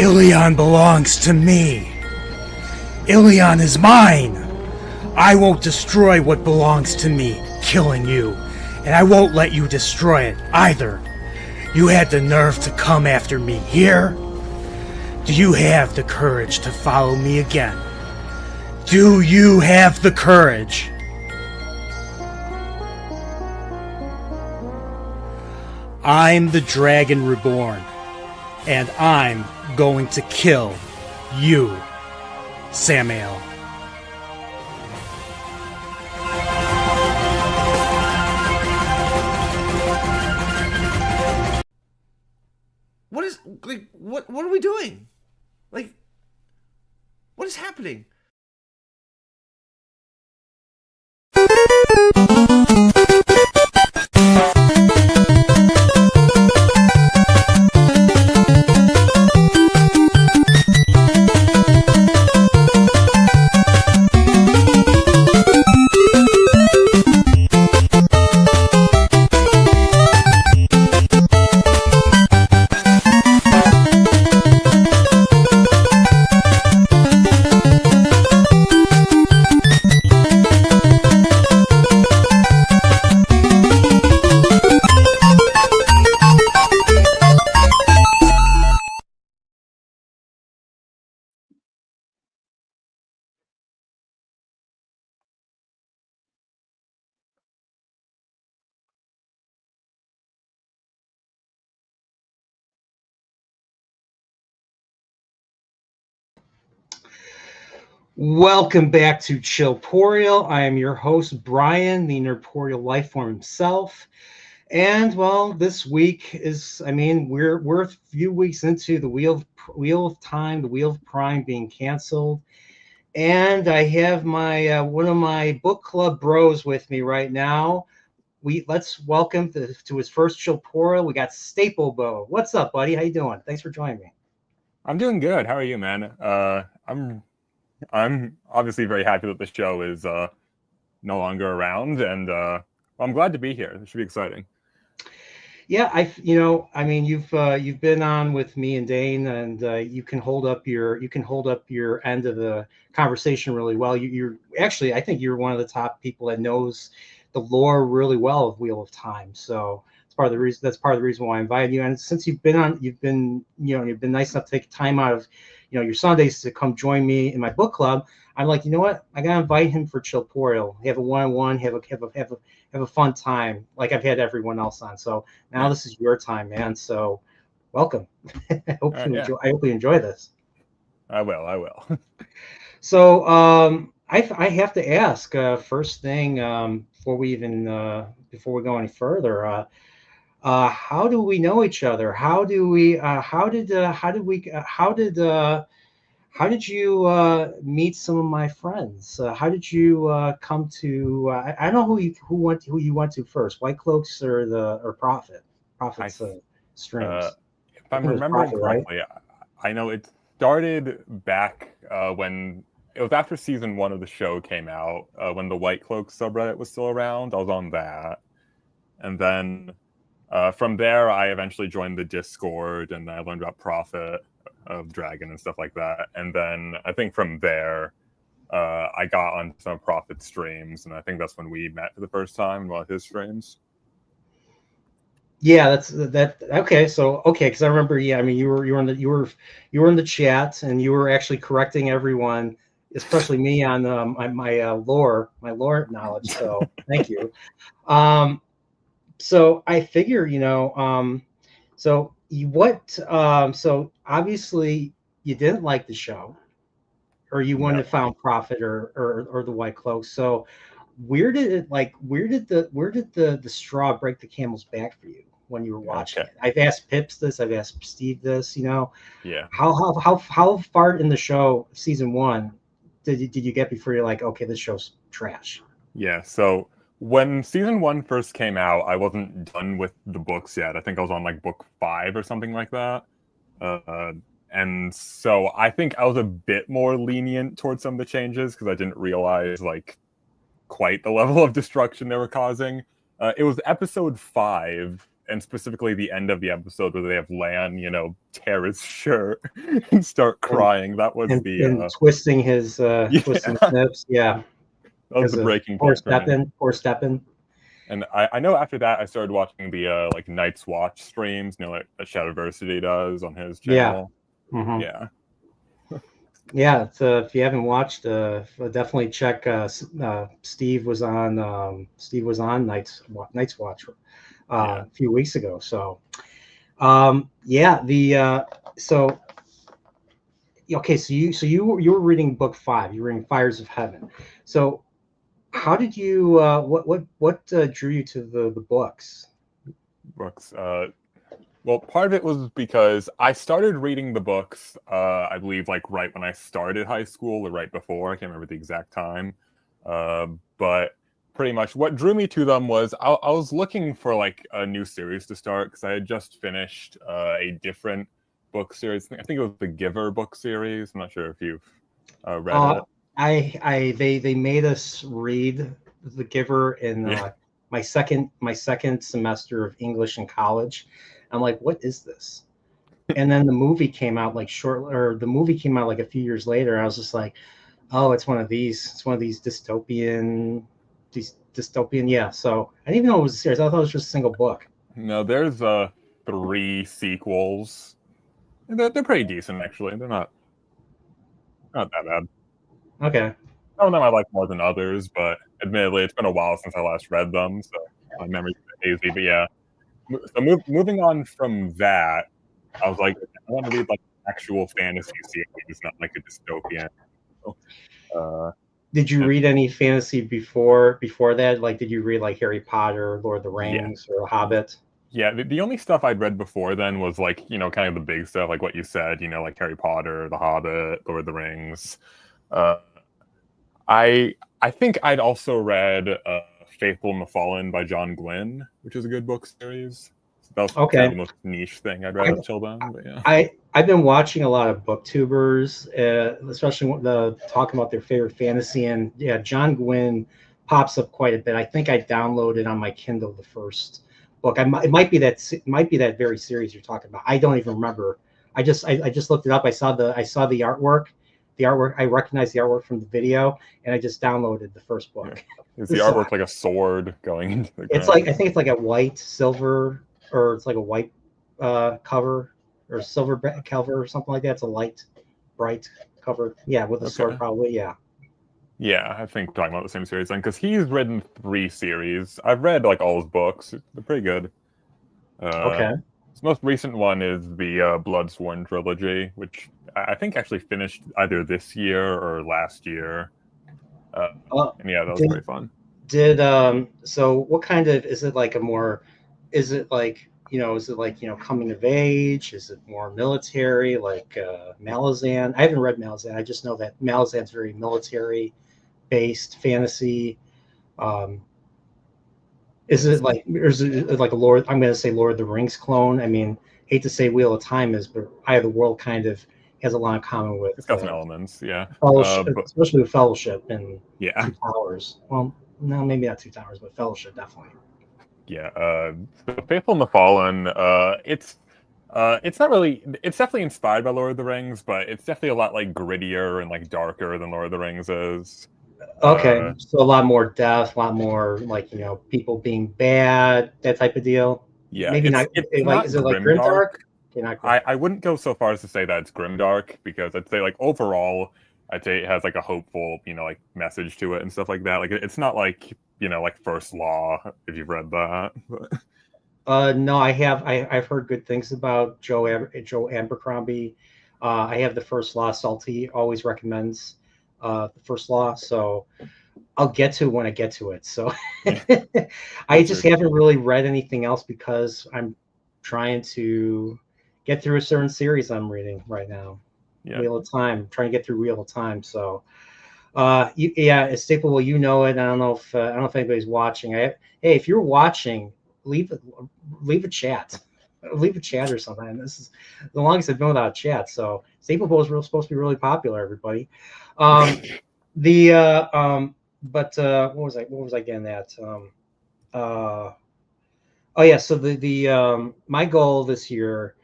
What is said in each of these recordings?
Ilion belongs to me. Ilion is mine. I won't destroy what belongs to me, killing you. And I won't let you destroy it either. You had the nerve to come after me here? Do you have the courage to follow me again? Do you have the courage? I'm the Dragon Reborn, and I'm going to kill you, Samael. What are we doing? Like, what is happening? Welcome back to Chillporeal. I am your host, Brian, the Nerdporeal Lifeform himself. And well, this week is, we're a few weeks into the Wheel of Time, the Wheel of Prime being canceled. And I have my one of my book club bros with me right now. Let's welcome to his first Chillporeal. We got Staplebows. What's up, buddy? How you doing? Thanks for joining me. I'm doing good. How are you, man? I'm obviously very happy that the show is no longer around, and I'm glad to be here. It should be exciting. Yeah, you've been on with me and Dane, and you can hold up your end of the conversation really well. You're actually, I think you're one of the top people that knows the lore really well of Wheel of Time. So that's part of the reason why I invited you. And since you've been nice enough to take time out of your Sundays to come join me in my book club. I'm like, you know what? I gotta invite him for Chillporeal. Have a one-on-one. Have a fun time like I've had everyone else on. So now this is your time, man. So welcome. I hope you enjoy this. I will. So I have to ask first thing before we go any further. How do we know each other? How did you meet some of my friends? How did you come to? I don't know who you went to first, White Cloaks or Prophet? Prophet's streams. If I'm remembering correctly, right? I know it started back when it was after season 1 of the show came out, when the White Cloaks subreddit was still around. I was on that, and then from there, I eventually joined the Discord, and I learned about Prophet of Dragon and stuff like that. And then I think from there, I got on some of Prophet's streams, and I think that's when we met for the first time in one of his streams. Yeah, that. Okay, because I remember. Yeah, I mean, you were in the chat, and you were actually correcting everyone, especially me on my lore knowledge. So thank you. So I figure, so obviously you didn't like the show, or you wouldn't have found Prophet or the White Cloak. So where did the straw break the camel's back for you when you were watching it? I've asked Pips this, I've asked Steve this, Yeah. How far in the show, season 1, did you get before you're like, okay, this show's trash? Yeah, so when season 1 first came out, I wasn't done with the books yet. I think I was on like book 5 or something like that. And so I think I was a bit more lenient towards some of the changes because I didn't realize like quite the level of destruction they were causing. It was episode 5 and specifically the end of the episode where they have Lan, tear his shirt and start crying. That was and twisting his twisting his nips. Yeah, that was the breaking point for me. Poor Steppen. And I know after that I started watching the like Night's Watch streams, like Shadowversity does on his channel. Yeah. Mm-hmm. Yeah. Yeah, it's, if you haven't watched, definitely check. Steve was on Night's Watch a few weeks ago. So, so okay, so you were reading book 5. You were reading Fires of Heaven. So, how did you? What drew you to the books? Books. Well, part of it was because I started reading the books, I believe, like right when I started high school or right before. I can't remember the exact time. But pretty much what drew me to them was I was looking for like a new series to start because I had just finished a different book series. I think it was the Giver book series. I'm not sure if you've read it. They made us read the Giver in my second semester of English in college. I'm like, what is this? And then the movie came out like a few years later. I was just like, oh, it's one of these dystopian. Yeah. So I didn't even know it was a series. I thought it was just a single book. No, there's 3 sequels. They're pretty decent actually. They're not that bad. Okay. Some of them I like more than others, but admittedly, it's been a while since I last read them, so my memory's a bit hazy. But yeah. So moving on from that, I was like, I want to read like an actual fantasy series, not like a dystopian. Did you read any fantasy before that? Like, did you read like Harry Potter, Lord of the Rings, or Hobbit? Yeah, the only stuff I'd read before then was like, kind of the big stuff, like what you said, like Harry Potter, The Hobbit, Lord of the Rings. I think I'd also read Faithful and the Fallen by John Gwynne, which is a good book series. That was kind of the most niche thing I'd read until then. But yeah, I've been watching a lot of booktubers, especially talking about their favorite fantasy, and yeah, John Gwynne pops up quite a bit. I think I downloaded on my Kindle the first book. It might be that very series you're talking about. I don't even remember. I just looked it up. I saw the artwork. I recognized the artwork from the video, and I just downloaded the first book. Yeah. Is the artwork like a sword going into the ground? It's like, I think it's like a white, silver, or it's like a white cover or silver cover or something like that. It's a light, bright cover. Yeah, with a sword probably. Yeah. Yeah, I think we're talking about the same series then, because he's written 3 series. I've read like all his books. They're pretty good. Okay. His most recent one is the Bloodsworn trilogy, which I think actually finished either this year or last year. And yeah, that was pretty fun. So what kind of, is it like coming of age? Is it more military, like Malazan? I haven't read Malazan. I just know that Malazan's very military based fantasy. Is it like a Lord? I'm going to say Lord of the Rings clone. I mean, hate to say Wheel of Time is, but Eye of the World kind of has a lot in common with. It's got some elements, yeah. Fellowship, especially with Fellowship and yeah. 2 Towers. Well, no, maybe not 2 Towers, but Fellowship definitely. Yeah, the Faithful and the Fallen. It's not really. It's definitely inspired by Lord of the Rings, but it's definitely a lot like grittier and like darker than Lord of the Rings is. Okay, so a lot more death, a lot more like people being bad, that type of deal. Yeah, maybe not. Like, is it like grimdark? I wouldn't go so far as to say that it's grimdark, because I'd say like overall, I'd say it has like a hopeful, like message to it and stuff like that. Like it's not like like First Law, if you've read that. No, I have. I've heard good things about Joe Abercrombie. I have the First Law. Salty always recommends the First Law, so I'll get to it when I get to it. So I just haven't really read anything else because I'm trying to get through a certain series I'm reading right now. Yeah. Wheel of Time. Trying to get through Wheel of Time. So it's Staplebow, you know it. I don't know if anybody's watching. Hey, if you're watching, leave a chat. Leave a chat or something. This is the longest I've been without a chat. So Staplebow is supposed to be really popular, everybody. But what was I getting at? Oh yeah, so the my goal this year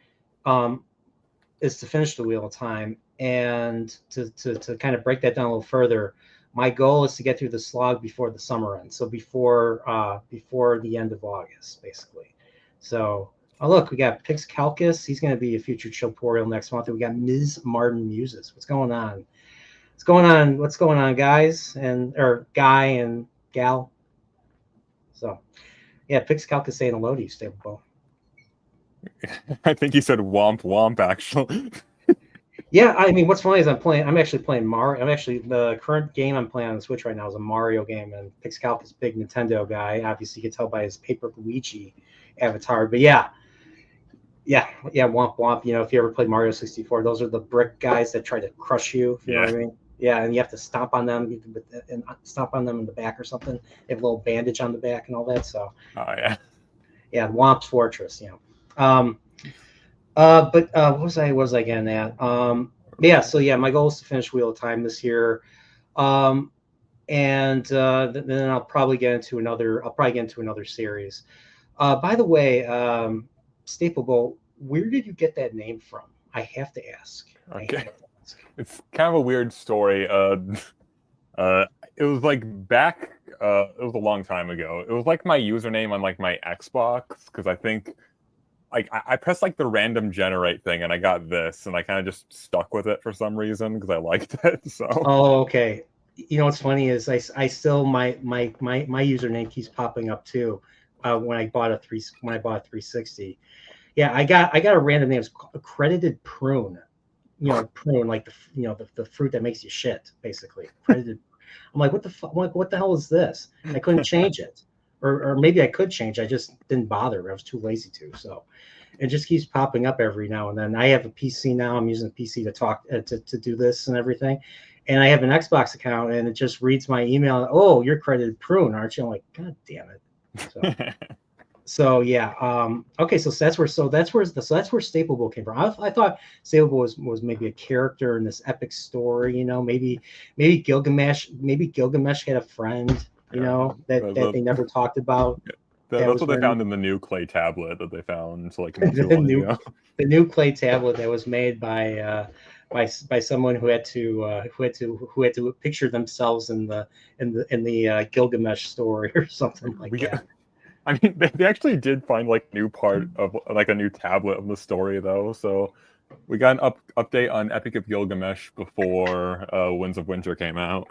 um, is to finish the Wheel of Time, and to kind of break that down a little further. My goal is to get through the slog before the summer ends, so before the end of August, basically. So, oh look, we got Pix Calcus. He's going to be a future Chillporeal next month. And we got Ms. Martin Muses. What's going on? What's going on? What's going on, guys and or guy and gal? So, yeah, Pix Calcus saying hello to you, Staplebow. I think he said womp womp actually. Yeah, I mean, what's funny is I'm actually playing Mario. I'm actually the current game I'm playing on the Switch right now is a Mario game, and Pixcalc is a big Nintendo guy. Obviously, you can tell by his Paper Luigi avatar. But yeah, womp womp. You know, if you ever played Mario 64, those are the brick guys that try to crush you. If you know what I mean? Yeah, and you have to stomp on them and stomp on them in the back or something. They have a little bandage on the back and all that. So, yeah, Womp's Fortress. You know. What was I getting at? So yeah, my goal is to finish Wheel of Time this year, and then I'll probably get into another series. By the way, Staplebow, where did you get that name from? I have to ask. Okay, it's kind of a weird story. It was like back. It was a long time ago. It was like my username on like my Xbox because I think. Like I pressed like the random generate thing and I got this and I kind of just stuck with it for some reason because I liked it. So okay. You know what's funny is I still my username keeps popping up too. When I bought a 360. Yeah, I got a random name. It's accredited prune. You know, prune like the fruit that makes you shit basically. Accredited. I'm like, what the fuck? Like, what the hell is this? I couldn't change it. Or maybe I could change. I just didn't bother. I was too lazy to. So it just keeps popping up every now and then. I have a PC now. I'm using a PC to talk to do this and everything. And I have an Xbox account, and it just reads my email. Oh, you're credited prune, aren't you? I'm like, God damn it. So yeah. Okay. So that's where Staplebow came from. I thought Staplebow was maybe a character in this epic story. You know, maybe Gilgamesh. Maybe Gilgamesh had a friend. You know, that they never talked about. That's what they found in the new clay tablet that they found like the new clay tablet that was made by someone who had to picture themselves in the Gilgamesh story or something like that. I mean, they actually did find like new part of like a new tablet of the story though. So we got an update on Epic of Gilgamesh before Winds of Winter came out.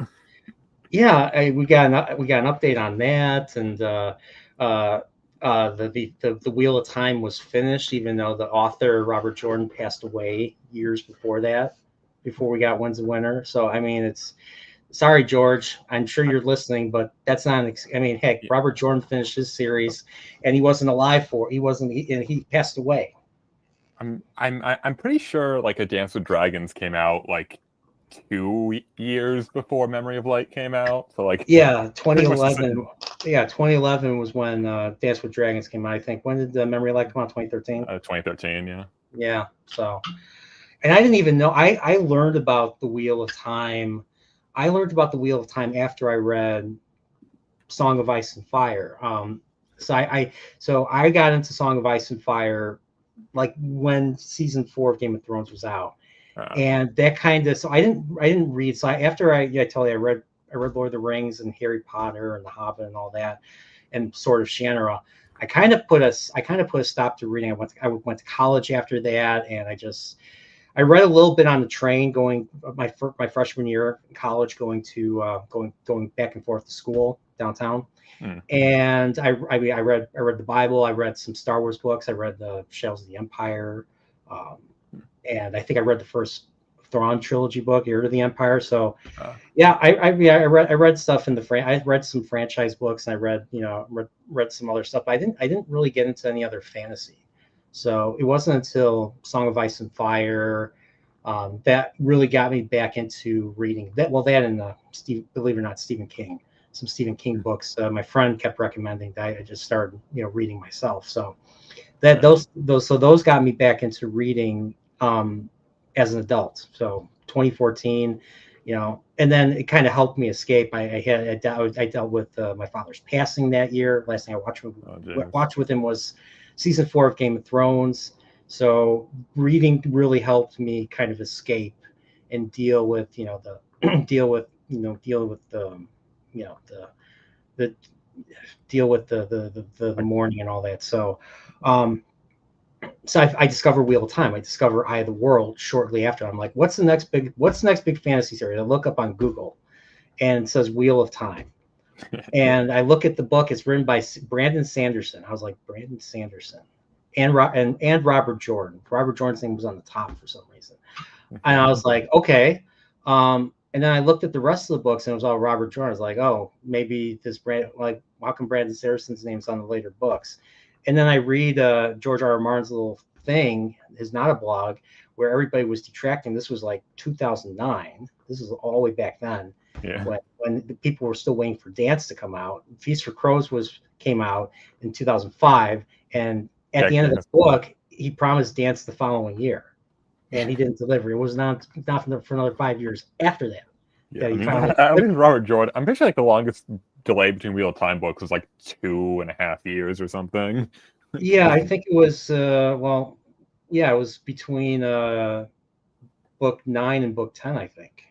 Yeah, we got an update on that, and the Wheel of Time was finished, even though the author Robert Jordan passed away years before that, before we got Winds of Winter. So I mean, it's sorry, George. I'm sure you're listening, but that's not. I mean, heck, Robert Jordan finished his series, and he wasn't alive he passed away. I'm pretty sure like A Dance with Dragons came out like 2 years before Memory of Light came out. So like 2011. Yeah, 2011 was when Dance with Dragons came out. I think. When did the Memory of Light come out? 2013. 2013. Yeah. Yeah. So, and I didn't even know. I learned about the Wheel of Time. I learned about the Wheel of Time after I read Song of Ice and Fire. So I got into Song of Ice and Fire like when season 4 of Game of Thrones was out. And that kind of, so I didn't read. So after I tell you, I read Lord of the Rings and Harry Potter and The Hobbit and all that, and Sword of Shannara. I kind of put a stop to reading. I went to college after that, and I read a little bit on the train going my freshman year in college, going back and forth to school downtown. And I read the Bible. I read some Star Wars books. I read the Shells of the Empire. And I think I read the first Thrawn trilogy book, Heir to the Empire. So, I read stuff in I read some franchise books, and I read some other stuff. I didn't really get into any other fantasy. So it wasn't until Song of Ice and Fire that really got me back into reading that. Well, that and believe it or not, Stephen King. Some Stephen King books. My friend kept recommending that I just started reading myself. So that those got me back into reading as an adult. So 2014, And then it kind of helped me escape. I dealt with my father's passing that year. Last thing I watched with him was season 4 of Game of Thrones. So reading really helped me kind of escape and deal with the deal with the mourning and all that. So I discovered Wheel of Time. I discovered Eye of the World shortly after. I'm like, what's the next big fantasy series? I look up on Google, and it says Wheel of Time. And I look at the book. It's written by Brandon Sanderson. I was like, Brandon Sanderson, and Robert Jordan. Robert Jordan's name was on the top for some reason. And I was like, okay. And then I looked at the rest of the books, and it was all Robert Jordan. I was like, oh, maybe how come Brandon Sanderson's name's on the later books? And then I read George R. R. Martin's little thing, his not a blog, where everybody was detracting. This was like 2009. This was all the way back then, when the people were still waiting for Dance to come out. Feast for Crows came out in 2005, and at the end of the book, he promised Dance the following year, and he didn't deliver. It was not for another 5 years after that. Yeah, I mean, Robert Jordan. I'm pretty sure the longest delay between Wheel of Time books was 2.5 years or something. Yeah, I think it was. It was between book 9 and book 10. I think.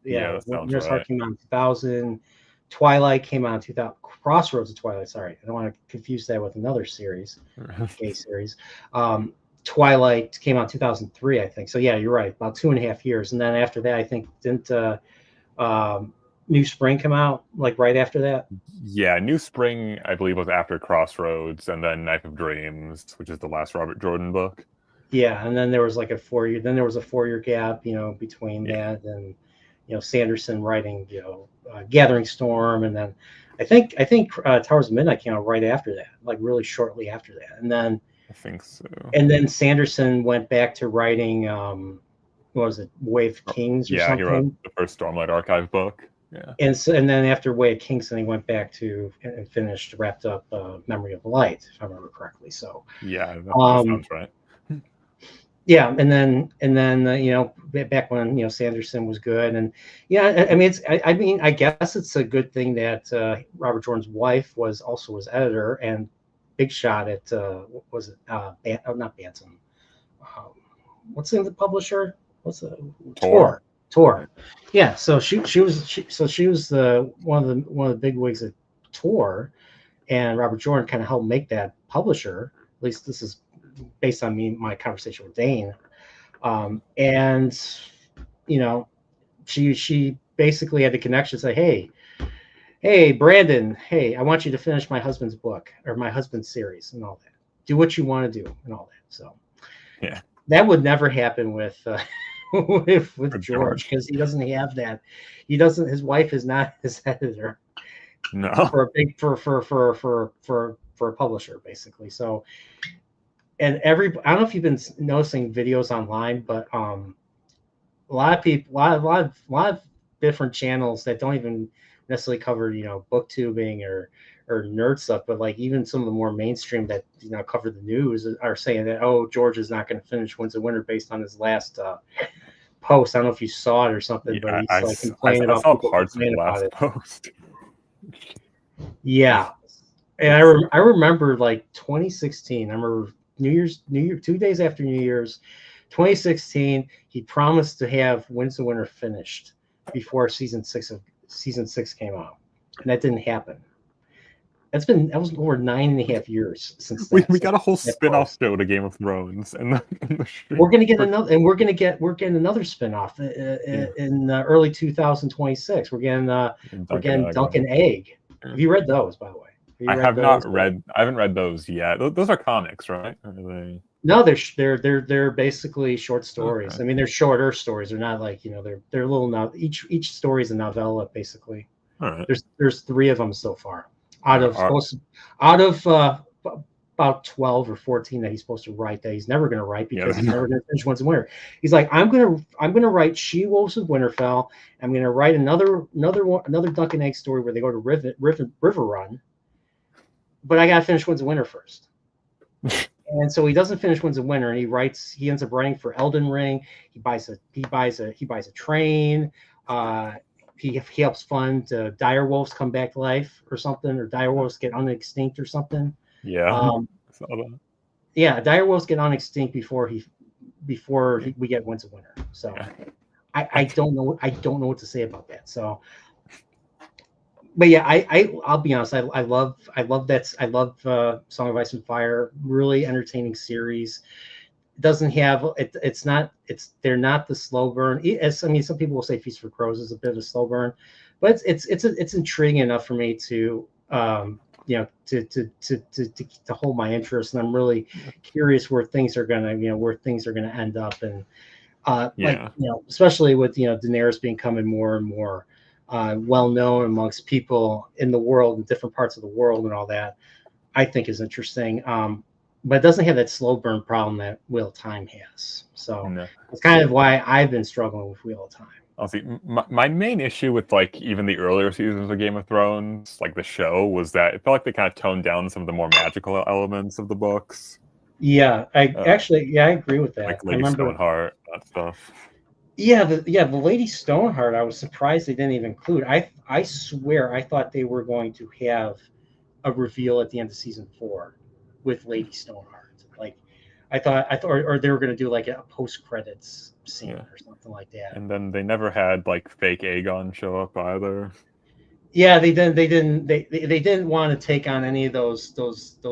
That sounds Mirror's right. Heart came out in 2000. Twilight came out in 2000. Crossroads of Twilight. Sorry, I don't want to confuse that with another series, gay series. Twilight came out in 2003, I think. So yeah, you're right. About 2.5 years, and then after that, I think didn't. New Spring come out right after that? Yeah, New Spring, I believe, was after Crossroads, and then Knife of Dreams, which is the last Robert Jordan book. Yeah, and then there was a 4-year. Then there was a 4-year gap, between that and Sanderson writing Gathering Storm, and then I think Towers of Midnight came out right after that, really shortly after that, and then I think so. And then Sanderson went back to writing. What was it, Way of Kings or something? Yeah, he wrote the first Stormlight Archive book. Yeah, and then after Way of Kings, then he went back to and wrapped up Memory of Light, if I remember correctly. So yeah, that sounds right. Yeah, and then back when Sanderson was good, and I guess it's a good thing that Robert Jordan's wife was also his editor and big shot at not Bantam. What's the name of the publisher? What's the Tor? Yeah, so she was one of the big wigs at Tor, and Robert Jordan kind of helped make that publisher. At least this is based on my conversation with Dane, and she basically had the connection to say, hey Brandon, I want you to finish my husband's book or my husband's series and all that. Do what you want to do and all that. So yeah, that would never happen with with George, because he doesn't have that. His wife is not his editor. No, for a publisher, basically. So, and I don't know if you've been noticing videos online, but a lot of people, a lot of different channels that don't even necessarily cover booktubing or nerd stuff, but even some of the more mainstream that cover the news are saying that George is not going to finish Winds of Winter based on his last post. I don't know if you saw it or something, but he's complaining about people complaining about it. Post. Yeah, and I remember 2016. I remember New Year, 2 days after New Year's, 2016. He promised to have Winds of Winter finished before season 6 came out, and that didn't happen. That was over 9.5 years since we got a whole spin-off show to Game of Thrones, and we're gonna get another, and we're getting another spin-off in early 2026. We're getting Duncan Egg. Have you read those, by the way? I haven't read those yet. Those are comics, right? Are they... No, they're basically short stories. Okay. I mean, they're shorter stories. They're not they're little. Each story is a novella, basically. All right. There's 3 of them so far. Out of about 12 or 14 that he's supposed to write, that he's never going to write because he's never going to finish Winds of Winter. He's like, I'm going to write She-Wolves of Winterfell. I'm going to write another Duncan Egg story where they go to River Run, but I got to finish Winds of Winter first. And so he doesn't finish Winds of Winter, and he ends up writing for Elden Ring. He buys a train. He helps fund dire wolves come back to life or something, or dire wolves get unextinct or something. Yeah. Yeah, dire wolves get unextinct before we get Winds of Winter. So Yeah. I don't know. I don't know what to say about that. So, but yeah, I'll be honest. I love Song of Ice and Fire. Really entertaining series. It doesn't have they're not the slow burn. I mean, some people will say Feast for Crows is a bit of a slow burn, but it's intriguing enough for me to to hold my interest, and I'm really curious where things are gonna end up, and especially with Daenerys becoming more and more well known amongst people in the world, in different parts of the world, and all that. I think is interesting. But it doesn't have that slow burn problem that Wheel of Time has. So it's kind of why I've been struggling with Wheel of Time. Honestly, my main issue with even the earlier seasons of Game of Thrones, like the show, was that it felt like they kind of toned down some of the more magical elements of the books. Yeah, I agree with that. Like Lady Stoneheart, that stuff. Yeah, the Lady Stoneheart, I was surprised they didn't even include. I swear I thought they were going to have a reveal at the end of season 4 with Lady Stoneheart. Like I thought or they were going to do like a post credits scene or something like that. And then they never had like fake Aegon show up either. Yeah, they didn't want to take on any of those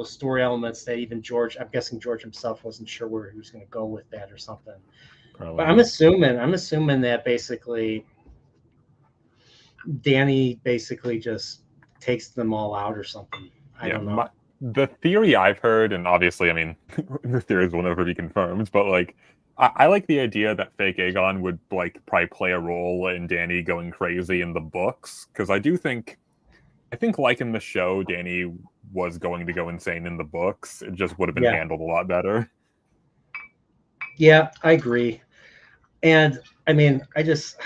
story elements that even George. I'm guessing George himself wasn't sure where he was going to go with that or something. Probably. But I'm assuming that basically Danny basically just takes them all out or something. I don't know. The theory I've heard, and obviously, I mean, the theories will never be confirmed, but like, I like the idea that fake Aegon would like probably play a role in Danny going crazy in the books, because I think like in the show, Danny was going to go insane in the books. It just would have been handled a lot better. Yeah, I agree. And I mean, I'm just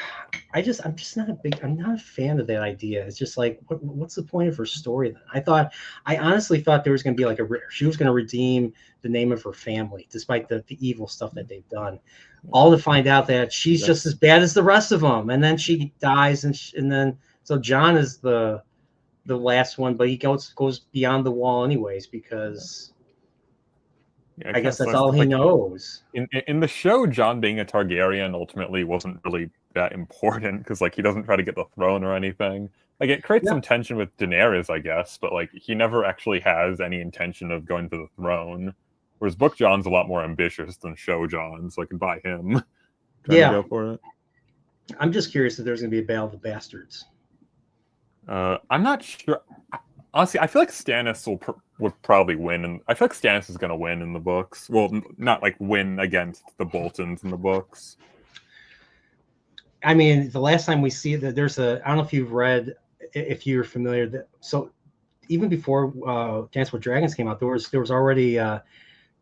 not a fan of that idea. It's just like, what's the point of her story then? I honestly thought there was going to be like she was going to redeem the name of her family, despite the evil stuff that they've done. All to find out that she's just as bad as the rest of them, and then she dies, and then so Jon is the last one, but he goes beyond the wall anyways because. Yeah, I guess that's all he knows. In the show, Jon being a Targaryen ultimately wasn't really that important because like he doesn't try to get the throne or anything. Like it creates some tension with Daenerys, I guess, but like he never actually has any intention of going to the throne. Whereas book Jon's a lot more ambitious than show Jon, so I can buy him. To go for it. I'm just curious if there's going to be a Battle of the Bastards. I'm not sure. Honestly, I feel like Stannis would probably win, and I feel like Stannis is going to win in the books. Well, not like win against the Boltons in the books. I mean, the last time we see that there's I don't know if you've read, if you're familiar. So even before Dance with Dragons came out, there was already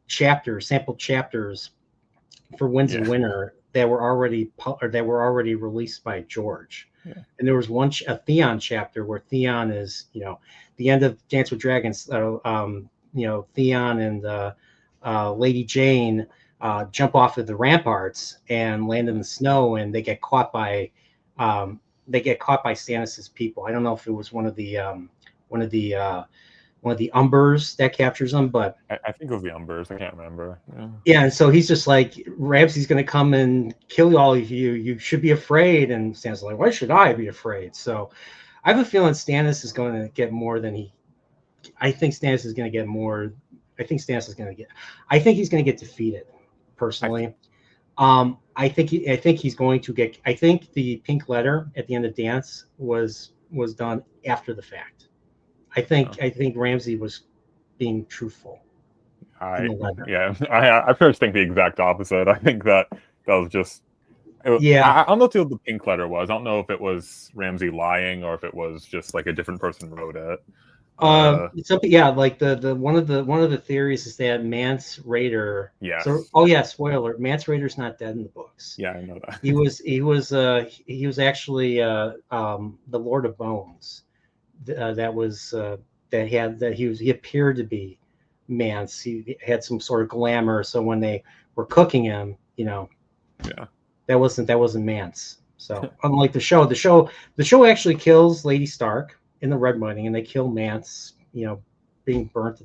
sample chapters for Winds of Winter that were already released by George. Yeah. And there was a Theon chapter where Theon is, the end of Dance with Dragons, Theon and Lady Jane jump off of the ramparts and land in the snow, and they get caught by Stannis's people. I don't know if it was one of the Umbers that captures them, but I think it was the Umbers. I can't remember. Yeah, and so he's just like, Ramsay's going to come and kill all of you. You should be afraid. And Stannis is like, why should I be afraid? So I have a feeling Stannis is going to get more than I think Stannis is going to get more. I think he's going to get defeated, personally. I think he's going to get. I think the pink letter at the end of Dance was done after the fact. I think Ramsay was being truthful. I first think the exact opposite. I think that was just. I don't know what the pink letter was. I don't know if it was Ramsay lying or if it was just like a different person wrote it. Like the one of the theories is that Mance Rayder. Yeah. So, spoiler: Mance Rayder's not dead in the books. Yeah, I know that. He was actually the Lord of Bones. He appeared to be Mance. He had some sort of glamour. So when they were cooking him, that wasn't Mance. So unlike the show actually kills Lady Stark in the Red Wedding, and they kill Mance, being burnt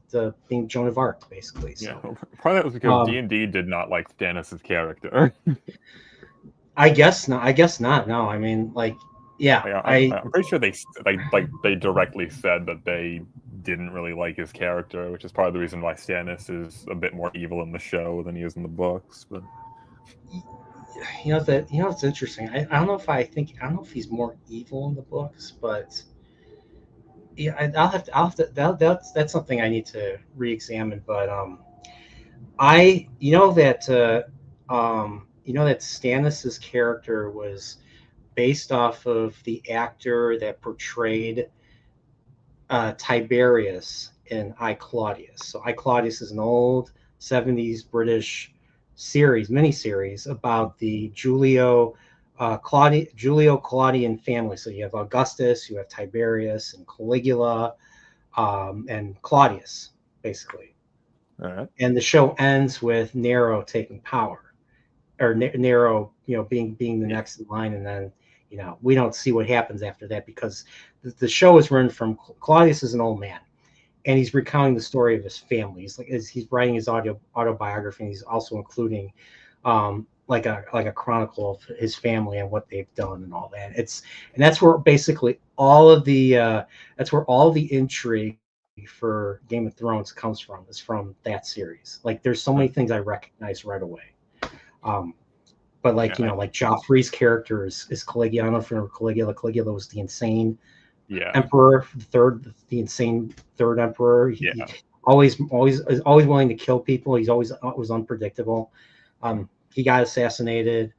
being Joan of Arc, basically. So. Yeah, probably that was because D&D did not like Stannis' character. I guess not. No, I mean, I'm pretty sure they directly said that they didn't really like his character, which is part of the reason why Stannis is a bit more evil in the show than he is in the books. But it's interesting. I don't know if he's more evil in the books, but yeah, that's something I need to re-examine. But that Stannis's character was based off of the actor that portrayed Tiberius in I, Claudius. So I, Claudius is an old 70s British miniseries about the Julio Claudian family. So you have Augustus, you have Tiberius, and Caligula, and Claudius, basically. all right. And the show ends with Nero taking power, or Nero, being the next in line, and then we don't see what happens after that, because the show is run from Claudius is an old man, and he's recounting the story of his family. He's writing his autobiography, and he's also including like a chronicle of his family and what they've done and all that. And that's where basically all the intrigue for Game of Thrones comes from, is from that series. Like, there's so many things I recognize right away. But like Joffrey's character is Caligula. I don't know if you remember Caligula. Caligula was the insane emperor, the insane third emperor. He always willing to kill people. He's always unpredictable. He got assassinated.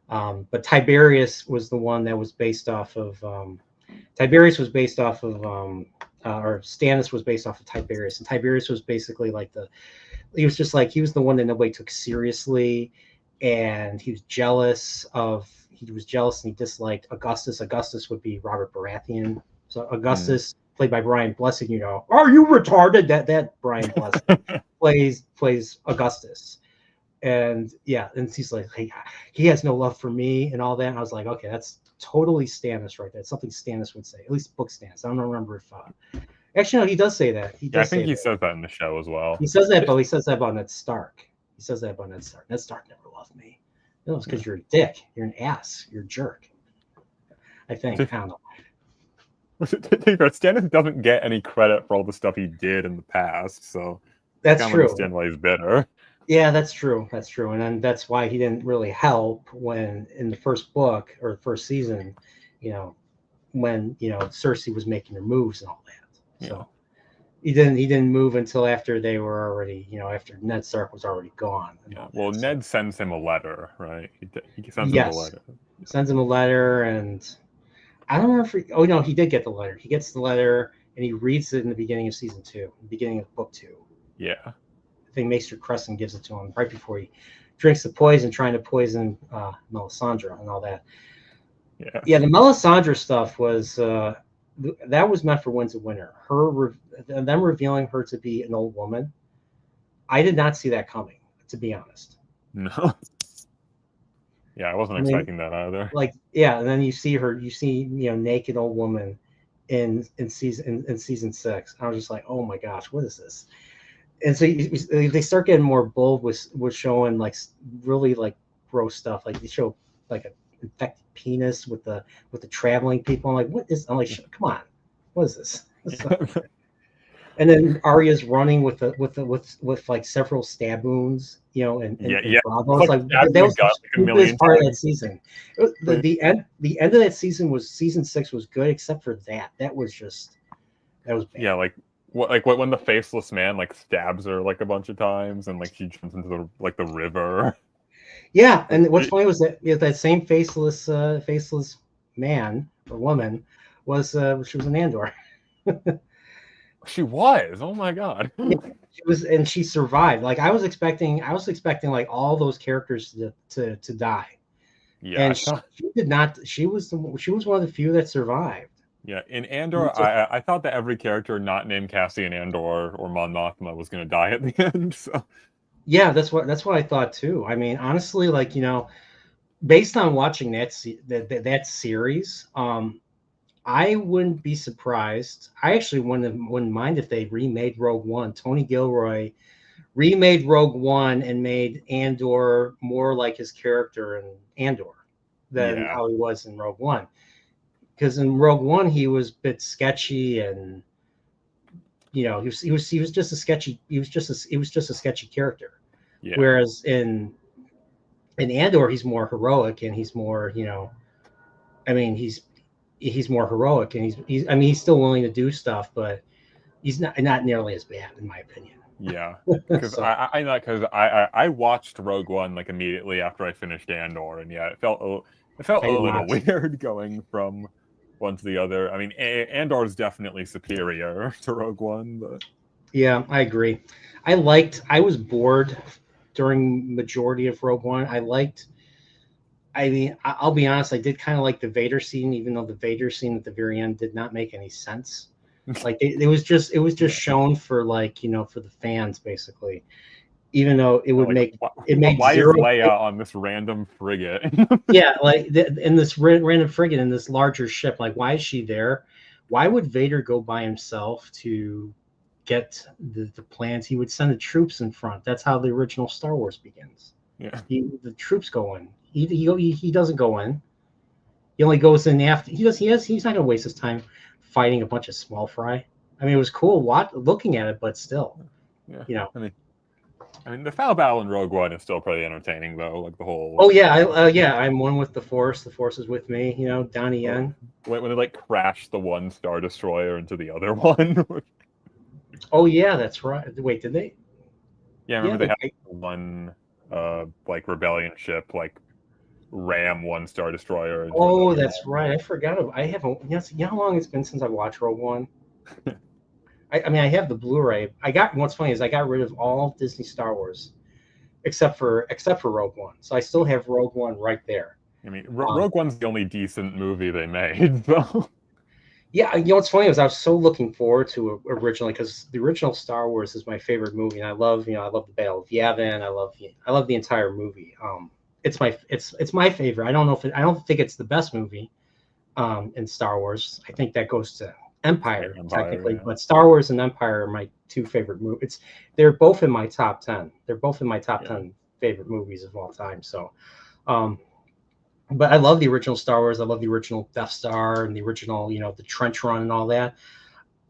But Tiberius was the one that was based off of. Tiberius was based off of, or Stannis was based off of Tiberius, and Tiberius was basically he was the one that nobody took seriously. And he was jealous and he disliked Augustus. Augustus would be Robert Baratheon. So Augustus, played by Brian Blessing, are you retarded? That Brian Blessing plays Augustus. And and he's like, hey, he has no love for me and all that. And I was like, okay, that's totally Stannis right there. It's something Stannis would say, at least book Stannis. I don't remember if actually, no, he does say that. I think he says that in the show as well. He says that, but he says that about Ned Stark. He says that about Ned Stark. Ned Stark never loved me. No, it's because you're a dick. You're an ass. You're a jerk. I think. I don't know. Stannis doesn't get any credit for all the stuff he did in the past, so that's true. I understand why he's bitter. Yeah, that's true. That's true, and then that's why he didn't really help when in the first book or the first season, when Cersei was making her moves and all that. So. He didn't move until after they were already, after Ned Stark was already gone. Well, Ned sends him a letter, right? He sends him a letter. Sends him a letter, and I don't remember he did get the letter. He gets the letter, and he reads it in the beginning of season 2, the beginning of book 2. Yeah. I think Maester Crescent gives it to him right before he drinks the poison, trying to poison Melisandre and all that. Yeah. Yeah, the Melisandre stuff was... that was meant for Winds of Winter. Them revealing her to be an old woman. I did not see that coming, to be honest. No. Yeah, I wasn't expecting that either. And then you see naked old woman in season 6. I was just like, oh my gosh, what is this? And so they start getting more bold with showing really gross stuff. Like they show an infected penis with the traveling people. I'm like, what is? I'm like, come on, what is this? And then Arya's running with several stab wounds, and Bravo. That was the stupidest part of that season. The end of that season season 6 was good, except for that. That was bad. Yeah, when the faceless man stabs her a bunch of times, and she jumps into the river. Yeah, and what's funny was that same faceless man or woman she was an Andor. She was. Oh my god. Yeah, she was, and she survived. I was expecting all those characters to die. Yeah, and she did not. She was one of the few that survived. Yeah, in Andor, I thought that every character not named Cassian Andor or Mon Mothma was going to die at the end. So. Yeah, that's what I thought too. I mean, honestly, based on watching that series, I wouldn't be surprised. I actually wouldn't mind if they remade Rogue One. Tony Gilroy remade Rogue One and made Andor more like his character in Andor than how he was in Rogue One. Because in Rogue One he was a bit sketchy, and he was just a sketchy character. Yeah. Whereas in Andor he's more heroic, and he's more he's more heroic, and he's still willing to do stuff, but he's not nearly as bad in my opinion. Yeah, because so. I watched Rogue One like immediately after I finished Andor, and it felt a little weird going from one to the other. I mean, Andor is definitely superior to Rogue One, but yeah, I agree. I was bored during majority of Rogue One. I'll be honest, I did kind of like the Vader scene, even though the Vader scene at the very end did not make any sense. Like it was just shown for for the fans basically, even though it would make why is Leia on this random frigate? Yeah, in this random frigate in this larger ship, like why is she there? Why would Vader go by himself to get the plans? He would send the troops in front. That's how the original Star Wars begins. Yeah, the troops go in. He doesn't go in. He only goes in after. He's not gonna waste his time fighting a bunch of small fry. I mean, it was cool looking at it, but still, I mean, the final battle in Rogue One is still pretty entertaining, though. Like the whole. Oh yeah, I'm one with the Force. The Force is with me. Donnie Yen. When they crash the one Star Destroyer into the other one. Oh yeah, that's right. Wait, did they? Yeah, remember they had one rebellion ship ram one Star Destroyer. Oh, that's right. I forgot. I haven't. You know how long it's been since I watched Rogue One. I mean, I have the Blu-ray. What's funny is I got rid of all Disney Star Wars, except for Rogue One. So I still have Rogue One right there. I mean, Rogue One's the only decent movie they made, though. Yeah, what's funny is I was so looking forward to it originally, because the original Star Wars is my favorite movie, and I love the Battle of Yavin. I love the entire movie. It's my favorite. I don't think it's the best movie in Star Wars. I think that goes to Empire technically, yeah. But Star Wars and Empire are my two favorite movies. They're both in my top 10. They're both in my top 10 favorite movies of all time. So, but I love the original Star Wars. I love the original Death Star and the original, the trench run and all that.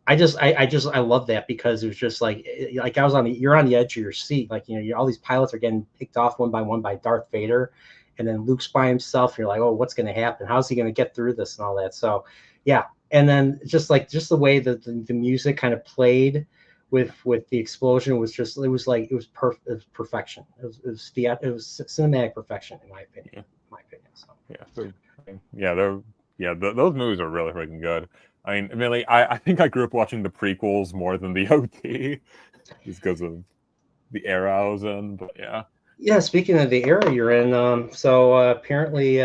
I love that, because it was just you're on the edge of your seat. All these pilots are getting picked off one by one by Darth Vader, and then Luke's by himself. And you're like, oh, what's going to happen? How's he going to get through this and all that? So, yeah. And then just the way that the music kind of played with the explosion was perfection. It was cinematic perfection in my opinion. So those movies are really freaking good. I mean, really, I think I grew up watching the prequels more than the OT, just because of the era I was in. But yeah. Yeah. Speaking of the era you're in, so apparently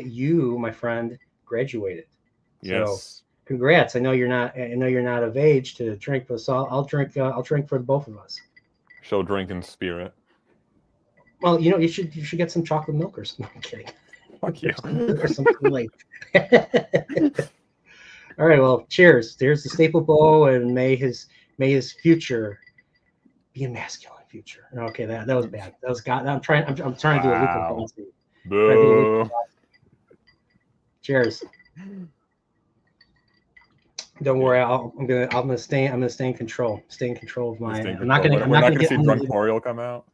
you, my friend, graduated. Yes. So, congrats. I know you're not of age to drink, but so I'll drink for both of us. She'll drink in spirit. Well, you should get some chocolate milk or something. I'm kidding. Fuck you. Or some Kool-Aid. All right. Well, cheers. There's the Staplebow, and may his future be a masculine future. Okay, that was bad. That was God. I'm trying to do a Luca Fonsi. Boo. Cheers. Don't worry, I'm gonna stay in control. Stay in control of my. I'm not gonna see Chillporeal come out.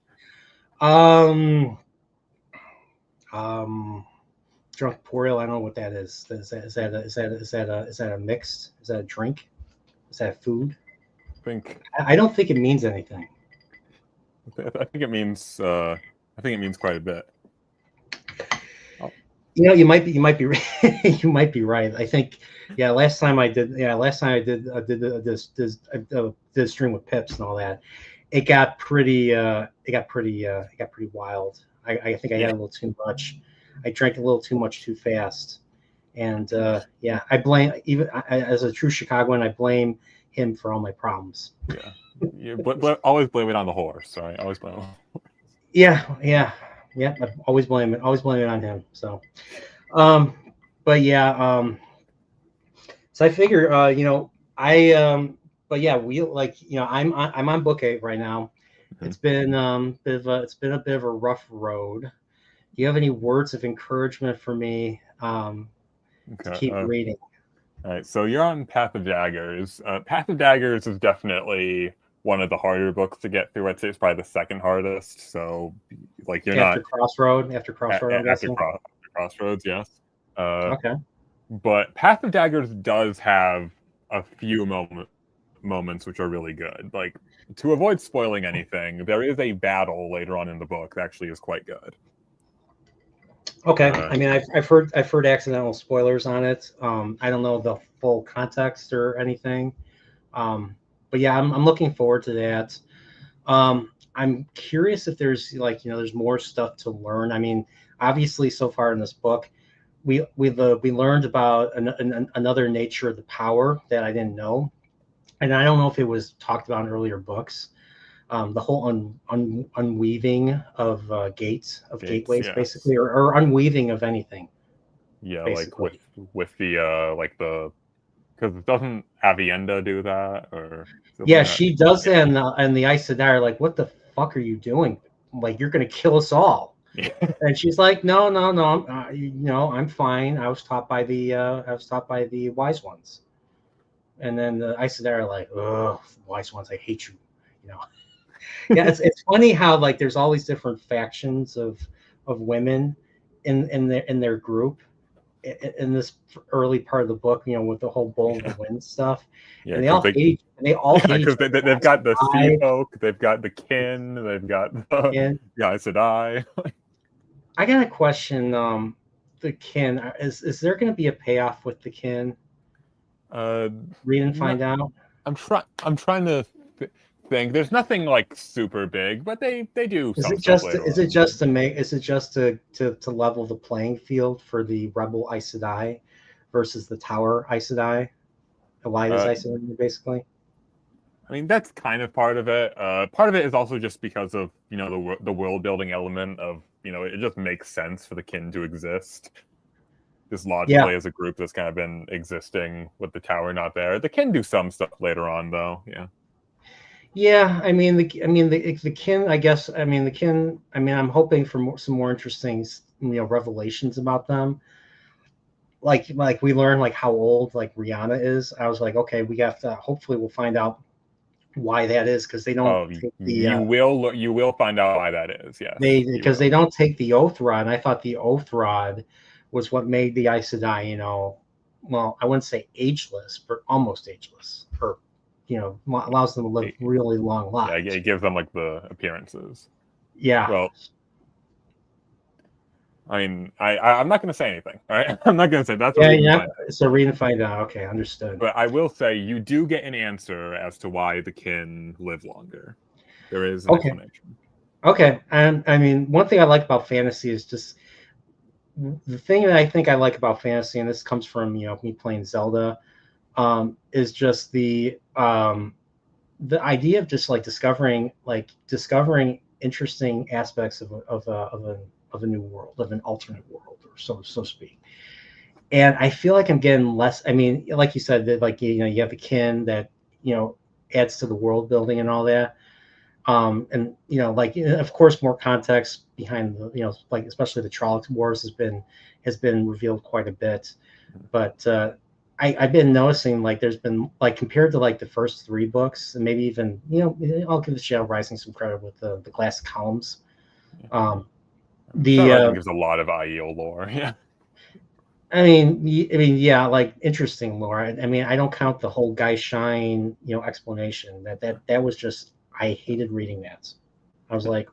Chillporeal. I don't know what that is. Is that a mixed? Is that a drink? Is that food? I don't think it means anything. I think it means quite a bit. You might be you might be right. I think last time I did this stream with Pips and all that, it got pretty wild. I think I had a little too much. I drank a little too much too fast, and I blame, as a true Chicagoan, I blame him for all my problems. Yeah, but always blame it on the horse. Sorry, always blame it on the horse. Yeah. yeah, I always blame it on him. So, um, but yeah, so I figure, but yeah, we like, I'm on book 8 right now. Mhm. It's been a bit of a rough road. Do you have any words of encouragement for me to Okay. keep reading? All right, so you're on Path of Daggers. Path of Daggers is definitely one of the harder books to get through. I'd say it's probably the second hardest. So, like, you're not After Crossroad, I'm guessing. after Crossroads, yes. Uh, Okay. but Path of Daggers does have a few moments which are really good. Like, to avoid spoiling anything, there is a battle later on in the book that actually is quite good. Okay. I mean, I've heard accidental spoilers on it. I don't know the full context or anything. But yeah, I'm looking forward to that. I'm curious if there's there's more stuff to learn. I mean, obviously, so far in this book, we learned about another nature of the power that I didn't know, and I don't know if it was talked about in earlier books. The whole unweaving of gateways, yes. basically, or unweaving of anything. Yeah, Basically. like with the because doesn't Avienda do that or something Yeah, like that? she does that, and the Aes Sedai are like, "What the fuck are you doing? Like, you're gonna kill us all." Yeah. And she's like, "No, no, no. I'm fine. I was taught by the wise ones." And then the Aes Sedai are like, "Oh, wise ones, I hate you." You know. Yeah, it's funny how like there's all these different factions of women in their group in this early part of the book, with the whole Bowl of the Wind stuff, Yeah, and they because all hate because each other. they've got the sea I, folk, they've got the kin, they've got the and Aes Sedai. I got a question. The kin is there going to be a payoff with the kin? Read and No, find out. I'm trying to think. There's nothing like super big, but they do Is some it stuff just later is it on. just to make is it just to level the playing field for the rebel Aes Sedai versus the Tower Aes Sedai, Elias Uh, Aes Sedai, basically? I mean, that's kind of part of it. Part of it is also just because of the world building element of it just makes sense for the kin to exist. Just Yeah, logically as a group that's kind of been existing with the tower not there. They can do some stuff later on though. Yeah. yeah. The kin. I guess. I mean the kin. I mean, I'm hoping for some more interesting revelations about them. Like we learn like how old like Rihanna is. I was like, okay, we have to. Hopefully, we'll find out why that is, because they don't Oh, take the you will find out why that is. Yes, you because will. they don't take the oath rod. And I thought the oath rod was what made the Aes Sedai, well, I wouldn't say ageless, but almost ageless, or allows them to live really long Yeah, lives. it gives them like the appearances. Yeah. Well, I mean, I'm not going to say anything. All right, I'm not going to say that's what Yeah, we can yeah. find out. So read and find out. Okay, understood. But I will say you do get an answer as to why the kin live longer. There is an explanation. Okay. And I mean, one thing I like about fantasy is just the thing that I think I like about fantasy, and this comes from me playing Zelda, is just the idea of just like discovering interesting aspects of a new world, of an alternate world, or so to speak. And I feel like I'm getting less. I mean, like you said, that like you have the kin that adds to the world building and all that. And like of course more context behind the like especially the Trollocs Wars has been revealed quite a bit. But I've been noticing like there's been like compared to like the first 3 books, and maybe even I'll give the Shadow Rising some credit with the glass columns. Shadow Rising gives a lot of IEO lore. Yeah. I mean, yeah, like interesting lore. I mean, I don't count the whole Guy Shine, explanation. That was just I hated reading that. I was like,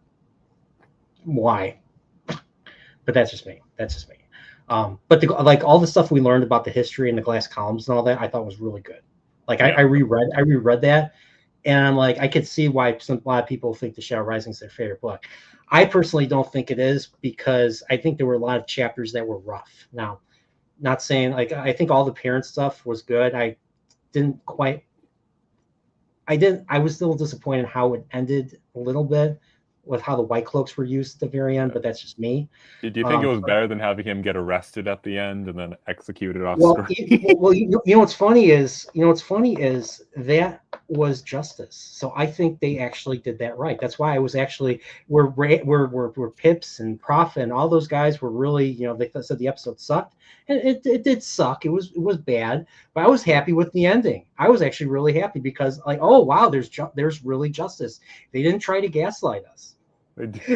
why? But that's just me. That's just me. But like all the stuff we learned about the history and the glass columns and all that, I thought was really good. Like I reread that, and I'm like, I could see why a lot of people think The Shadow Rising is their favorite book. I personally don't think it is, because I think there were a lot of chapters that were rough. Now, not saying like I think all the parent stuff was good. I was still disappointed how it ended a little bit, with how the White Cloaks were used at the very end, but that's just me. Do you think it was better than having him get arrested at the end and then executed off screen? You know what's funny is that was justice. So I think they actually did that right. That's why I was actually where Pips and Prof and all those guys were really, they said the episode sucked, and it did suck. It was bad, but I was happy with the ending. I was actually really happy because like, oh wow, there's really justice. They didn't try to gaslight us.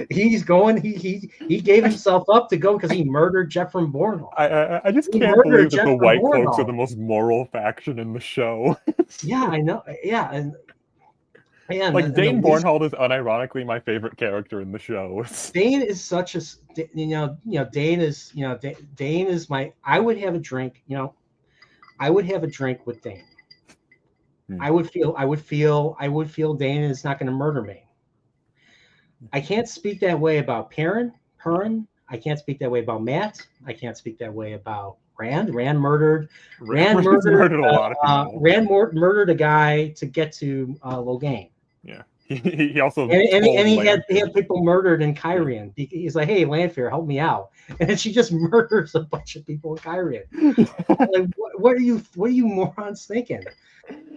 He's going. He gave himself up to go because he murdered Jeffrey Bornhall. I just can't believe that the White Cloaks are the most moral faction in the show. Yeah, I know. Yeah, and like Dane Bornhall is unironically my favorite character in the show. Dane is such a Dane is my. I would have a drink. I would have a drink with Dane. I would feel Dane is not going to murder me. I can't speak that way about Perrin. I can't speak that way about Matt. I can't speak that way about Rand. Rand murdered a lot of people. Rand murdered a guy to get to Logain. Yeah, he also and he had people murdered in Kyrian. He's like, hey, Lanfear, help me out, and then she just murders a bunch of people in Kyrian. Like, what are you morons thinking?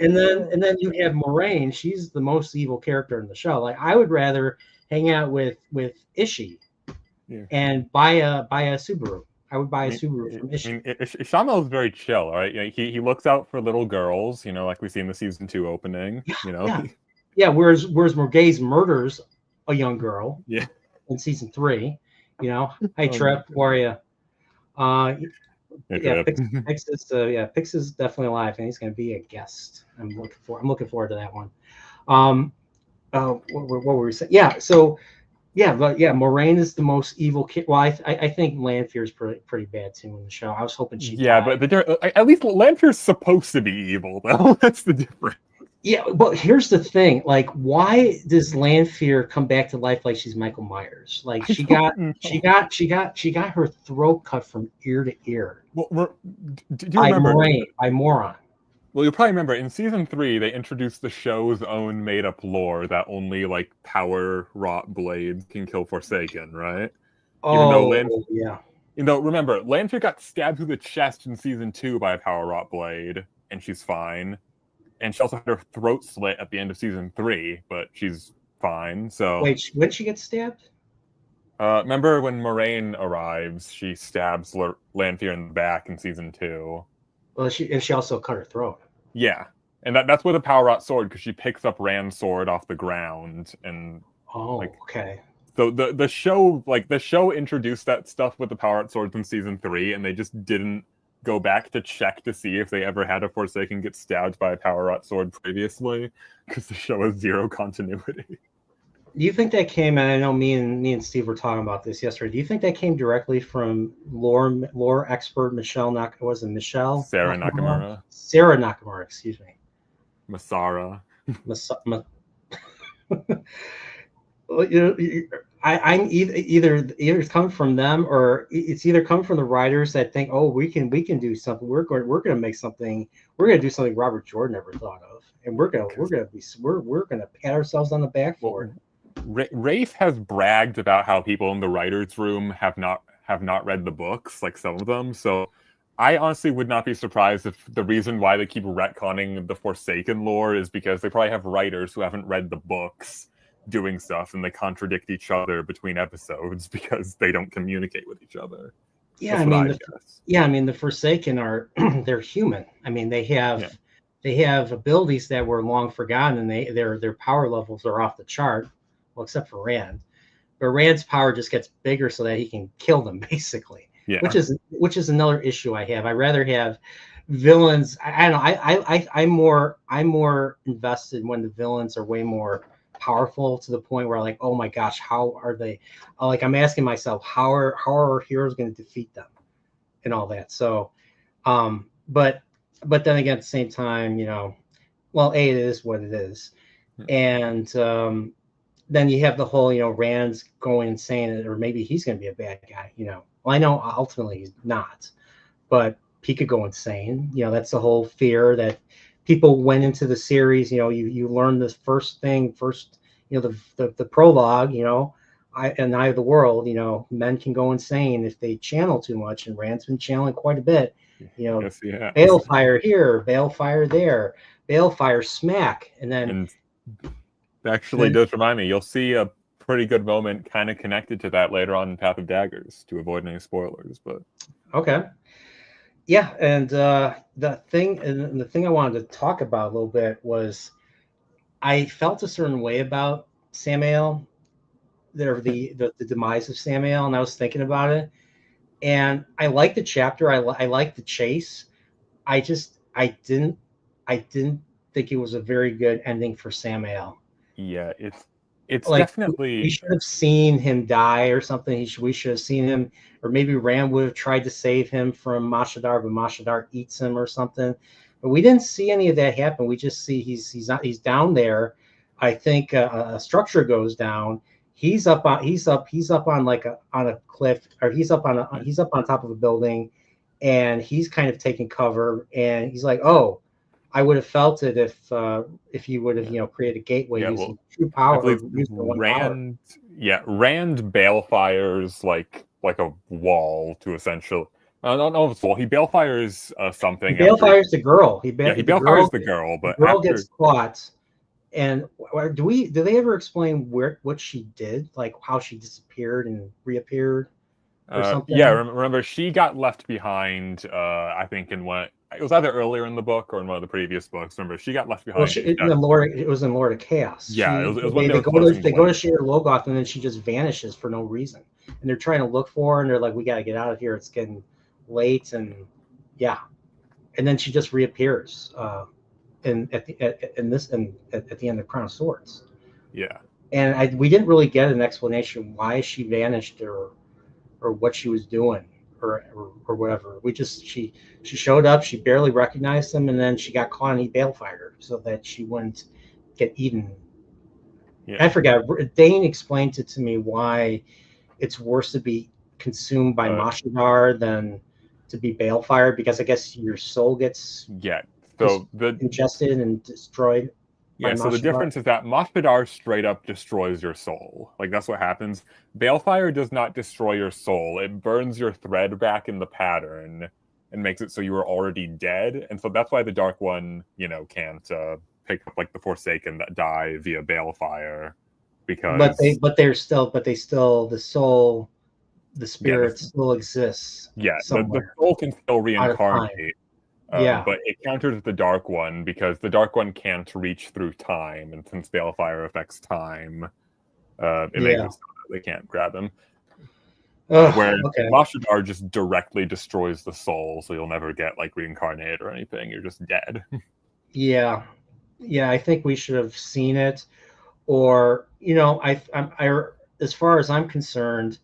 And then you have Moraine. She's the most evil character in the show. Like, I would rather hang out with Ishii and buy a Subaru. I would buy a Subaru from Ishii. Ishamael is very chill, right? He looks out for little girls, like we see in the season 2 opening. Yeah. Whereas Morghese murders a young girl. Yeah. In season 3, Hi Trip, how are you? Pix is definitely alive, and he's going to be a guest. I'm looking forward to that one. What were we saying? Moraine is the most evil kid. Well, I think Lanfear is pretty bad too in the show. I was hoping she. Yeah, died. But at least Lanfear's supposed to be evil, though. That's the difference. Yeah, but here's the thing. Like, why does Lanfear come back to life like she's Michael Myers? Like, she got her throat cut from ear to ear. Well, do you remember? By Moron. Well, you'll probably remember in season 3 they introduced the show's own made-up lore that only like power wrought blades can kill Forsaken, right? Remember, Lanfear got stabbed through the chest in season 2 by a power wrought blade, and she's fine. And she also had her throat slit at the end of season 3, but she's fine. So wait, when did she get stabbed? Remember when Moraine arrives, she stabs Lanfear in the back in season 2. Well, she also cut her throat. Yeah, and that's with a power wrought sword because she picks up Rand's sword off the ground and. Okay. So the show introduced that stuff with the power wrought swords in season 3, and they just didn't go back to check to see if they ever had a Forsaken get stabbed by a power wrought sword previously, because the show has zero continuity. Do you think that came? And I know me and Steve were talking about this yesterday. Do you think that came directly from lore expert Sarah Nakamura? Sarah Nakamura, excuse me. Masara. I'm either come from them, or it's either come from the writers that think, oh, we can do something. We're going to make something. We're going to do something Robert Jordan never thought of, and we're going to pat ourselves on the back for it. Rafe has bragged about how people in the writers' room have not read the books, like some of them. So I honestly would not be surprised if the reason why they keep retconning the Forsaken lore is because they probably have writers who haven't read the books doing stuff, and they contradict each other between episodes because they don't communicate with each other. Yeah, I mean, the Forsaken are they're human. I mean, they have abilities that were long forgotten, and their power levels are off the chart. Well, except for Rand, but Rand's power just gets bigger so that he can kill them, basically. Yeah. Which is another issue I have. I rather have villains. I don't know. I'm more invested when the villains are way more powerful to the point where, like, oh my gosh, how are they? Like, I'm asking myself, how are our heroes going to defeat them, and all that. So, but then again, at the same time, it is what it is, and then you have the whole, Rand's going insane, or maybe he's going to be a bad guy. Well, I know ultimately he's not, but he could go insane. That's the whole fear that people went into the series. You learn this first, the prologue, and Eye of the World, men can go insane if they channel too much, and Rand's been channeling quite a bit. Yes, yeah. Balefire here, Balefire there, Balefire smack, and then actually does remind me, you'll see a pretty good moment kind of connected to that later on in Path of Daggers, to avoid any spoilers. But okay, yeah, and the thing I wanted to talk about a little bit was I felt a certain way about Samael, the demise of Samael, and I was thinking about it, and I like the chapter, I like the chase. I didn't think it was a very good ending for Samael. Yeah, it's like, definitely, we should have seen him die or something. We should have seen him, or maybe Ram would have tried to save him from Mashadar, but Mashadar eats him or something. But we didn't see any of that happen. We just see he's down there. I think a structure goes down. He's up on like on a cliff, or he's up on top of a building, and he's kind of taking cover. And he's like, "Oh, I would have felt it if you would have created a gateway using true power." I believe Rand balefires like a wall to essentially. I don't know if it's wall. He balefires something. He balefires the girl. He balefires the girl, but the girl gets caught. And do they ever explain what she did, like how she disappeared and reappeared, or something? Yeah, remember she got left behind. I think it was either earlier in the book or in one of the previous books. Remember, she got left behind. It was in Lord of Chaos. Yeah, it was when they go to Share Logoth, and then she just vanishes for no reason. And they're trying to look for her, and they're like, "We got to get out of here. It's getting late." And yeah, and then she just reappears. At the end of Crown of Swords. Yeah, and we didn't really get an explanation why she vanished or what she was doing or whatever. She showed up, she barely recognized him, and then she got caught and he balefired her so that she wouldn't get eaten. Yeah. I forgot. Dane explained it to me why it's worse to be consumed by Mashadar than to be balefired, because I guess your soul gets so ingested and destroyed. Yeah, so the difference is that Mashadar straight up destroys your soul. Like, that's what happens. Balefire does not destroy your soul. It burns your thread back in the pattern and makes it so you are already dead. And so that's why the Dark One, can't pick up like the Forsaken that die via Balefire, because the spirit still exists. Yeah, the soul can still reincarnate. But it counters the Dark One, because the Dark One can't reach through time, and since Balefire affects time, it makes it so that they can't grab him. Whereas Mashadar just directly destroys the soul, so you'll never get like reincarnated or anything. You're just dead. Yeah, I think we should have seen it, or as far as I'm concerned,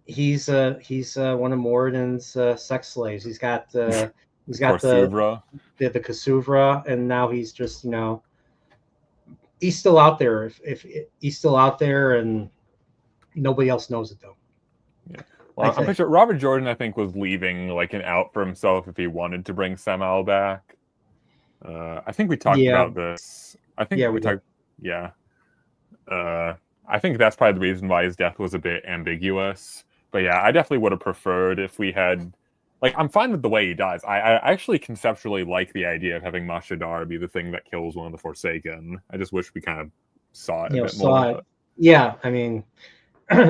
he's one of Moradin's sex slaves. He's got the Kasuvra, and now he's just he's still out there. If he's still out there, and nobody else knows it though. Yeah, well, I'm pretty sure Robert Jordan, I think, was leaving like an out for himself if he wanted to bring Samael back. I think we talked about this. I think we talked. Yeah. I think that's probably the reason why his death was a bit ambiguous. But yeah, I definitely would have preferred if we had. Like, I'm fine with the way he dies. I actually conceptually like the idea of having Mashadar be the thing that kills one of the Forsaken. I just wish we kind of saw it a bit more. Yeah, I mean,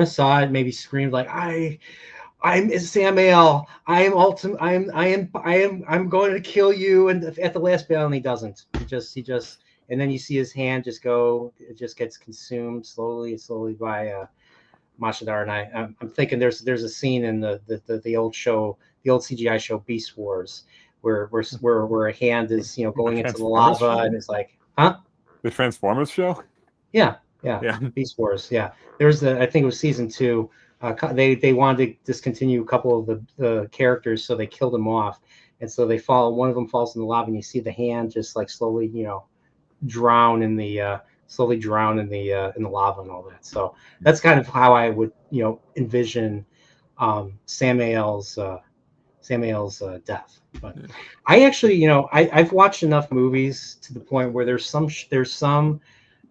saw it, maybe screamed like, I'm Samael. I'm going to kill you. And at the last battle, and he doesn't. He just, and then you see his hand just go. It just gets consumed slowly by Mashadar. And I'm thinking there's a scene in the old show. The old CGI show Beast Wars, where a hand is going into the lava, and it's like, huh? The Transformers show? Yeah. Beast Wars. Yeah, I think it was season 2. They wanted to discontinue a couple of the characters, so they killed them off, and so one of them falls in the lava, and you see the hand just like slowly drown in the lava and all that. So that's kind of how I would envision Samael's death. But I actually I've watched enough movies to the point where there's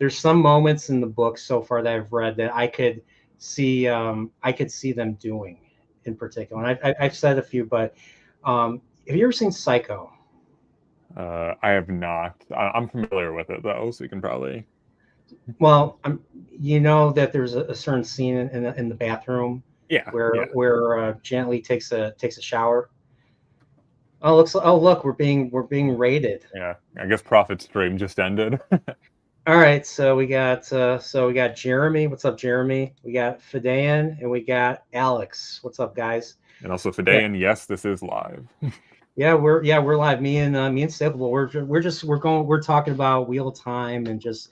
there's some moments in the book so far that I've read that I could see them doing in particular. And I've said a few, but have you ever seen Psycho? I have not. I'm familiar with it though, so you can probably. Well, you know that there's a certain scene in the bathroom Yeah. where Gently takes a shower. Oh, look, we're being rated. Yeah, I guess Prophet's stream just ended. All right, so we got Jeremy. What's up, Jeremy? We got Fidayan and we got Alex. What's up, guys? And also Fidayan, yes, this is live. Yeah, we're live. Me and Staplebows. We're talking about Wheel of Time and just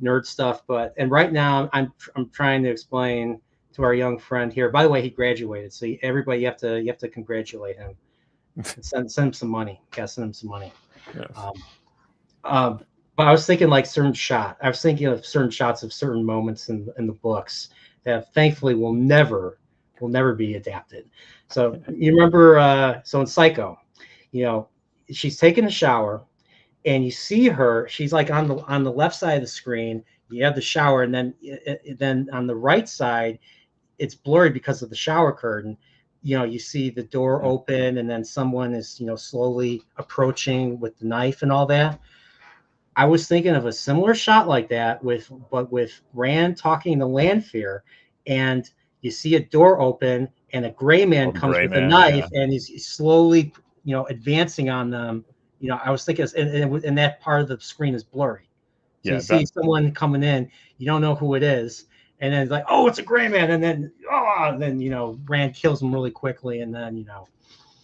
nerd stuff. And right now I'm trying to explain to our young friend here. By the way, he graduated, so everybody you have to congratulate him. Send him some money. Yeah, send him some money. Yes. But I was thinking like certain shot. I was thinking of certain shots of certain moments in the books that thankfully will never be adapted. So you remember, so in Psycho, she's taking a shower, and you see her. She's like on the left side of the screen. You have the shower, and then on the right side, it's blurry because of the shower curtain. You see the door open, and then someone is slowly approaching with the knife and all that. I was thinking of a similar shot like that with Rand talking to Lanfear, and you see a door open and a gray man comes with a knife, and he's slowly advancing on them. I was thinking, and that part of the screen is blurry. So you see someone coming in, you don't know who it is, and then it's like, oh, it's a gray man, and then Rand kills him really quickly, and then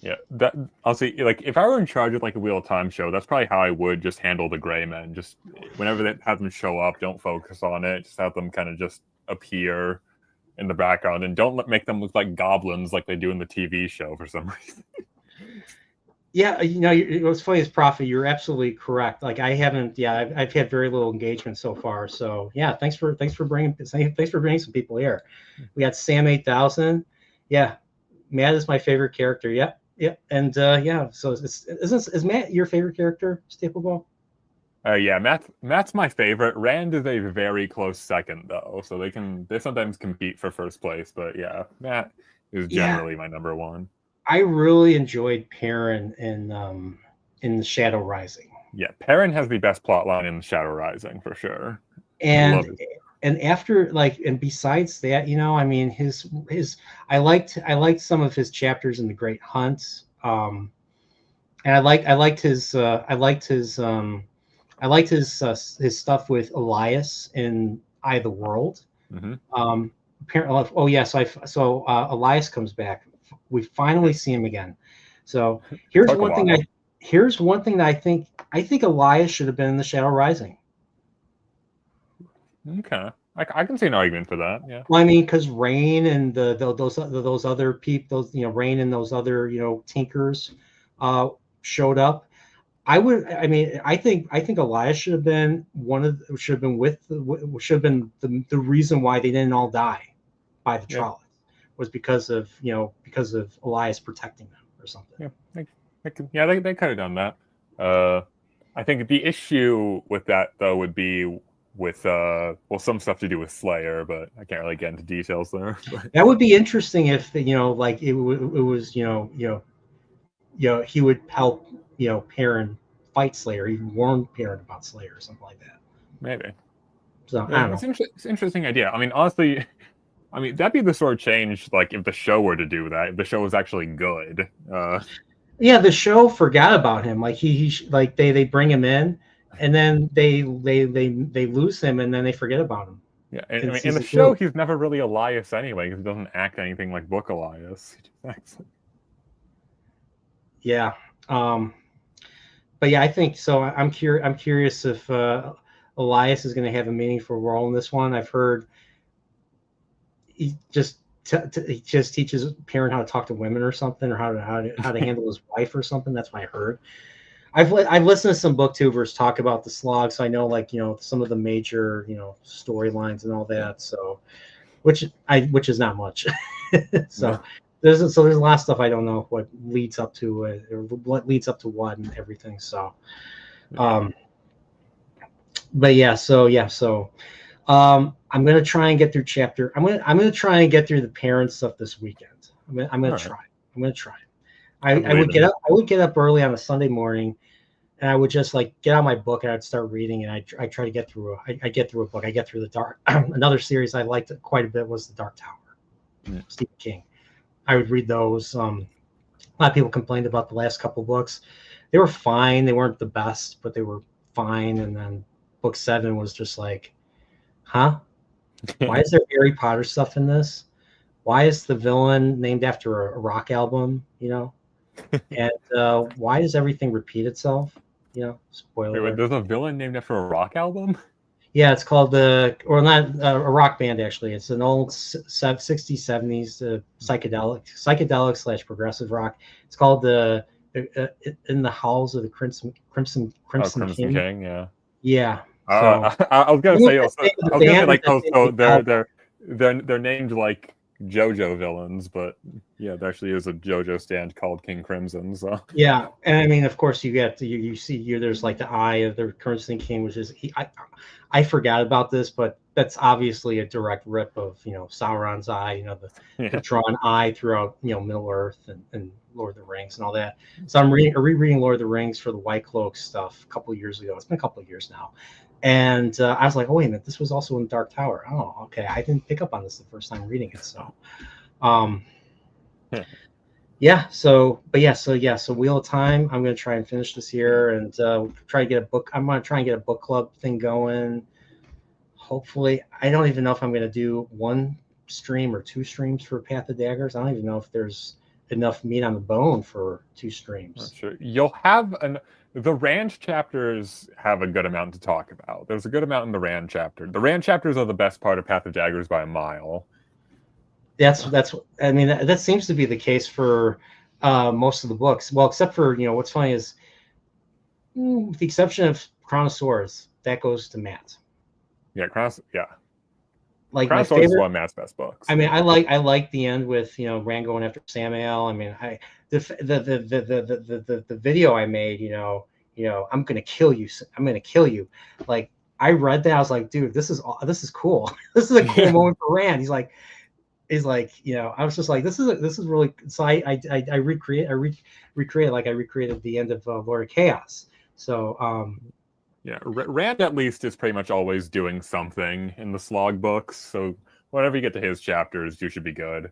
Yeah, that I'll say, like, if I were in charge of like a Wheel of Time show, that's probably how I would just handle the gray men. Just whenever they have them show up, don't focus on it. Just have them kind of just appear in the background, and don't make them look like goblins like they do in the TV show for some reason. Yeah, what's funny is, Prophet, you're absolutely correct. Like I haven't, I've had very little engagement so far. So yeah, thanks for bringing some people here. We got Sam 8000. Yeah, Matt is my favorite character. Yep. And so is Matt your favorite character, Staplebow? Yeah, Matt's my favorite. Rand is a very close second though, so they sometimes compete for first place. But yeah, Matt is generally my number one. I really enjoyed Perrin in the Shadow Rising. Yeah, Perrin has the best plot line in Shadow Rising for sure. And after and besides that, I mean, I liked some of his chapters in The Great Hunt. And I liked his stuff with Elias in Eye of the World. Mm-hmm. Apparently, Elias comes back. We finally see him again. So here's one thing that I think Elias should have been in the Shadow Rising. Okay, I can see an argument for that. Yeah. Well, I mean, because Rain and those other people, Rain and those other tinkers showed up. I think Elias should have been the reason why they didn't all die by the Trollocs. Was because of Elias protecting them or something. Yeah, they could have done that. I think the issue with that though would be with some stuff to do with Slayer, but I can't really get into details there. That would be interesting if it was he would help Perrin fight Slayer, even warn Perrin about Slayer or something like that. Maybe. So I don't know. It's an interesting idea. I mean, honestly. That'd be the sort of change, like, if the show were to do that, if the show was actually good. Yeah, the show forgot about him. Like, they bring him in, and then they lose him, and then they forget about him. Yeah, and in the show, he's never really Elias anyway, because he doesn't act anything like Book Elias. Yeah. But yeah, I think so. I'm curious if Elias is going to have a meaningful role in this one. I've heard he just teaches Perrin how to talk to women or something, or how to handle his wife or something. That's what I heard. I've listened to some booktubers talk about the slog, so I know some of the major storylines and all that. So, which is not much. So there's a lot of stuff I don't know what leads up to it, or what leads up to what and everything. So, but so I'm gonna try and get through chapter. I'm gonna try and get through the parent stuff this weekend. I'm gonna All try. right. I'm gonna try. I I believe would in get you. up. I would get up early on a Sunday morning, and I would just like get out my book and I'd start reading. And I try to get through. I get through a book. I get through the Dark. Another series I liked quite a bit was the Dark Tower, Stephen King. I would read those. A lot of people complained about the last couple books. They were fine. They weren't the best, but they were fine. And then book 7 was just like, huh? Why is there Harry Potter stuff in this? Why is the villain named after a rock album? And why does everything repeat itself? Spoiler Wait, alert. there's a villain named after a rock album? Yeah, it's called or not a rock band actually. It's an old 60s, 70s psychedelic / progressive rock. It's called In the Halls of the Crimson Crimson King. King, yeah. Yeah. So I was gonna I say, don't know if that's the name of I the was gonna say band or like, if that's oh, the name so of the album. they're named like JoJo villains, but yeah, there actually is a JoJo stand called King Crimson. So Yeah, and I mean, of course, you see there's like the eye of the Crimson King, which is I forgot about this, but that's obviously a direct rip of Sauron's eye, the yeah, drawn eye throughout Middle Earth and Lord of the Rings and all that. So I'm rereading Lord of the Rings for the White Cloak stuff a couple of years ago. It's been a couple of years now, and I was like, oh wait a minute, this was also in Dark Tower. Oh, okay, I didn't pick up on this the first time reading it, so. Yeah. So Wheel of Time. I'm gonna try and finish this year and try to get a book. I'm gonna try and get a book club thing going. Hopefully, I don't even know if I'm gonna do 1 stream or 2 streams for Path of Daggers. I don't even know if there's enough meat on the bone for 2 not streams. sure. The Rand chapters have a good amount to talk about. There's a good amount in the Rand chapter. The Rand chapters are the best part of Path of Daggers by a mile. That's I mean that seems to be the case for most of the books. Well, except for what's funny is with the exception of Crown of Swords, that goes to Matt. Yeah, Like Crown my of Swords is favorite. one of Matt's best books. I mean, I like the end with Rand going after Samael. I mean, the video I made, I'm gonna kill you. I'm gonna kill you. Like I read that, I was like, dude, this is cool. This is a cool moment for Rand. He's like, I was just like, this is really. So I recreated the end of Lord of Chaos. So yeah, Rand at least is pretty much always doing something in the slog books. So whenever you get to his chapters, you should be good.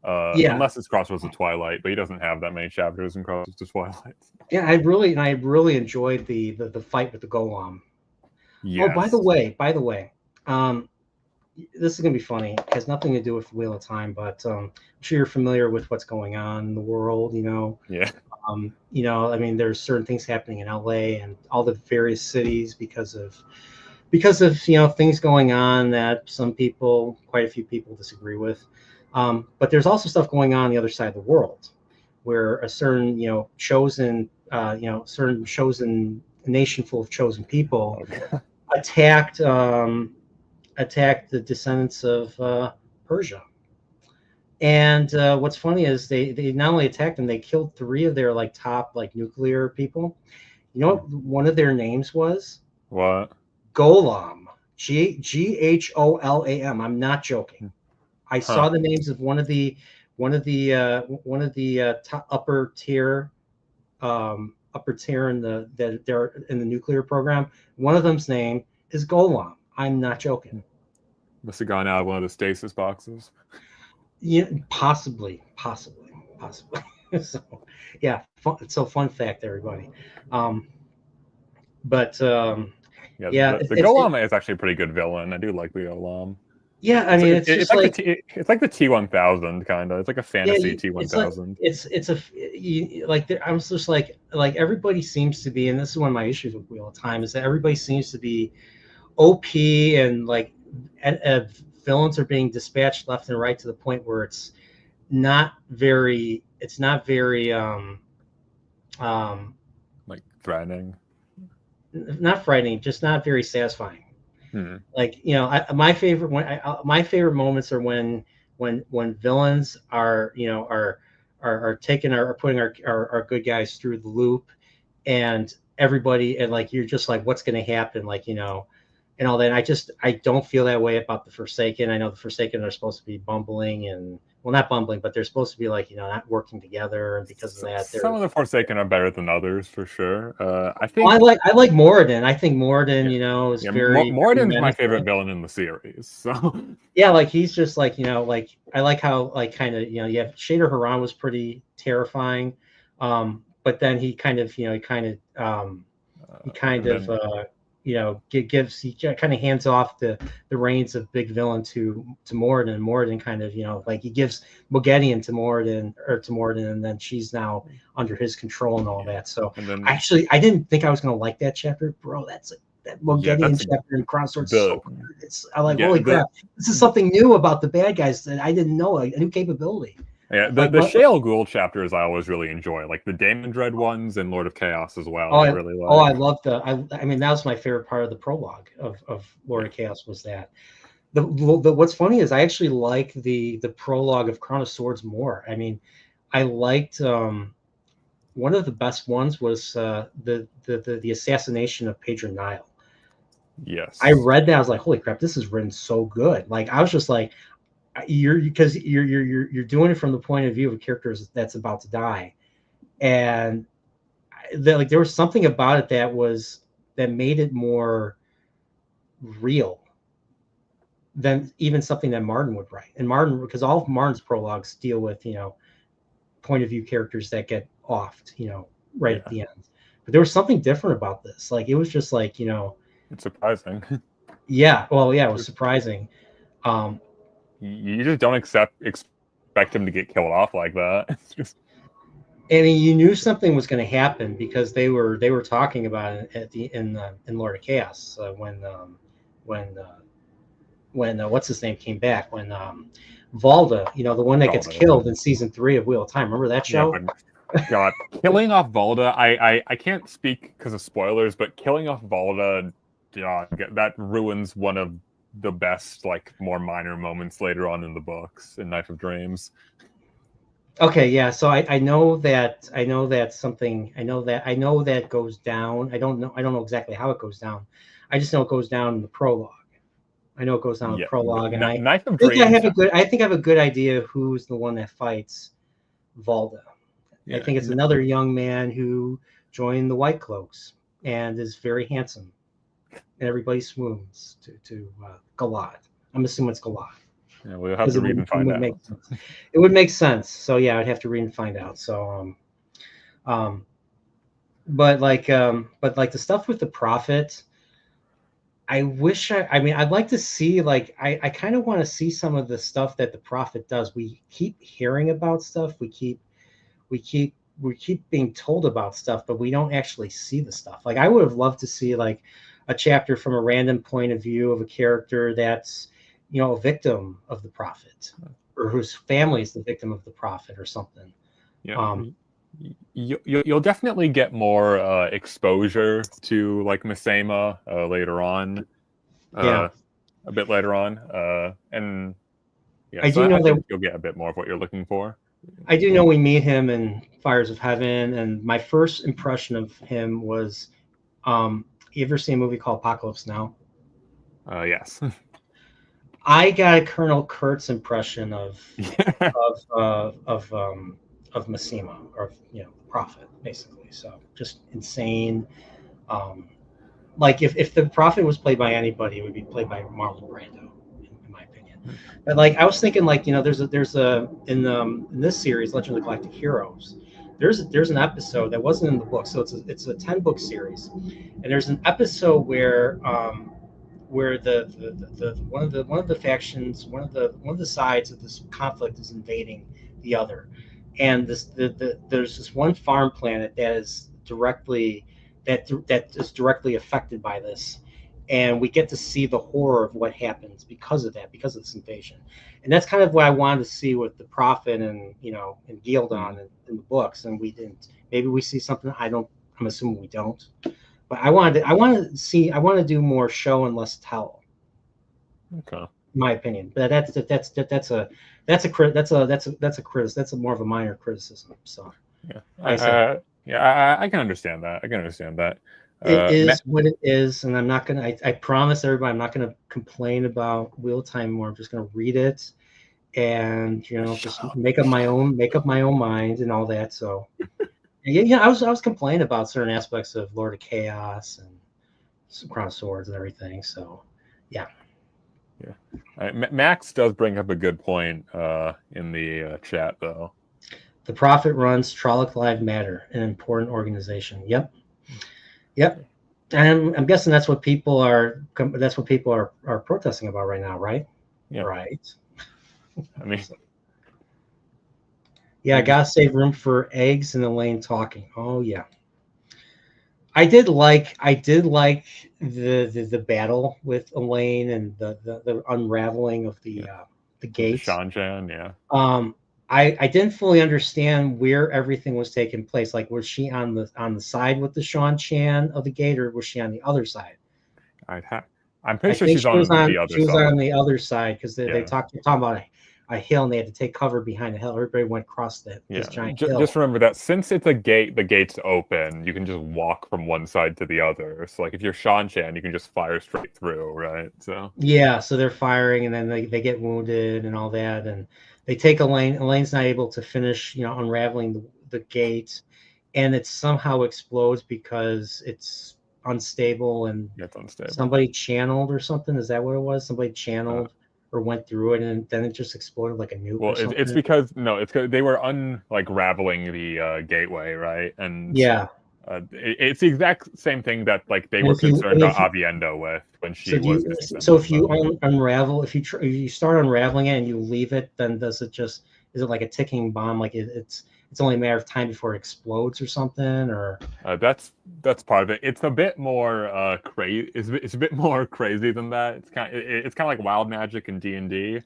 yeah. Unless it's Crossroads of Twilight, but he doesn't have that many chapters in Crossroads of Twilight. Yeah, I really enjoyed the fight with the Golem. Yes. Oh, by the way, this is gonna be funny. It has nothing to do with Wheel of Time, but I'm sure you're familiar with what's going on in the world. Yeah. I mean, there's certain things happening in LA and all the various cities because of things going on that quite a few people disagree with. But there's also stuff going on the other side of the world, where a certain chosen nation full of chosen people attacked the descendants of Persia. And what's funny is they not only attacked them, they killed 3 of their top nuclear people. You know what one of their names was? What? Golam. Gholam. I'm not joking. I saw the names of one of the top upper tier in the nuclear program. One of them's name is Golam. I'm not joking. Must have gone out of one of the stasis boxes. Yeah, possibly. So, yeah. Fun fact, everybody. The Golem is actually a pretty good villain. I do like the Golem. Yeah, I mean, it's like the T-1000 kind of. It's like a fantasy T-1000. I'm just like everybody seems to be, and this is one of my issues with Wheel of Time, is that everybody seems to be OP and villains are being dispatched left and right to the point where it's not very threatening. Not frightening, just not very satisfying. My favorite moments are when villains are putting our good guys through the loop, and everybody, and you're just like, what's going to happen? and all that. And I don't feel that way about the Forsaken. I know the Forsaken are supposed to be bumbling and, well, not bumbling, but they're supposed to be like, not working together, and because of that, some of the Forsaken are better than others for sure. I think I like Moradin. I think Moradin, is very Moradin's my favorite villain in the series. So yeah, like he's just like, like I like how like kind of, you have Shader Haran was pretty terrifying, but then he kind of gives he kind of hands off the reins of big villain to Moradin. Moradin kind of, like he gives Moghedien to Moradin, and then she's now under his control and all that. So actually, I didn't think I was gonna like that chapter, bro. That Moghedien chapter in Crown Sword is so good. I'm like, holy crap, this is something new about the bad guys that I didn't know, a new capability. Yeah, the Shale Ghoul chapters I always really enjoy, like the Daemon Dread ones and Lord of Chaos as well. I really like. I love I mean, that was my favorite part of the prologue of Lord of Chaos was that. What's funny is I actually like the prologue of Crown of Swords more. I mean, I liked one of the best ones was the assassination of Pedro Nile. Yes, I read that. I was like, holy crap, this is written so good. Like I was just like, you're doing it from the point of view of a character that's about to die, and there was something about it that made it more real than even something that Martin would write. And Martin, because all of Martin's prologues deal with point of view characters that get offed, right at the end. But there was something different about this. Like it was just like it's surprising. Yeah, well, yeah, it was surprising. You just don't expect him to get killed off like that. It's just. I mean, you knew something was going to happen because they were talking about it in Lord of Chaos when what's his name came back, when Valda, the one that gets killed in season 3 of Wheel of Time. Remember that show? Yeah, God, killing off Valda. I can't speak because of spoilers, but killing off Valda, that ruins one of the best, like, more minor moments later on in the books in Knife of Dreams. Okay, yeah. So I know that goes down. I don't know exactly how it goes down. I just know it goes down in the prologue. I know it goes down in the prologue, and Knife of Dreams. I think I have a good idea who's the one that fights Valda. Yeah, I think it's another young man who joined the White Cloaks and is very handsome, and everybody swoons to Galad. I'm assuming it's Galad. Yeah, we'll have to read and find out. It would make sense. So yeah, I'd have to read and find out. So but the stuff with the Prophet, I wish I'd like to see, like, I kind of want to see some of the stuff that the Prophet does. We keep hearing about stuff. We keep being told about stuff, but we don't actually see the stuff. Like I would have loved to see like a chapter from a random point of view of a character that's a victim of the Prophet, or whose family is the victim of the Prophet, or something. Yeah, you'll definitely get more exposure to like Misema later on. A bit later on, and yeah, I think you'll get a bit more of what you're looking for. I do know we meet him in Fires of Heaven, and my first impression of him was, you ever seen a movie called Apocalypse Now? Yes. I got a Colonel Kurtz impression of Misema, or Prophet, basically. So just insane. Like if the Prophet was played by anybody, it would be played by Marlon Brando, in my opinion. But like I was thinking, like there's a in this series, Legend of the Galactic Heroes, there's an episode that wasn't in the book, so it's a 10-book series, and there's an episode where the one of the factions, one of the sides of this conflict is invading the other, and there's this one farm planet that is directly affected by this, and we get to see the horror of what happens because of this invasion. And that's kind of what I wanted to see with the Prophet and and Gildon in the books, and we didn't. Maybe we see something. I'm assuming we don't. But I want to do more show and less tell. Okay. In my opinion, but that's more of a minor criticism. So yeah, I can understand that. It is what it is, and I'm not gonna. I promise everybody, I'm not gonna complain about Wheel of Time more. I'm just gonna read it, and just make up my own mind and all that. So, yeah, I was complaining about certain aspects of Lord of Chaos and some Crown of Swords and everything. So, yeah. Max does bring up a good point in the chat, though. The Prophet runs Trolloc Live Matter, an important organization. Yep. And I'm guessing that's what people are protesting about right now, right? Yeah. Right. I mean, yeah, I gotta save room for eggs and Elaine talking. Oh yeah. I did like the battle with Elaine and the unraveling of the gates. Shan-Chan, yeah. I didn't fully understand where everything was taking place. Like, was she on the side with the Shan-Chan of the gate, or was she on the other side? I'm pretty sure she's on the other side. She was on the other side because they talking about a hill, and they had to take cover behind a hill. Everybody went across this giant hill. Just remember that since it's a gate, the gate's open. You can just walk from one side to the other. So, like, if you're Shan-Chan, you can just fire straight through, right? So yeah, so they're firing, and then they get wounded and all that, and they take Elaine. Elaine's not able to finish, unraveling the gate, and it somehow explodes because it's unstable, and it's unstable. Somebody channeled or something. Is that what it was? Somebody channeled or went through it, and then it just exploded like a nuke. Well, it's because they were unraveling the gateway, right? And yeah, it's the exact same thing that they were concerned about Avienda with when she was. So if you unravel, if you start unraveling it and you leave it, then is it like a ticking bomb? Like it's only a matter of time before it explodes or something, or that's part of it. It's a bit more crazy. It's a bit more crazy than that. It's kind of like wild magic in D&D.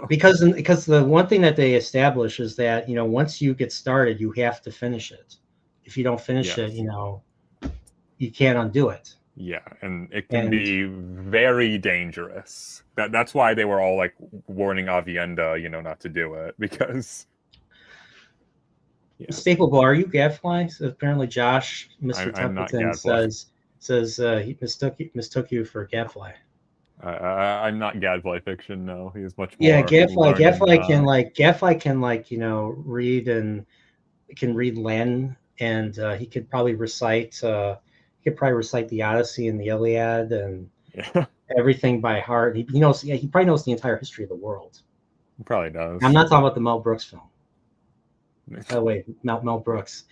Because the one thing that they establish is that once you get started, you have to finish it. If you don't finish it, you can't undo it. Yeah, and it can be very dangerous. That's why they were all warning Avienda, not to do it, because. Yeah. Staplebow, are you Gadfly? So apparently, Josh, Mr. Templeton says he mistook you for Gadfly. I'm not Gadfly fiction. No, he is much more. Yeah, Gadfly can read and can read Latin, and he could probably recite. The Odyssey and the Iliad and everything by heart. He knows. Yeah, he probably knows the entire history of the world. He probably does. I'm not talking about the Mel Brooks film. Oh wait, Mel Brooks.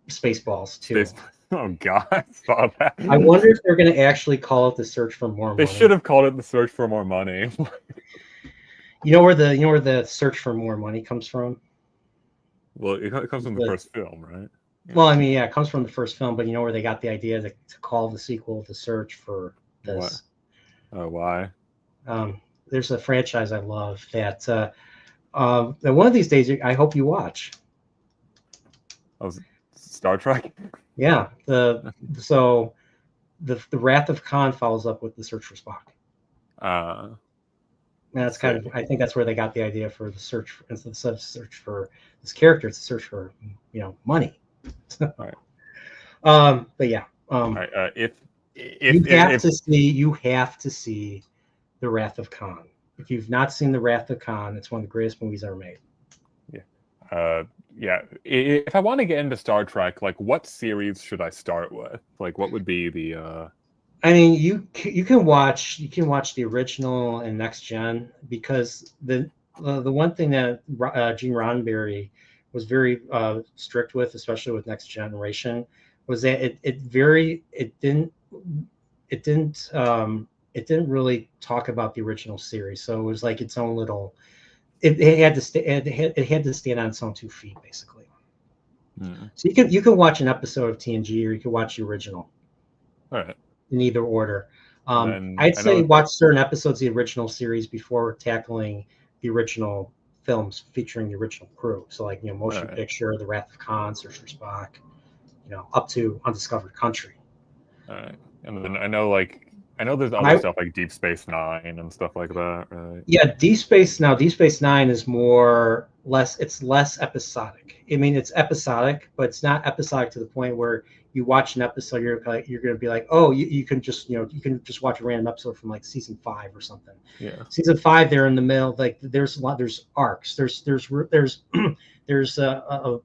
Spaceballs too. Oh God, I saw that. I wonder if they're going to actually call it The Search for More Money. They should have called it The Search for More Money. You know where the Search for More Money comes from? Well, it comes from the first film, right? Yeah. Well, I mean, yeah, it comes from the first film, but you know where they got the idea to call the sequel The Search for this? Why? There's a franchise I love that one of these days I hope you watch. Star Trek? Yeah. The Wrath of Khan follows up with The Search for Spock. That's kind of, I think that's where they got the idea for the search, instead of search for this character, it's a search for money. All right. But yeah. All right. You have to see The Wrath of Khan. If you've not seen The Wrath of Khan, it's one of the greatest movies ever made. Yeah. If I want to get into Star Trek, what series should I start with? What would be the? I mean, you can watch the original and Next Gen, because the one thing that Gene Roddenberry was very strict with, especially with Next Generation, was that it didn't really talk about the original series. So it was like its own little. It had to stand on its own 2 feet, basically. So you can watch an episode of TNG, or you can watch the original. All right. In either order. I'd say watch certain episodes of the original series before tackling the original films featuring the original crew. So Motion Picture, The Wrath of Khan, Search for Spock, up to Undiscovered Country. All right. And then I know there's other stuff like Deep Space Nine and stuff like that, right? Yeah, Deep Space Nine is less episodic. I mean, it's episodic, but it's not episodic to the point where you watch an episode, you're going to be like, oh, you can just watch a random episode from like season 5 or something. Yeah. Season 5, they're in the middle. Like there's arcs. There's there's a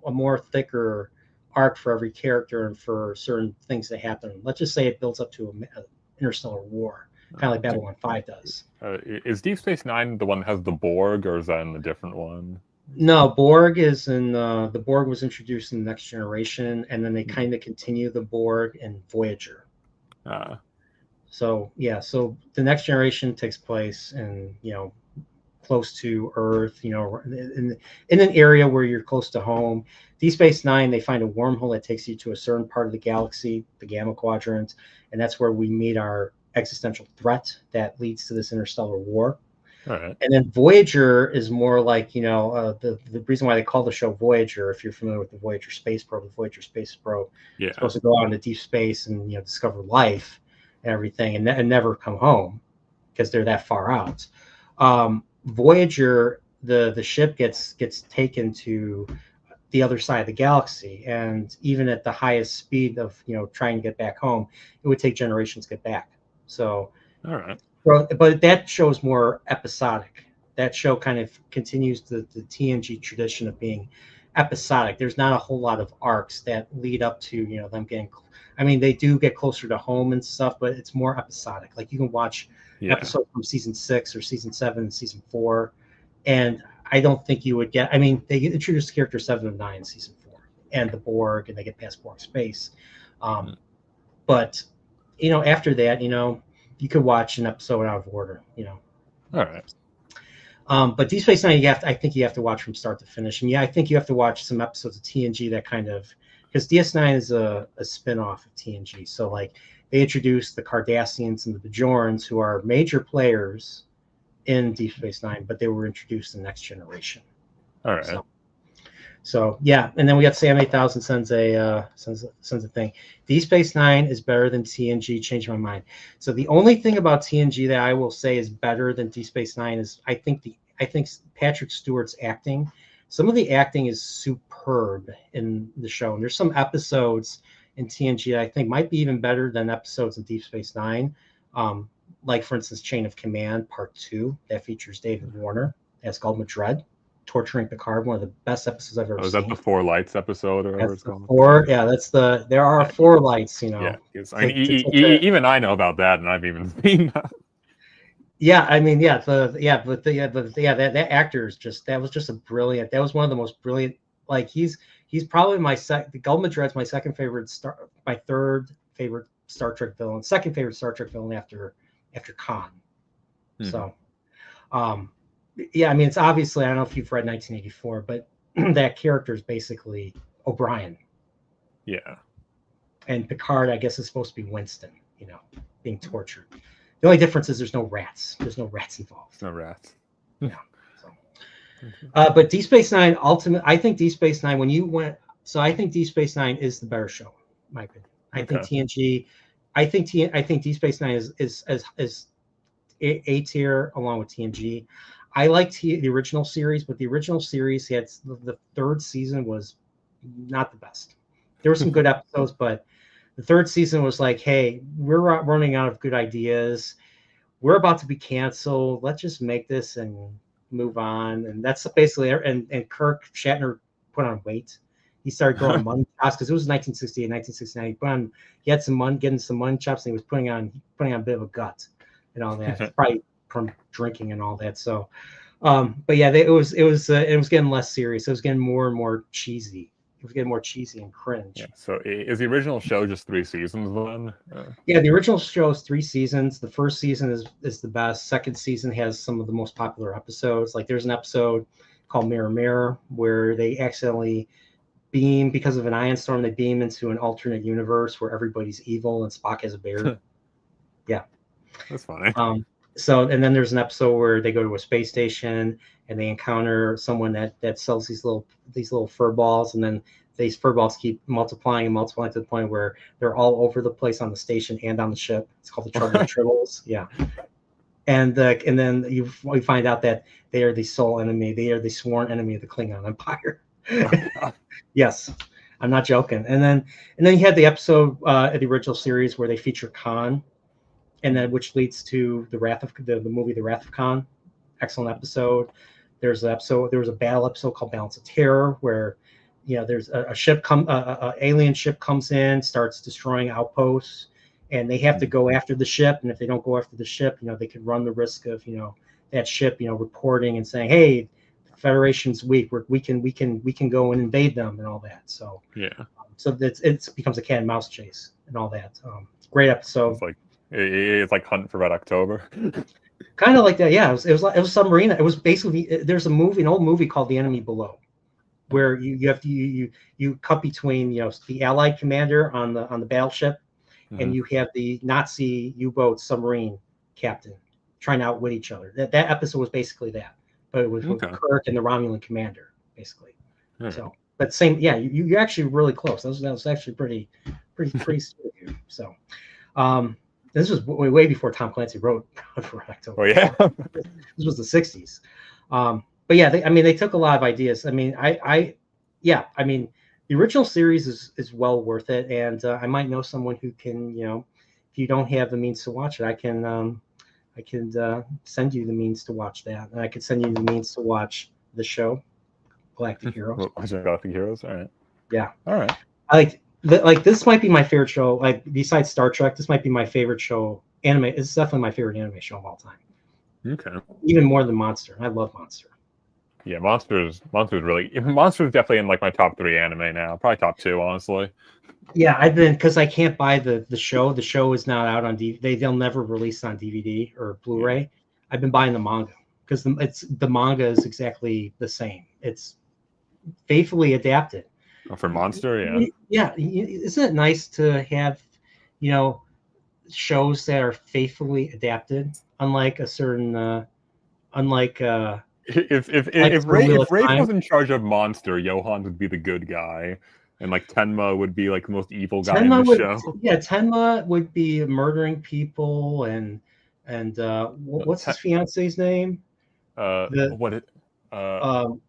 more thicker arc for every character and for certain things that happen. Let's just say it builds up to an interstellar war, kind of like Babylon 5 does. Is Deep Space Nine the one that has the Borg, or is that in a different one? No, Borg is in the Borg was introduced in the Next Generation, and then they kind of continue the Borg in Voyager. So yeah, so the Next Generation takes place in close to Earth, in an area where you're close to home. Deep Space Nine, they find a wormhole that takes you to a certain part of the galaxy, the Gamma Quadrant, and that's where we meet our existential threat that leads to this interstellar war. All right. And then Voyager is more like, the reason why they call the show Voyager, if you're familiar with the Voyager space probe, Yeah. it's supposed to go out into deep space and discover life and everything, and never come home because they're that far out. Voyager, the ship gets taken to the other side of the galaxy, and even at the highest speed of trying to get back home, it would take generations to get back. So, all right. But that show is more episodic. That show kind of continues the TNG tradition of being episodic. There's not a whole lot of arcs that lead up to them getting. I mean, they do get closer to home and stuff, but it's more episodic. Like you can watch episodes from season 6 or season 7 and season 4, and I don't think you would get. I mean, they introduced character 7 and 9 in season 4, and the Borg, and they get past Borg space. But after that, you could watch an episode out of order. All right. But Deep Space Nine, I think you have to watch from start to finish, and I think you have to watch some episodes of TNG that kind of, because DS9 is a spin-off of TNG. So like they introduced the Cardassians and the Bajorans, who are major players in Deep Space Nine, but they were introduced in Next Generation. All right. So yeah, and then we got Sam 8000 sends a thing. Deep Space Nine is better than TNG. Changed my mind. So the only thing about TNG that I will say is better than Deep Space Nine is I think Patrick Stewart's acting. Some of the acting is superb in the show, and there's some episodes in TNG that I think might be even better than episodes in Deep Space Nine. Like for instance, Chain of Command Part 2 that features David Warner as Gul Madred torturing Picard, one of the best episodes I've ever seen. Was that the 4 Lights episode, or whatever it's called? There are 4 lights, Yeah, I mean, even I know about that, and I've even seen that. Yeah, I mean, that actor is that was just a brilliant. That was one of the most brilliant. Like he's probably Gul Madred's my my third favorite Star Trek villain, second favorite Star Trek villain after Khan. Mm-hmm. So, yeah, I mean, it's obviously, I don't know if you've read 1984, but that character is basically O'Brien. Yeah. And Picard, I guess, is supposed to be Winston, being tortured. The only difference is there's no rats. There's no rats involved. No rats. Yeah. So. But Deep Space Nine, I think Deep Space Nine, I think Deep Space Nine is the better show, in my opinion. I think TNG, I think Deep Space Nine is A tier along with TNG. I liked the original series, but the original series had the 3rd season was not the best. There were some good episodes, but the 3rd season was like, hey, we're running out of good ideas. We're about to be canceled. Let's just make this and move on. And that's basically it. And Kirk Shatner put on weight. He started growing mutton chops because it was 1968, 1969. He had some getting some mutton chops, and he was putting on a bit of a gut and all that. Probably from drinking and all that. So, but yeah, it was getting less serious. It was getting more and more cheesy. It was getting more cheesy and cringe. Yeah. So is the original show just 3 seasons then? Yeah, the original show is 3 seasons. The first season is the best. Second season has some of the most popular episodes. Like there's an episode called Mirror Mirror where they accidentally beam, because of an ion storm, they beam into an alternate universe where everybody's evil and Spock has a beard. Yeah. That's funny. So, and then there's an episode where they go to a space station and they encounter someone that sells these little fur balls, and then these fur balls keep multiplying to the point where they're all over the place on the station and on the ship. It's called the Trouble of Tribbles. Yeah. And then we find out that they are the sole enemy. They are the sworn enemy of the Klingon Empire. Yes. I'm not joking. And then you had the episode of the original series where they feature Khan, and then which leads to the movie The Wrath of Khan. Excellent episode. There was a battle episode called Balance of Terror where there's a alien ship comes in, starts destroying outposts, and they have to go after the ship. And if they don't go after the ship, they could run the risk of that ship reporting and saying, hey, the Federation's weak, we can go and invade them and all that. So so it becomes a cat and mouse chase and all that. Great episode. It's like Hunt for Red October. Kind of like that. Yeah, it was submarine. It was basically, there's an old movie called The Enemy Below, where you cut between the Allied commander on the battleship, and you have the Nazi U-boat submarine captain trying to outwit each other. That episode was basically that, but it was with Kirk and the Romulan commander basically. So, but same, yeah, you're actually really close. That was actually pretty stupid. So, this was way before Tom Clancy wrote for October. Oh yeah, this was the '60s. But yeah, they took a lot of ideas. I mean, the original series is well worth it, and I might know someone who can, if you don't have the means to watch it, I can send you the means to watch that, and I could send you the means to watch the show, Galactic Heroes. Galactic Heroes. All right. Yeah. All right. This might be my favorite show. Like besides Star Trek, this might be my favorite show. Anime. It's definitely my favorite anime show of all time. Okay. Even more than Monster. I love Monster. Yeah, Monster's definitely in like my top 3 anime now. Probably top 2, honestly. Yeah, because I can't buy the show. The show is not out on DVD. They'll never release on DVD or Blu-ray. Yeah. I've been buying the manga because the manga is exactly the same. It's faithfully adapted. Oh, for Monster, yeah. Yeah, isn't it nice to have, shows that are faithfully adapted, unlike a certain, if Rafe was in charge of Monster, Johan would be the good guy, and like Tenma would be like the most evil guy in the show. Yeah, Tenma would be murdering people, and what's his fiance's name?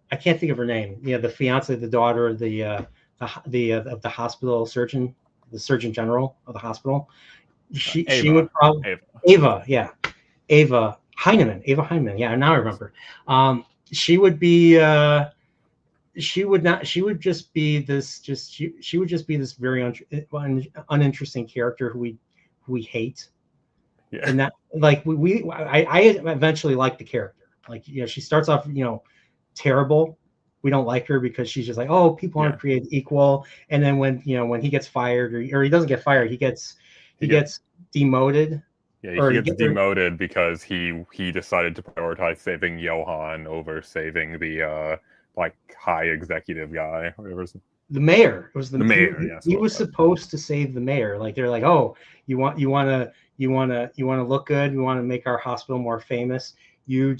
I can't think of her name. Yeah, the fiance, the daughter of the hospital surgeon, the surgeon general of the hospital. She would probably Ava Heinemann. Yeah, now I remember. She would just be this very uninteresting character who we hate. Yeah. And that I eventually liked the character. She starts off terrible. We don't like her because she's just like, oh, people aren't created equal. And then when he gets fired or he doesn't get fired, he gets demoted. Yeah, he gets demoted because he decided to prioritize saving Johan over saving the high executive guy. Whatever. The mayor. It was the mayor. He was supposed to save the mayor. Like they're like, oh, you want to look good. You want to make our hospital more famous. You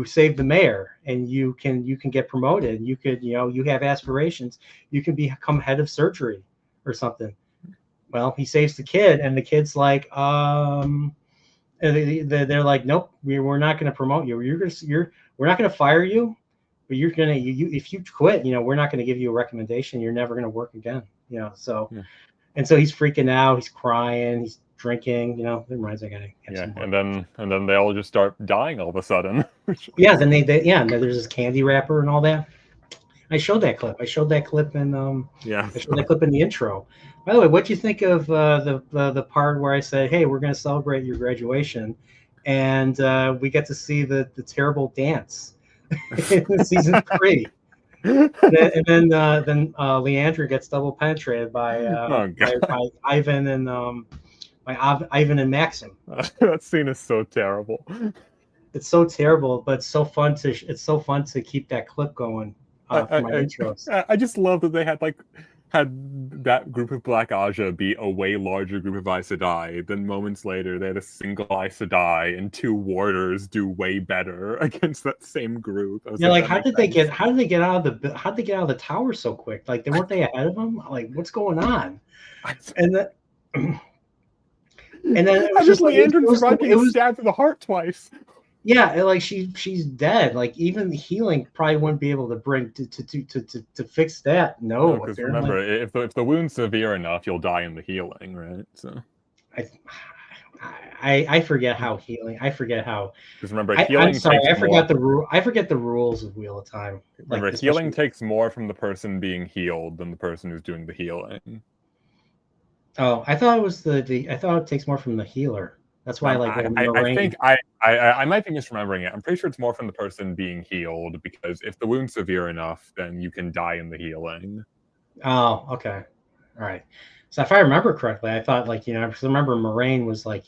save the mayor, and you can get promoted. You could you have aspirations. You can become head of surgery or something. Well, he saves the kid, and the kid's like, they're like, nope, we're not going to promote you. We're not going to fire you, but you're gonna if you quit, we're not going to give you a recommendation. You're never going to work again. So, and so he's freaking out. He's crying. He's drinking. It reminds me. And then they all just start dying all of a sudden. Yeah. Then and there's this candy wrapper and all that. I showed that clip. I showed that clip in I showed that clip in the intro. By the way, what do you think of the part where I said, "Hey, we're going to celebrate your graduation," and we get to see the terrible dance in season 3 and then Leandra gets double penetrated by Ivan and Ivan and Maxim. That scene is so terrible. It's so terrible, but it's so fun to keep that clip going for my intros. I just love that they had that group of Black Aja be a way larger group of Aes Sedai. Then moments later, they had a single Aes Sedai and 2 warders do way better against that same group. How did they get out of the tower so quick? Like, weren't they ahead of them? Like, what's going on? And then it was Leandra was stabbed in the heart twice. Yeah, like she's dead. Like even the healing probably wouldn't be able to bring to fix that. No, No, because apparently. remember, if the wound's severe enough, you'll die in the healing, right? So I I forget how healing. I forget how. because remember, I'm healing sorry. takes I more. forgot the rule. I forget the rules of Wheel of Time. Like Remember, healing especially. takes more from the person being healed than the person who's doing the healing. Oh, I thought it was the. I thought it takes more from the healer. That's why like when I think Moraine. I might be misremembering it. I'm pretty sure it's more from the person being healed because if the wound's severe enough, then you can die in the healing. Oh, okay. All right. So if I remember correctly, I thought like I remember Moraine was like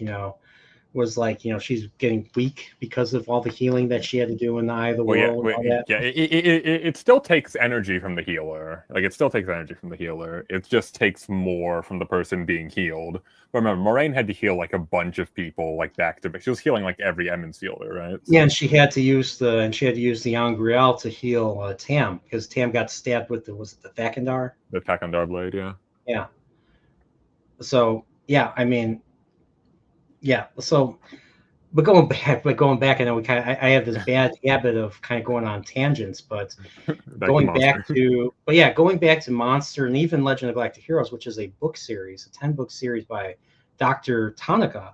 she's getting weak because of all the healing that she had to do in the Eye of the Well, yeah, World and all that. yeah. It still takes energy from the healer. Like it still takes energy from the healer. It just takes more from the person being healed. But remember, Moraine had to heal like a bunch of people, like back to back. She was healing like every Emmons healer, right? Yeah, and she had to use the Angriel to heal Tam because Tam got stabbed with the Thakandar? The Takandar blade, yeah. Yeah. So yeah, I mean, yeah. So but going back, I know I have this bad habit of kind of going on tangents, but Back to Monster. Going back to Monster and even Legend of Galactic Heroes, which is a book series, a 10-book series by Dr. Tanaka.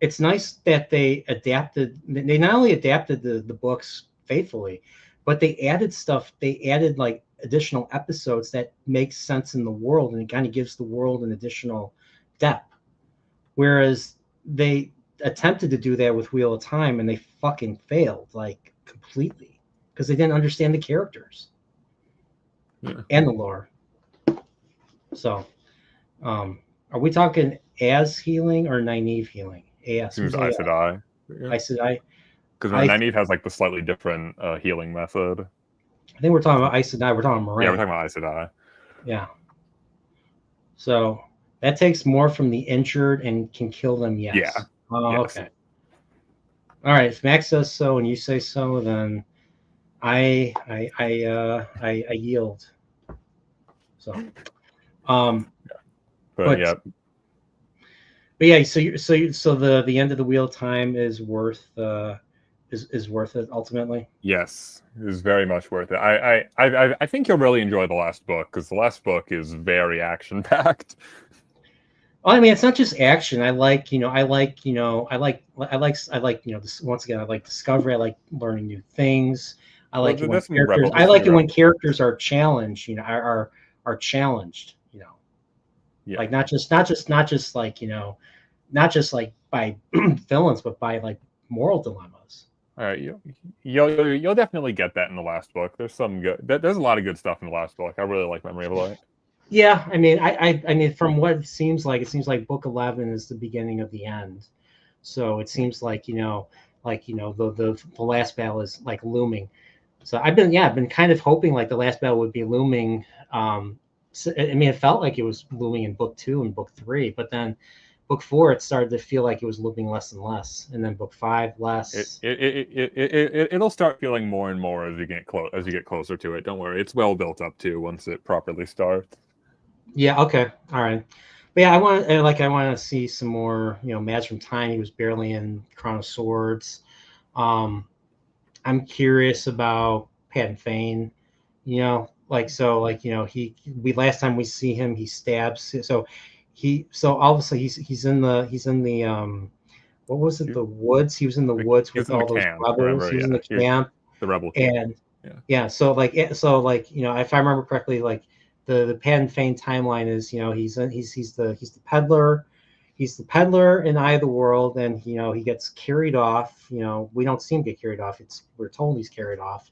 It's nice that they adapted. They not only adapted the books faithfully, but they added stuff. They added like additional episodes that make sense in the world, and it kind of gives the world an additional depth. Whereas they attempted to do that with Wheel of Time, and they fucking failed like completely because they didn't understand the characters and the lore. So, are we talking as healing or Nynaeve healing? AS. Seems Who's Aes AS? Sedai. I said Because I Nynaeve has like the slightly different healing method. I think we're talking about Aes Sedai. We're talking about Yeah, we're Moraine. talking about Aes Sedai. Yeah. So that takes more from the injured and can kill them. Yes. Yeah. Oh, Yes. okay. All right. If Max says so and you say so, then I yield. So, But yeah. But yeah. So the end of the Wheel of Time is worth is worth it ultimately. Yes, it is very much worth it. I think you'll really enjoy the last book because the last book is very action packed. I mean, it's not just action. I like this, once again, I like discovery. I like learning new things. I like it when characters. I like it when characters are challenged. Are challenged. Yeah. Like not just like not just like by villains, but by like moral dilemmas. All right, you'll definitely get that in the last book. There's some good. There's a lot of good stuff in the last book. I really like Memory of Light. Yeah, I mean, I mean, from what it seems like Book 11 is the beginning of the end. So it seems like the last battle is like looming. So I've been kind of hoping like the last battle would be looming. So, I mean, it felt like it was looming in book 2 and book 3, but then book 4 it started to feel like it was looming less and less, and then book 5 less. It'll start feeling more and more as you get closer to it. Don't worry, it's well built up too once it properly starts. Yeah. Okay. All right. But yeah, I want to see some more. Mads from Time. He was barely in Crown of Swords. I'm curious about Patton Fane. He we last time we see him, he stabs. So obviously he's in the what was it, the woods? He was in the woods with all those rebels. Remember? He was in the camp. The rebel camp. And so if I remember correctly, like the Patton Fane timeline is he's the peddler. He's the peddler in Eye of the World, and he gets carried off. We don't see him get carried off. We're told he's carried off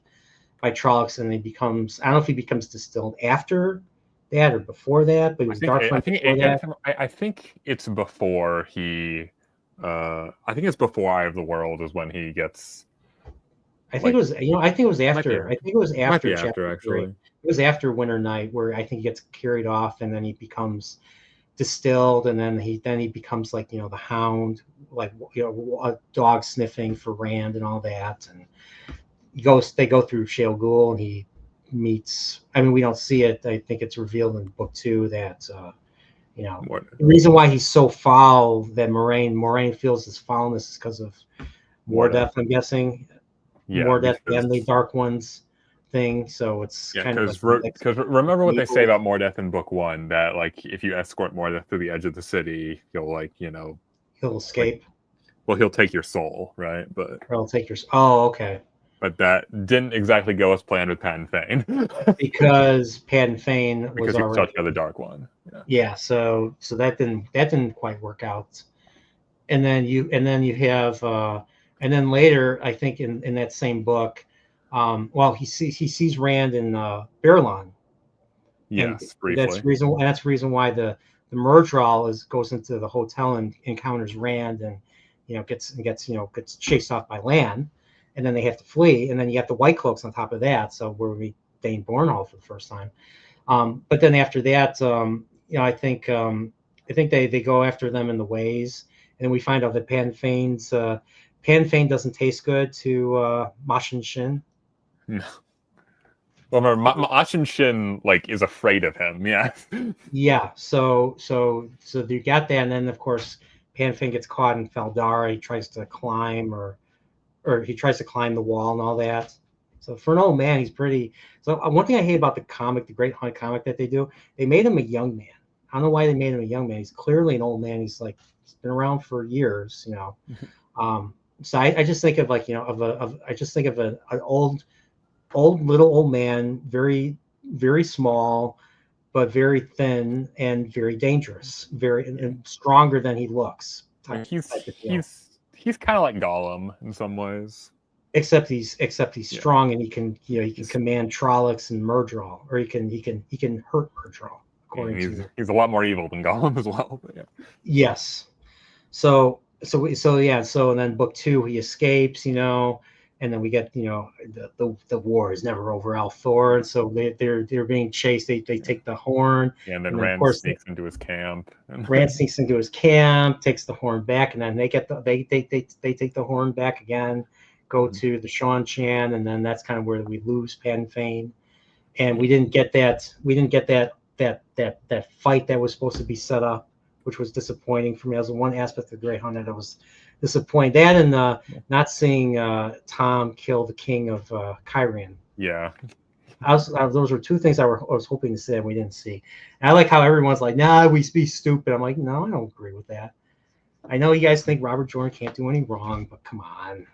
by Trollocs, and I don't know if he becomes distilled after that or before that, but it was I think it's before he. I think it's before Eye of the World is when he gets. I think it was after. I think it was after chapter actually. 3. It was after Winter Night where I think he gets carried off, and then he becomes distilled, and then he becomes like the Hound, like a dog sniffing for Rand and all that, and they go through Shale Ghul, and he meets. I mean, we don't see it. I think it's revealed in book 2 that You know, Mordeth. the reason why he's so foul that Moraine feels his foulness is because of Mordeth, I'm guessing. Yeah, Mordeth because, and the Dark Ones thing. So it's kind of because remember what they say evil. about Mordeth in book 1, that like if you escort Mordeth to the edge of the city, he'll like, you know, He'll escape. Well, he'll take your soul, right? But Or he'll take your. Oh, okay. But that didn't exactly go as planned with Pat and Fane. Because Pat and Fane was because he was already touched by the Dark One. Yeah, so that didn't quite work out. And then you have and then later, I think in that same book, well, he sees Rand in Barlon. And Yes, briefly. that's the reason why the Murdral goes into the hotel and encounters Rand, and gets chased off by Lan, and then they have to flee, and then you got the White Cloaks on top of that. So where we meet Dane Bornhall for the first time. But then after that, I think they go after them in the ways, and we find out that Pan Fane doesn't taste good to Machin Shin. No. Well, remember, Machin Shin like is afraid of him. Yeah. Yeah. So you got that, and then of course Pan Fane gets caught in Feldara. He tries to climb, or he tries to climb the wall and all that. So for an old man, he's pretty. So one thing I hate about the comic, the Great Hunt comic that they do, they made him a young man. I don't know why they made him a young man. He's clearly an old man. He's been around for years, So I just think of I just think of an old man, very, very small, but very thin and very dangerous, very and stronger than he looks. He's kind of like Gollum in some ways. Except he's strong, and he can command Trollocs and Murdral, or he can hurt Murdral. He's a lot more evil than Gollum as well. But yeah. Yes. So and then book 2 he escapes, and then we get the war is never over Althor, and so they're being chased. They take the horn. Yeah, and then Rand sneaks into his camp. Rand sneaks into his camp, takes the horn back, and then they take the horn back again. Go to the Sean Chan, and then that's kind of where we lose Pat and Fane, and we didn't get that fight that was supposed to be set up, which was disappointing for me. That was the one aspect of the Great Hunt that was disappointing. That and not seeing Tom kill the king of Kyrian. Yeah. Those were two things I was hoping to see that we didn't see. And I like how everyone's like, "Nah, we be stupid." I'm like, no, I don't agree with that. I know you guys think Robert Jordan can't do any wrong, but come on.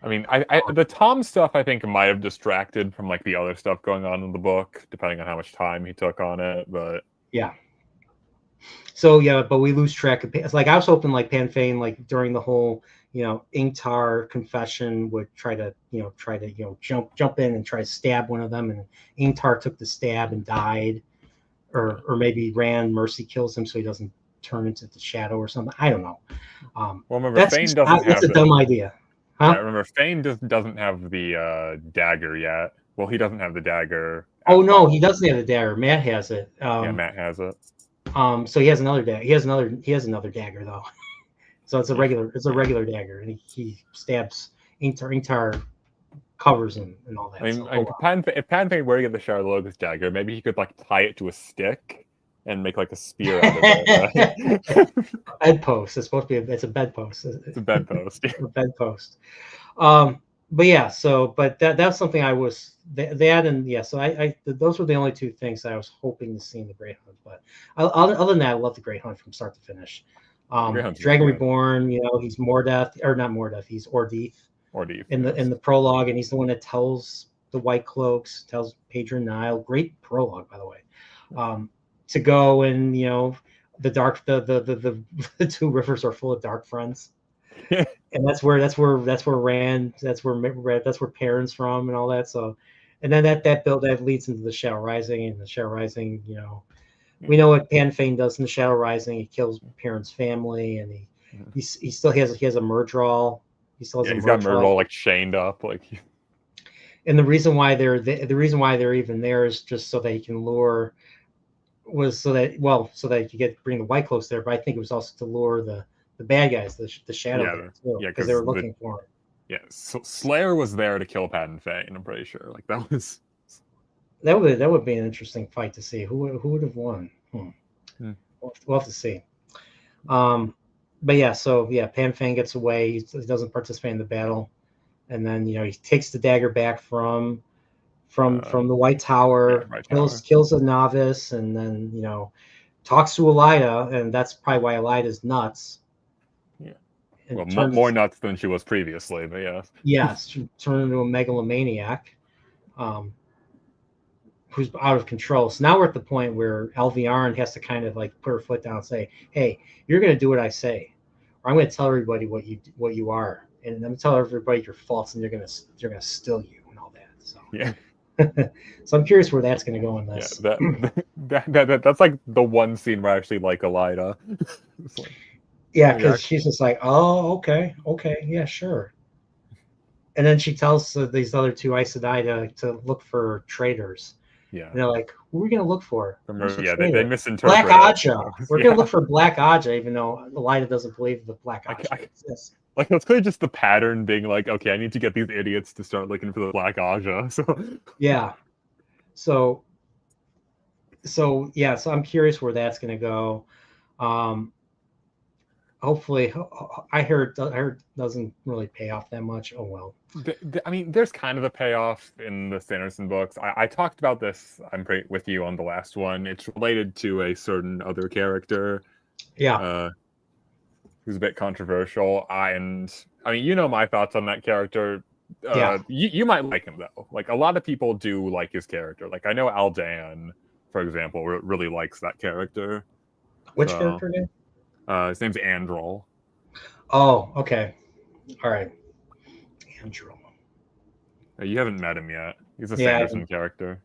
I mean, the Tom stuff I think might have distracted from like the other stuff going on in the book, depending on how much time he took on it. But yeah. So yeah, but we lose track of. It's like I was hoping like Pan Fane, like during the whole Ingtar confession, would try to jump in and try to stab one of them, and Ingtar took the stab and died, or maybe Rand Mercy kills him so he doesn't turn into the shadow or something. I don't know. Well, remember, Fane doesn't have. That's a dumb idea. Huh? Yeah, remember, Fane doesn't have the dagger yet. Well, he doesn't have the dagger. Oh no, he doesn't have the dagger. Matt has it. Yeah, Matt has it. So he has another dagger. He has another dagger though. So it's a regular dagger, and he stabs Ingtar covers him and all that. I mean, if Pan Fane were to get the Charlotte's dagger, maybe he could like tie it to a stick and make like a spear out of it. Bedpost. It's supposed to be. It's a bedpost. It's a bedpost. A bedpost. But yeah. So, but that's something I was that and yeah. So I those were the only two things I was hoping to see in the Great Hunt. But other than that, I love the Great Hunt from start to finish. Dragon Reborn. He's Mordeth or not Mordeth. He's Ordeith. In the prologue, and he's the one that tells the White Cloaks, tells Pedro Nile. Great prologue, by the way. To go and the dark the two rivers are full of dark friends. And that's where Rand, that's where Perrin's from and all that. So, and then that leads into the Shadow Rising, and the Shadow Rising, we know what Pan Fane does in the Shadow Rising. He kills Perrin's family, and he still has a Murdral. He's got Murdral like chained up, like. And the reason why they're even there is just so that he can lure. So that you bring the White Cloaks there, but I think it was also to lure the bad guys, the Shadow, because they were looking for him. Yeah, so Slayer was there to kill Pat and Fane. I'm pretty sure. Like that would be an interesting fight to see who would have won. we'll have to see. But yeah, so yeah, Pan Fang gets away. He doesn't participate in the battle, and then he takes the dagger back from the White Tower, White Tower. kills a novice, and then talks to Elida, and that's probably why Elida's nuts. Yeah. Well, more nuts than she was previously, but yeah. Yes, she turned into a megalomaniac, who's out of control. So now we're at the point where Alviarn has to kind of like put her foot down and say, "Hey, you're going to do what I say, or I'm going to tell everybody what you are, and I'm going to tell everybody your faults, and they're going to still you and all that." So yeah. So I'm curious where that's going to go in this. Yeah, that's like the one scene where I actually like Elida. Yeah, because she's just like, "Oh, okay, yeah, sure." And then she tells these other two Aes Sedai to look for traitors. Yeah. And they're like, "Who are we going to look for?" They misinterpret Black Aja. We're going to look for Black Aja, even though Elida doesn't believe the Black Aja exists. Like, it's clearly just the pattern being like, okay, I need to get these idiots to start looking for the Black Aja. So yeah. So I'm curious where that's going to go. Hopefully, I heard doesn't really pay off that much. Oh well. I mean, there's kind of a payoff in the Sanderson books. I talked about this, with you on the last one. It's related to a certain other character. Yeah. Who's a bit controversial. And I mean, my thoughts on that character. Yeah. You might like him though. Like, a lot of people do like his character. Like, I know Aldan, for example, really likes that character. Which character again? His name's Androl. Oh, okay. All right. Androl. You haven't met him yet. He's a Sanderson character.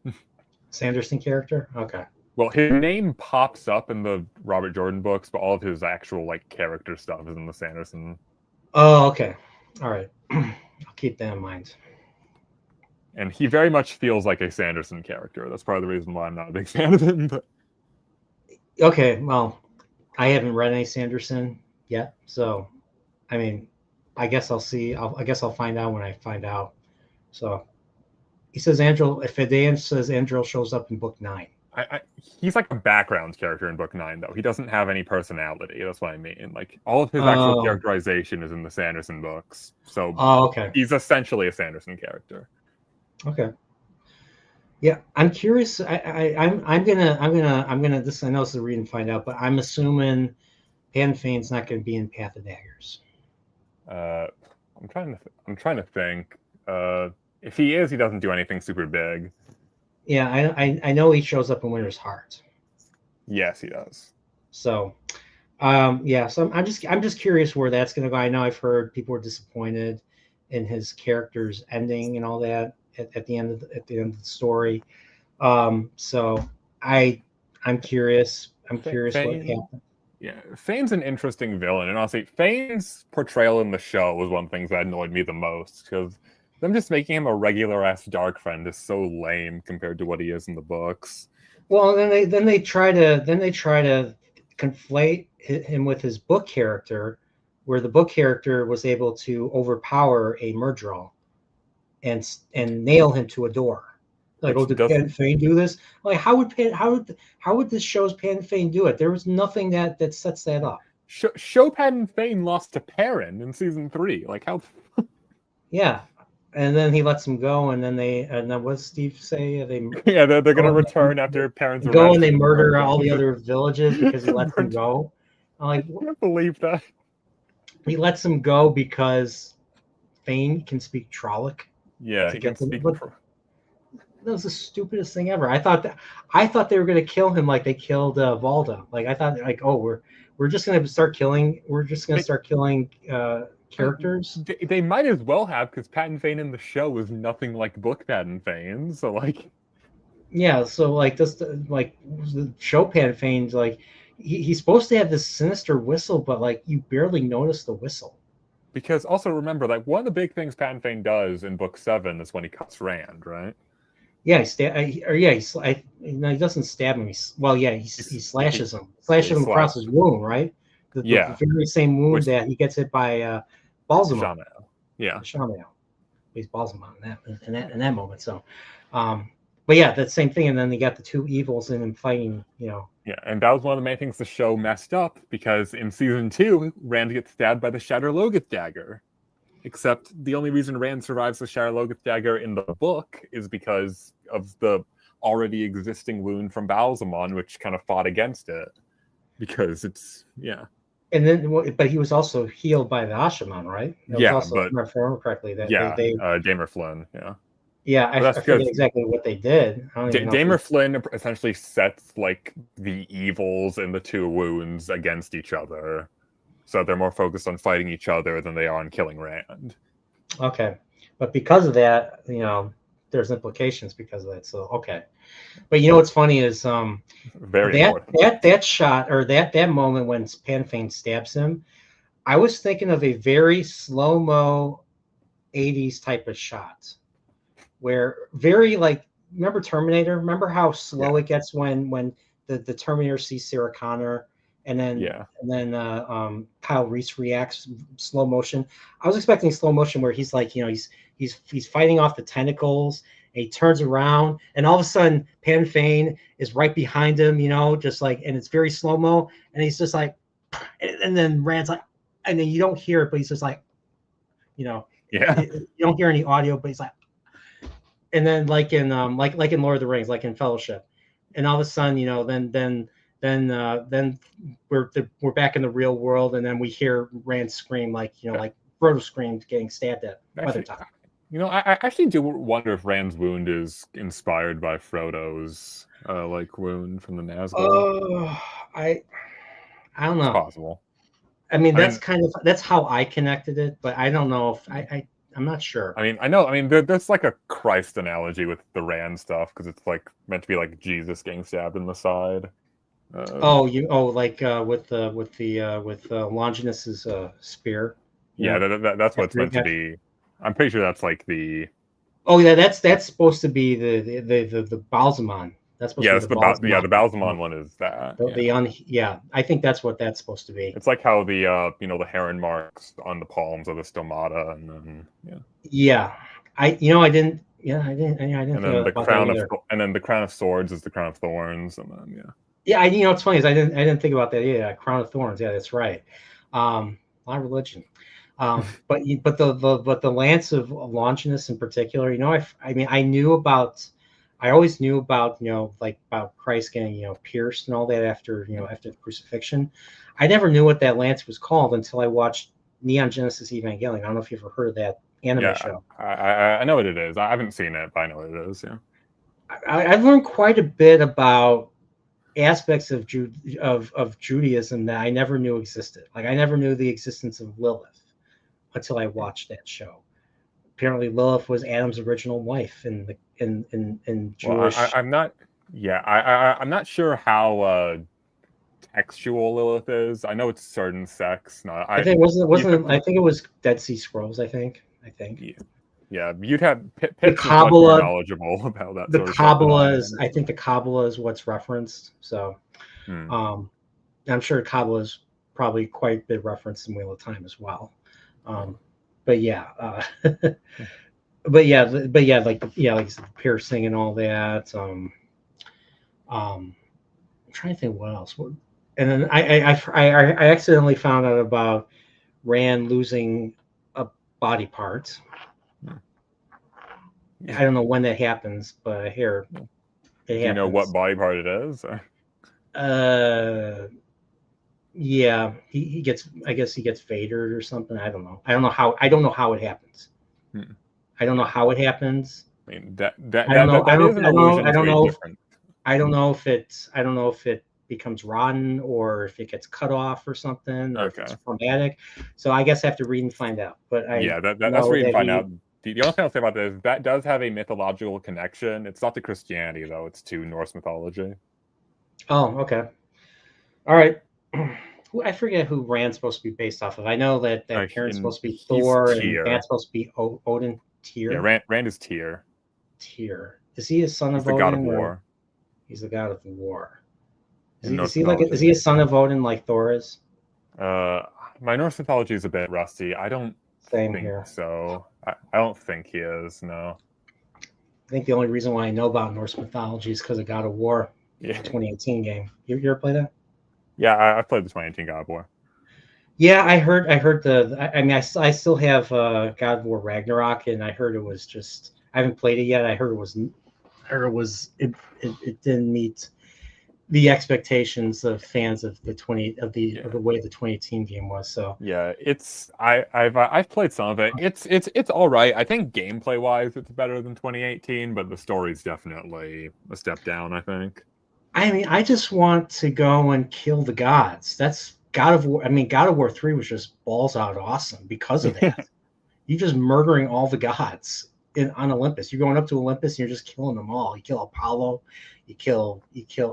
Sanderson character? Okay. Well, his name pops up in the Robert Jordan books, but all of his actual character stuff is in the Sanderson. Oh, okay. All right. I'll keep that in mind. And he very much feels like a Sanderson character. That's part of the reason why I'm not a big fan of him. But okay, well, I haven't read any Sanderson yet, so I mean, I guess I'll see. I guess I'll find out when I find out. So he says Androl. If Dan says Androl shows up in book 9. He's like a background character in book 9, though. He doesn't have any personality. That's what I mean. Like, all of his actual characterization is in the Sanderson books. So okay. He's essentially a Sanderson character. Okay. Yeah, I'm curious. I'm gonna. This, I know this is a read and find out, but I'm assuming Pan Fane's not going to be in Path of Daggers. I'm trying to think. If he is, he doesn't do anything super big. Yeah, I know he shows up in Winter's Heart. Yes, he does. So, so I'm just curious where that's going to go. I know I've heard people were disappointed in his character's ending and all that at the end of the story. So I'm curious. I'm curious what happened. Yeah, Fane's an interesting villain, and honestly, Fane's portrayal in the show was one of the things that annoyed me the most, because them just making him a regular ass dark friend is so lame compared to what he is in the books. Well, then they try to conflate him with his book character, where the book character was able to overpower a Murdral and nail him to a door. Like, did Pan Fane do this? Like, how would this show's Pan Fane do it? There was nothing that sets that up. Show Pan Fane lost to Perrin in season 3. Like, how? Yeah, and then he lets him go, and then what does Steve say? They're gonna return after Perrin's go, and they murder all the other villages because he lets them go. I'm like, I can't believe that. He lets him go because Fane can speak Trolloc. Yeah, he can speak. That was the stupidest thing ever. I thought they were going to kill him like they killed Valda. Like, I thought, like, oh, we're just going to start killing. We're just going to start killing characters. They might as well have, because Pan Fane in the show was nothing like book Pan Fane. So like, yeah. So like this, like the show Pan Fane's like he's supposed to have this sinister whistle, but like you barely notice the whistle. Because also remember, like, one of the big things Pan Fane does in book 7 is when he cuts Rand, right? Yeah, he doesn't stab him. He slashes him. Slashes him across his wound, right? The very same wound that he gets hit by Balsamon. Yeah. Shamael. He's Balsamon in that moment. So, But yeah, that same thing. And then they got the two evils in and fighting. Yeah, and that was one of the main things the show messed up, because in season 2, Rand gets stabbed by the Shatter Logoth dagger. Except the only reason Rand survives the Shatter Logoth dagger in the book is because of the already existing wound from Balsamon, which kind of fought against it. Because it's, yeah. And then, but he was also healed by the Ashaman, right? It was also, if I remember correctly, that Damer Flynn, yeah. Yeah, I forget exactly what they did. I don't even know Damer Flynn essentially sets like the evils in the two wounds against each other, so they're more focused on fighting each other than they are on killing Rand. Okay, but because of that, there's implications because of that. So okay, but what's funny is that shot, or that moment when Panfane stabs him, I was thinking of a very slow-mo 80s type of shot. Where very remember Terminator? Remember how slow it gets when the Terminator sees Sarah Connor, and then Kyle Reese reacts slow motion. I was expecting slow motion where he's like, he's fighting off the tentacles, and he turns around, and all of a sudden Panfane is right behind him, just like, and it's very slow mo, and he's just like, and then Rand's like, and then you don't hear it, but he's just like, you don't hear any audio, but he's like. And then like in Lord of the Rings, like in Fellowship, and all of a sudden, then we're back in the real world, and then we hear Rand scream like Frodo screamed getting stabbed at Weathertop. I actually do wonder if Rand's wound is inspired by Frodo's wound from the Nazgul. Oh, I don't know. It's possible. I mean, that's how I connected it, but I don't know if I'm not sure. I know. There's like a Christ analogy with the Rand stuff, because it's like meant to be like Jesus getting stabbed in the side. With Longinus's spear. Yeah, that's what it's meant to be. I'm pretty sure that's like the. Oh yeah, that's supposed to be the Balsamon. That's supposed to be the Balsamon one is that. I think that's what that's supposed to be. It's like how the the heron marks on the palms of the stomata, and then I didn't and then the crown of swords is the crown of thorns, and then it's funny is I didn't think about that. Yeah, crown of thorns. Yeah, that's right. A lot of religion. But the lance of Longinus in particular, I always knew about about Christ getting pierced and all that after the crucifixion. I never knew what that lance was called until I watched Neon Genesis Evangelion. I don't know if you've ever heard of that anime show. I know what it is. I haven't seen it, but I know what it is. Yeah, I've learned quite a bit about aspects of Judaism that I never knew existed. Like I never knew the existence of Lilith until I watched that show. Apparently, Lilith was Adam's original wife in Jewish. Well, I'm not. Yeah, I'm not sure how textual Lilith is. I know it's certain sex. I think it was Dead Sea Scrolls. I think. Yeah, you'd have the Kabbalah knowledgeable about that. The Kabbalah is. I think the Kabbalah is what's referenced. So, I'm sure Kabbalah is probably quite a bit referenced in Wheel of Time as well. But like the piercing and all that. I'm trying to think what else. And then I accidentally found out about Rand losing a body part. I don't know when that happens, but I hear it happens. Do you know what body part it is? Yeah, he gets. I guess he gets Vadered or something. I don't know. I don't know how it happens. I don't know how it happens. I mean, I don't know if it becomes rotten or if it gets cut off or something, or if it's traumatic. So I guess I have to read and find out. But that's read and find out. The only thing I'll say about this is that does have a mythological connection. It's not to Christianity though; it's to Norse mythology. Oh, okay. All right. I forget who Rand's supposed to be based off of. I know that Karen's supposed to be Thor, and Matt's supposed to be Odin. Tyr. Yeah, Rand is Tyr. Tyr. Is he a son of Odin? The god of war. He's the god of war. Is he a son of Odin like Thor is? My Norse mythology is a bit rusty. I don't think here. so. I don't think he is. No. I think the only reason why I know about Norse mythology is because of God of War, Yeah. 2018 game. You ever play that? Yeah, I played the 2018 God of War. Yeah, I heard I mean, I still have God of War Ragnarok, and I heard it was just. I haven't played it yet. I heard it didn't meet the expectations of fans of the way the 2018 game was. So yeah, I've played some of it. It's all right. I think gameplay wise, it's better than 2018, but the story's definitely a step down, I think. I mean, I just want to go and kill the gods. That's God of War. I mean, God of War 3 was just balls out awesome because of that. You're just murdering all the gods on Olympus. You're going up to Olympus and you're just killing them all. You kill Apollo, you kill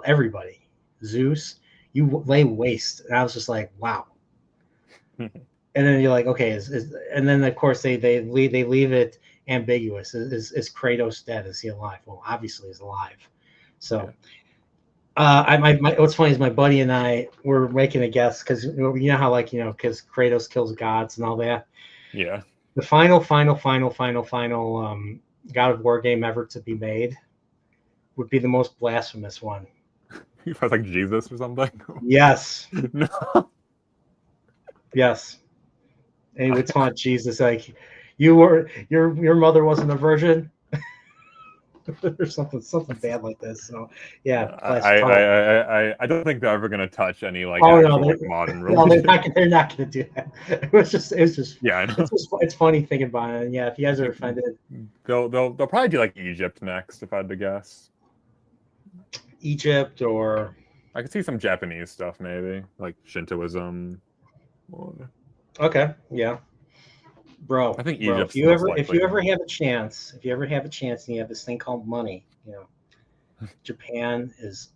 everybody. Zeus, you lay waste. And I was just like, wow. And then you're like, okay, and then of course they leave it ambiguous. Is Kratos dead? Is he alive? Well, obviously he's alive. So. What's funny is my buddy and I were making a guess because you know how because Kratos kills gods and all that. Yeah. The final God of War game ever to be made would be the most blasphemous one. You was like Jesus or something. Yes. No. Yes. And he would taunt Jesus like, your mother wasn't a virgin. Or something bad like this. So yeah, I don't think they're ever gonna touch any modern religion. No, they're not gonna do that. It was just yeah, I know. It's funny thinking about it. And yeah, if you guys are offended, they'll probably do like Egypt next, if I had to guess. Egypt, or I could see some Japanese stuff, maybe like Shintoism. Okay, yeah. Bro, I think Egypt. If you ever have a chance, and you have this thing called money, Japan is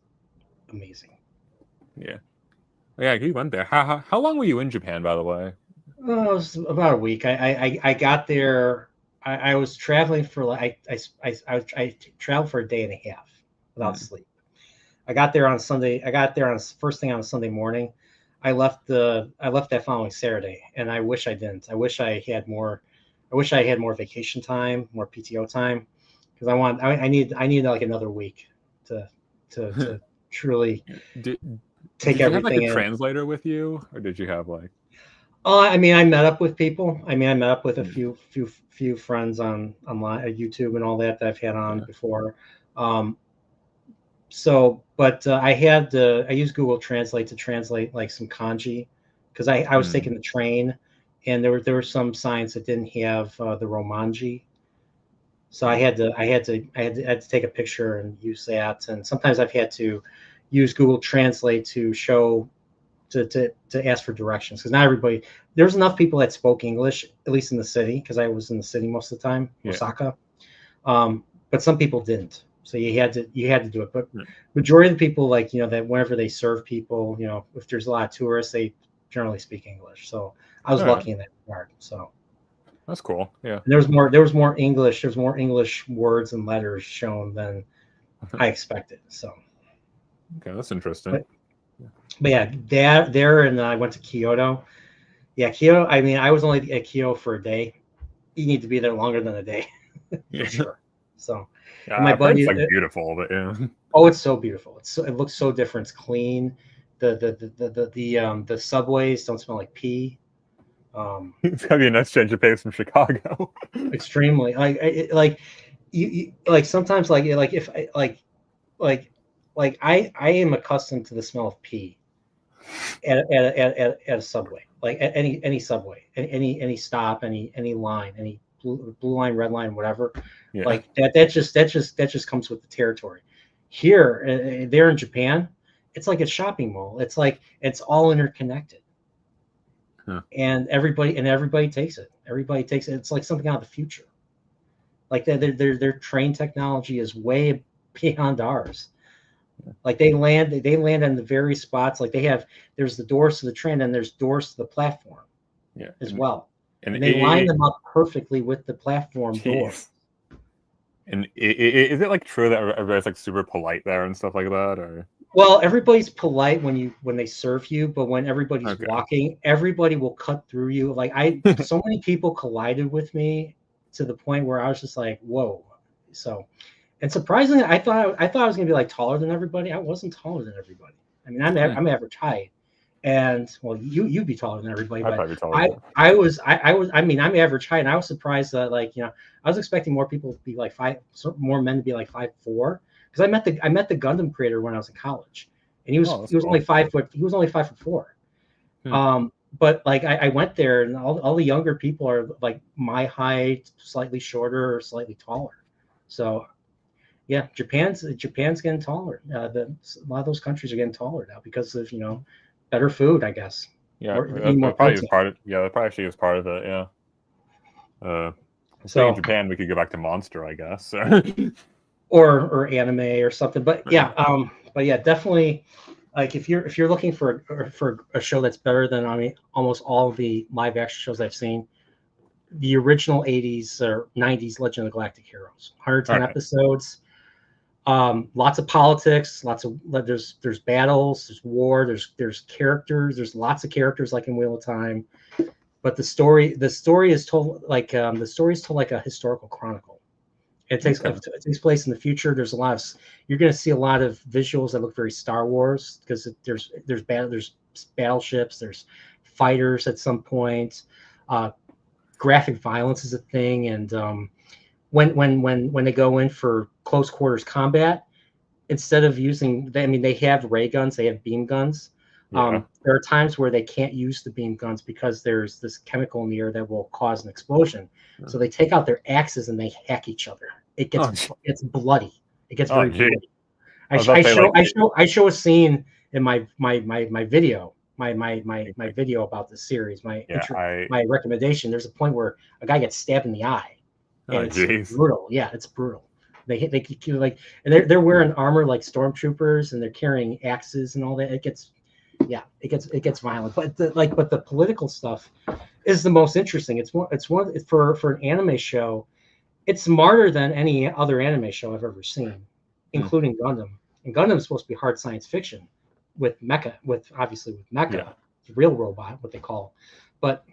amazing. Yeah, you went there. How long were you in Japan, by the way? It was about a week. I got there. I was traveling for I traveled for a day and a half without sleep. I got there on Sunday. First thing on Sunday morning. I left that following Saturday, and I wish I didn't. I wish I had more vacation time, more PTO time, because I need like another week to truly take everything. Did you have like a translator with you, or did you have like? I mean, I met up with people. I met up with a few friends online, YouTube, and all that I've had on before. But I used Google Translate to translate like some kanji, because I was taking the train, and there were some signs that didn't have the Romanji, so I had to take a picture and use that. And sometimes I've had to use Google Translate to show to ask for directions, because not everybody. There's enough people that spoke English, at least in the city, because I was in the city most of the time, Osaka. But some people didn't. So you had to do it, but majority of the people, that whenever they serve people, if there's a lot of tourists, they generally speak English. So I was lucky in that regard. So that's cool. Yeah. And there was more English. There's more English words and letters shown than I expected. So okay, that's interesting. But yeah, there, and I went to Kyoto. Yeah, Kyoto. I mean, I was only at Kyoto for a day. You need to be there longer than a day, for sure. So. Yeah, my buddy, it's like beautiful, but yeah. Oh, it's so beautiful. It looks so different. It's clean. The subways don't smell like pee. It's gotta be a nice change of pace from Chicago. Extremely. Sometimes if I am accustomed to the smell of pee at a subway, like at any subway, any stop, any line, any blue line, red line, whatever. Yeah. Like that just comes with the territory. Here, there in Japan, it's like a shopping mall. It's like it's all interconnected, and everybody takes it. Everybody takes it. It's like something out of the future. Like their train technology is way beyond ours. Like they land on the very spots. Like there's the doors to the train, and there's doors to the platform, as well. And they line them up perfectly with the platform doors. And is it like true that everybody's like super polite there and stuff like that, or? Well, everybody's polite when they serve you, but when everybody's walking, everybody will cut through you. Like so many people collided with me to the point where I was just like, whoa, So, and surprisingly, I thought I was gonna be like taller than everybody. I wasn't taller than everybody. I mean, I'm average height, and well, you'd be taller than everybody, I'd but probably be taller. I mean, I'm average height, and I was surprised that, like, you know, I was expecting more people to be like more men to be like 5'4", because I met the Gundam creator when I was in college, and he was cool. only 5'4". But like I went there, and all the younger people are like my height, slightly shorter or slightly taller. So yeah, Japan's getting taller. A lot of those countries are getting taller now because of, you know, better food, I guess. Yeah, More that probably is protein. part of. Yeah, that probably actually is part of it. Yeah. Speaking So of Japan, we could go back to Monster, I guess. or anime or something. But yeah, definitely. Like if you're looking for a show that's better than, I mean, almost all of the live action shows I've seen, the original 80s or 90s Legend of the Galactic Heroes, 110 Right. episodes. Lots of politics, there's battles, there's war, there's characters, there's lots of characters like in Wheel of Time, but the story is told like a historical chronicle. It takes place in the future. You're going to see a lot of visuals that look very Star Wars, because there's battleships, there's fighters at some point. Graphic violence is a thing, and when they go in for close quarters combat, instead of they have ray guns, they have beam guns. Yeah. There are times where they can't use the beam guns because there's this chemical in the air that will cause an explosion. So they take out their axes and they hack each other. It gets bloody. It gets very bloody. I show a scene in my video, my video about this series, my recommendation. There's a point where a guy gets stabbed in the eye, and it's brutal. Yeah, it's brutal. They like, and they're wearing armor like stormtroopers, and they're carrying axes and all that. It gets violent. But the political stuff is the most interesting. It's one for an anime show. It's smarter than any other anime show I've ever seen, including Gundam. And Gundam is supposed to be hard science fiction with mecha, the real robot, what they call. But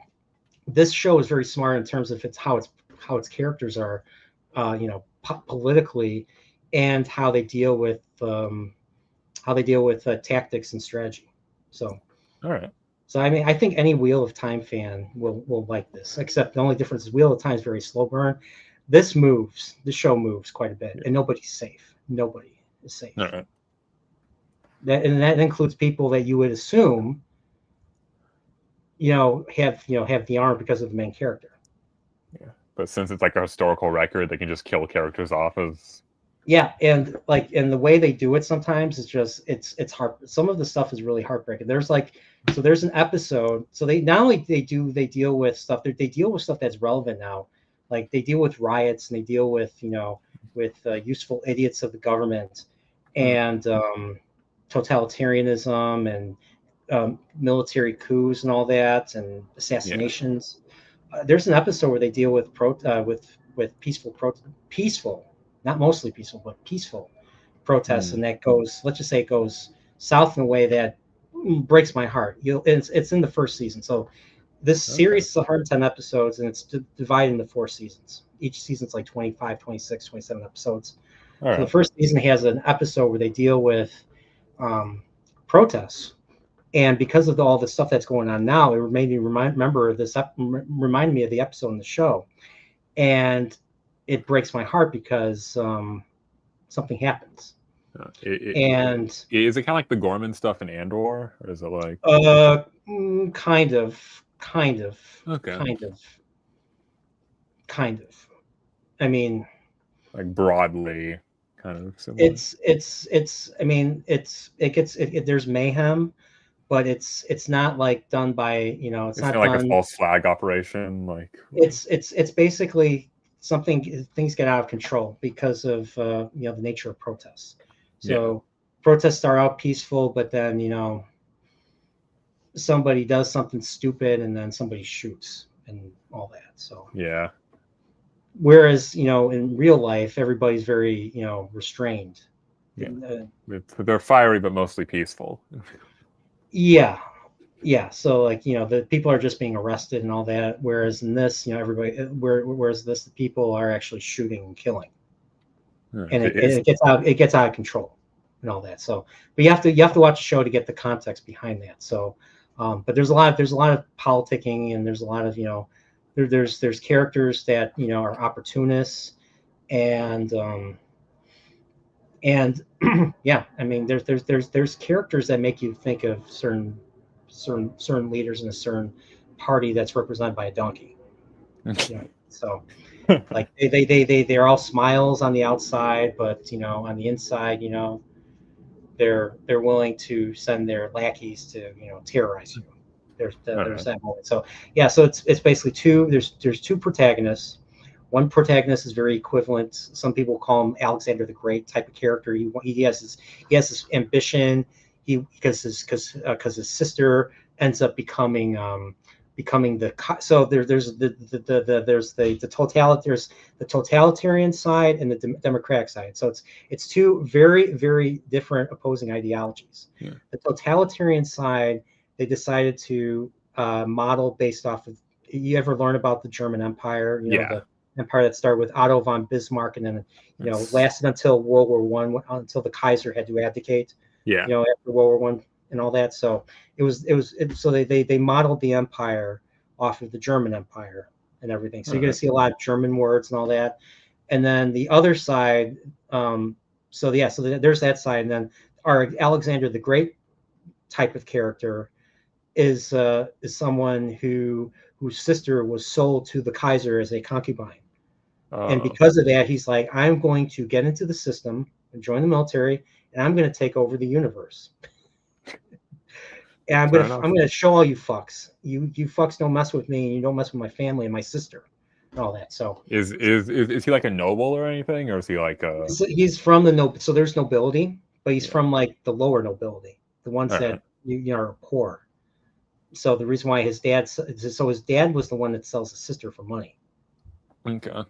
this show is very smart in terms of how its characters are, politically, and how they deal with tactics and strategy. So, all right. So I mean, I think any Wheel of Time fan will like this. Except the only difference is Wheel of Time is very slow burn. This show moves quite a bit, and nobody's safe. Nobody is safe. All right. That includes people that you would assume, have the armor because of the main character. Yeah, but since it's like a historical record, they can just kill characters off as. Yeah, and the way they do it sometimes is just it's hard. Some of the stuff is really heartbreaking. There's an episode. So they not only they deal with stuff. They deal with stuff that's relevant now. Like they deal with riots, and they deal with useful idiots of the government, and totalitarianism, and military coups and all that, and assassinations. Yeah. There's an episode where they deal with peaceful, not mostly peaceful, but peaceful protests, and that goes. Let's just say it goes south in a way that breaks my heart. It's in the first season, so. This series is 110 episodes, and it's divided into 4 seasons. Each season's like 25, 26, 27 episodes. So the first season has an episode where they deal with protests. And because of all the stuff that's going on now, it made me reminded me of the episode in the show. And it breaks my heart because something happens. And is it kind of like the Gorman stuff in Andor, or is it like kind of okay, kind of. I mean, like broadly, kind of similar. There's mayhem, but it's not like done by it's not like a false flag operation. Like it's basically things get out of control because of the nature of protests. So protests start out peaceful, but then somebody does something stupid, and then somebody shoots and all that. So yeah. Whereas in real life, everybody's very restrained. Yeah, they're fiery but mostly peaceful. Yeah. So the people are just being arrested and all that. Whereas in this, the people are actually shooting and killing. and it gets out of control and all that. So, but you have to watch the show to get the context behind that. So, but there's a lot of politicking, and there's a lot of there's characters that are opportunists, and yeah, I mean there's characters that make you think of certain leaders in a certain party that's represented by a donkey. So like they're all smiles on the outside, but on the inside, they're willing to send their lackeys to terrorize you. There's that moment. So yeah, so it's basically there's two protagonists. One protagonist is very equivalent. Some people call him Alexander the Great type of character. He has this ambition. Because his sister ends up becoming the totalitarian side and the democratic side. So it's two very, very different opposing ideologies. Yeah. The totalitarian side, they decided to model based off of. You ever learn about the German Empire? The empire that started with Otto von Bismarck and then lasted until World War I, until the Kaiser had to abdicate. Yeah. After World War I and all that. So so they modeled the empire off of the German Empire and everything. So you're going to see a lot of German words and all that. And then the other side, so there's that side. And then our Alexander the Great type of character is someone whose sister was sold to the Kaiser as a concubine. And because of that, he's like, I'm going to get into the system and join the military, and I'm going to take over the universe. And I'm gonna show all you fucks. You fucks don't mess with me, and you don't mess with my family and my sister, and all that. So is he like a noble or anything, or is he like a? He's from the noble. So there's nobility, but he's from like the lower nobility, the ones that are poor. So the reason why his dad was the one that sells his sister for money. Okay.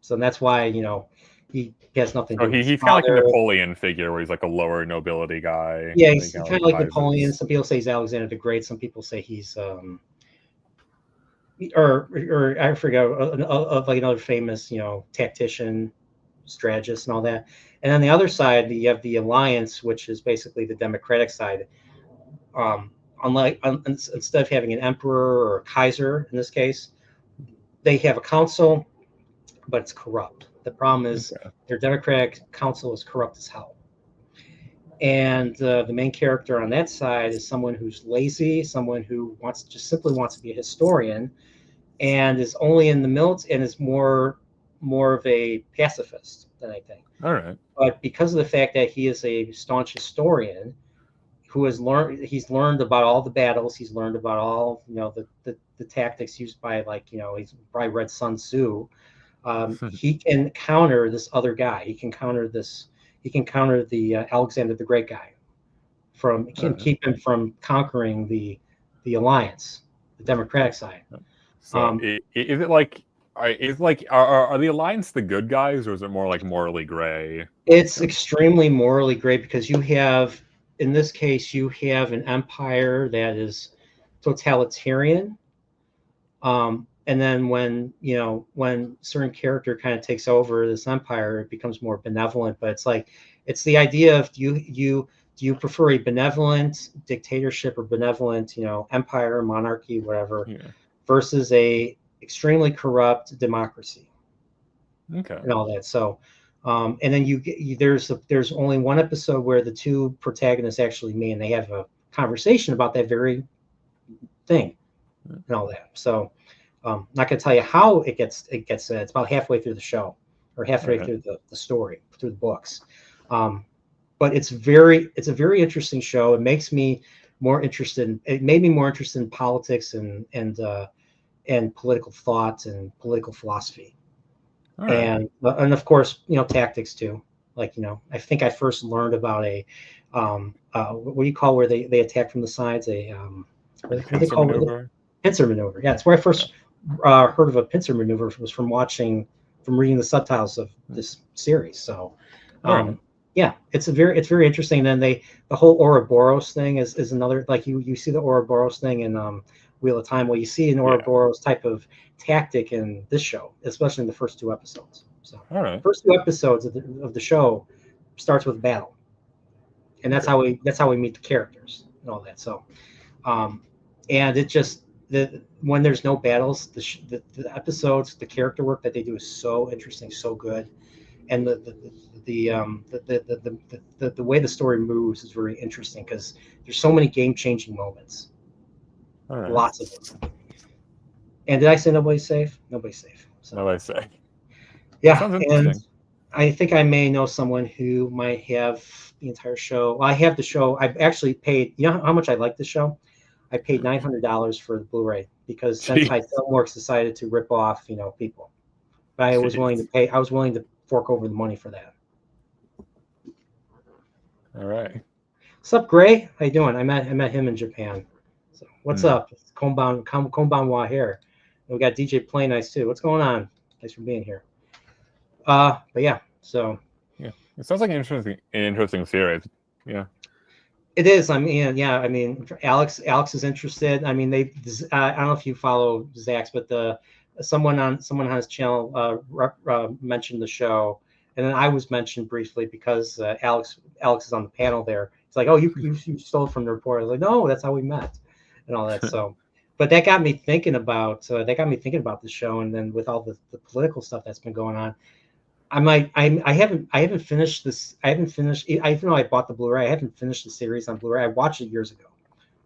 So that's why he has nothing to do with he's kind of like a Napoleon figure where he's like a lower nobility guy. Yeah, he's kind of like Napoleon. Some people say he's Alexander the Great. Some people say he's or I forget like another famous tactician, strategist, and all that. And on the other side, you have the Alliance, which is basically the democratic side. Instead of having an emperor or a Kaiser in this case, they have a council, but it's corrupt. The problem is their democratic council is corrupt as hell. And the main character on that side is someone who's lazy, someone who simply wants to be a historian, and is only in the military and is more of a pacifist than I think. All right. But because of the fact that he is a staunch historian who he's learned about all the battles, he's learned about all the tactics used by he's probably read Sun Tzu. He can counter this other guy. He can counter the Alexander the Great guy. Keep him from conquering the Alliance, the democratic side. So is it like are the Alliance the good guys, or is it more like morally gray? It's extremely morally gray because in this case you have an empire that is totalitarian. And then when certain character kind of takes over this empire, it becomes more benevolent. But it's the idea of do you prefer a benevolent dictatorship or benevolent empire, monarchy, whatever, versus a extremely corrupt democracy. Okay. And all that. So, and then there's only one episode where the two protagonists actually meet and they have a conversation about that very thing and all that. So. Not going to tell you how it gets. It's about halfway through the show, or halfway through the story, through the books. But it's a very interesting show. It makes me more interested. It made me more interested in politics and political thought and political philosophy, and of course tactics too. I think I first learned about what do you call where they attack from the sides? Pincer maneuver. Pincer maneuver. Yeah, that's where I first heard of a pincer maneuver was from reading the subtitles of this series. So, yeah, it's very interesting. And then the whole Ouroboros thing is another, like you see the Ouroboros thing in Wheel of Time. Well, you see an Ouroboros type of tactic in this show, especially in the first two episodes. So All right. first 2 episodes of the show starts with battle, and that's how we meet the characters and all that. So, and it just when there's no battles, the episodes, the character work that they do is so interesting, so good, and the way the story moves is very interesting because there's so many game changing moments, All right. lots of them. And did I say nobody's safe? Nobody's safe. So What do I say? yeah, Sounds and interesting. I think I may know someone who might have the entire show. Well, I have the show. I've actually paid. You know how much I like the show? I paid $900 for the Blu-ray because Sentai Jeez. Filmworks decided to rip off, people. But I was willing to Jeez. pay. I was willing to fork over the money for that. All right. What's up, Gray? How you doing? I met him in Japan. So what's Hmm. up? It's Konbanwa here. And we got DJ Play Nice too. What's going on? Thanks for being here. But yeah, so Yeah, it sounds like an interesting series. Yeah. it is. I mean, yeah. I mean, Alex is interested. I mean, I don't know if you follow Zach's, but someone on his channel mentioned the show, and then I was mentioned briefly because Alex is on the panel there. It's like, oh, you stole it from the report. I was like, no, that's how we met, and all that. So, but that got me thinking about the show, and then with all the political stuff that's been going on. I haven't finished this. I haven't finished. Even though I bought the Blu-ray, I haven't finished the series on Blu-ray. I watched it years ago.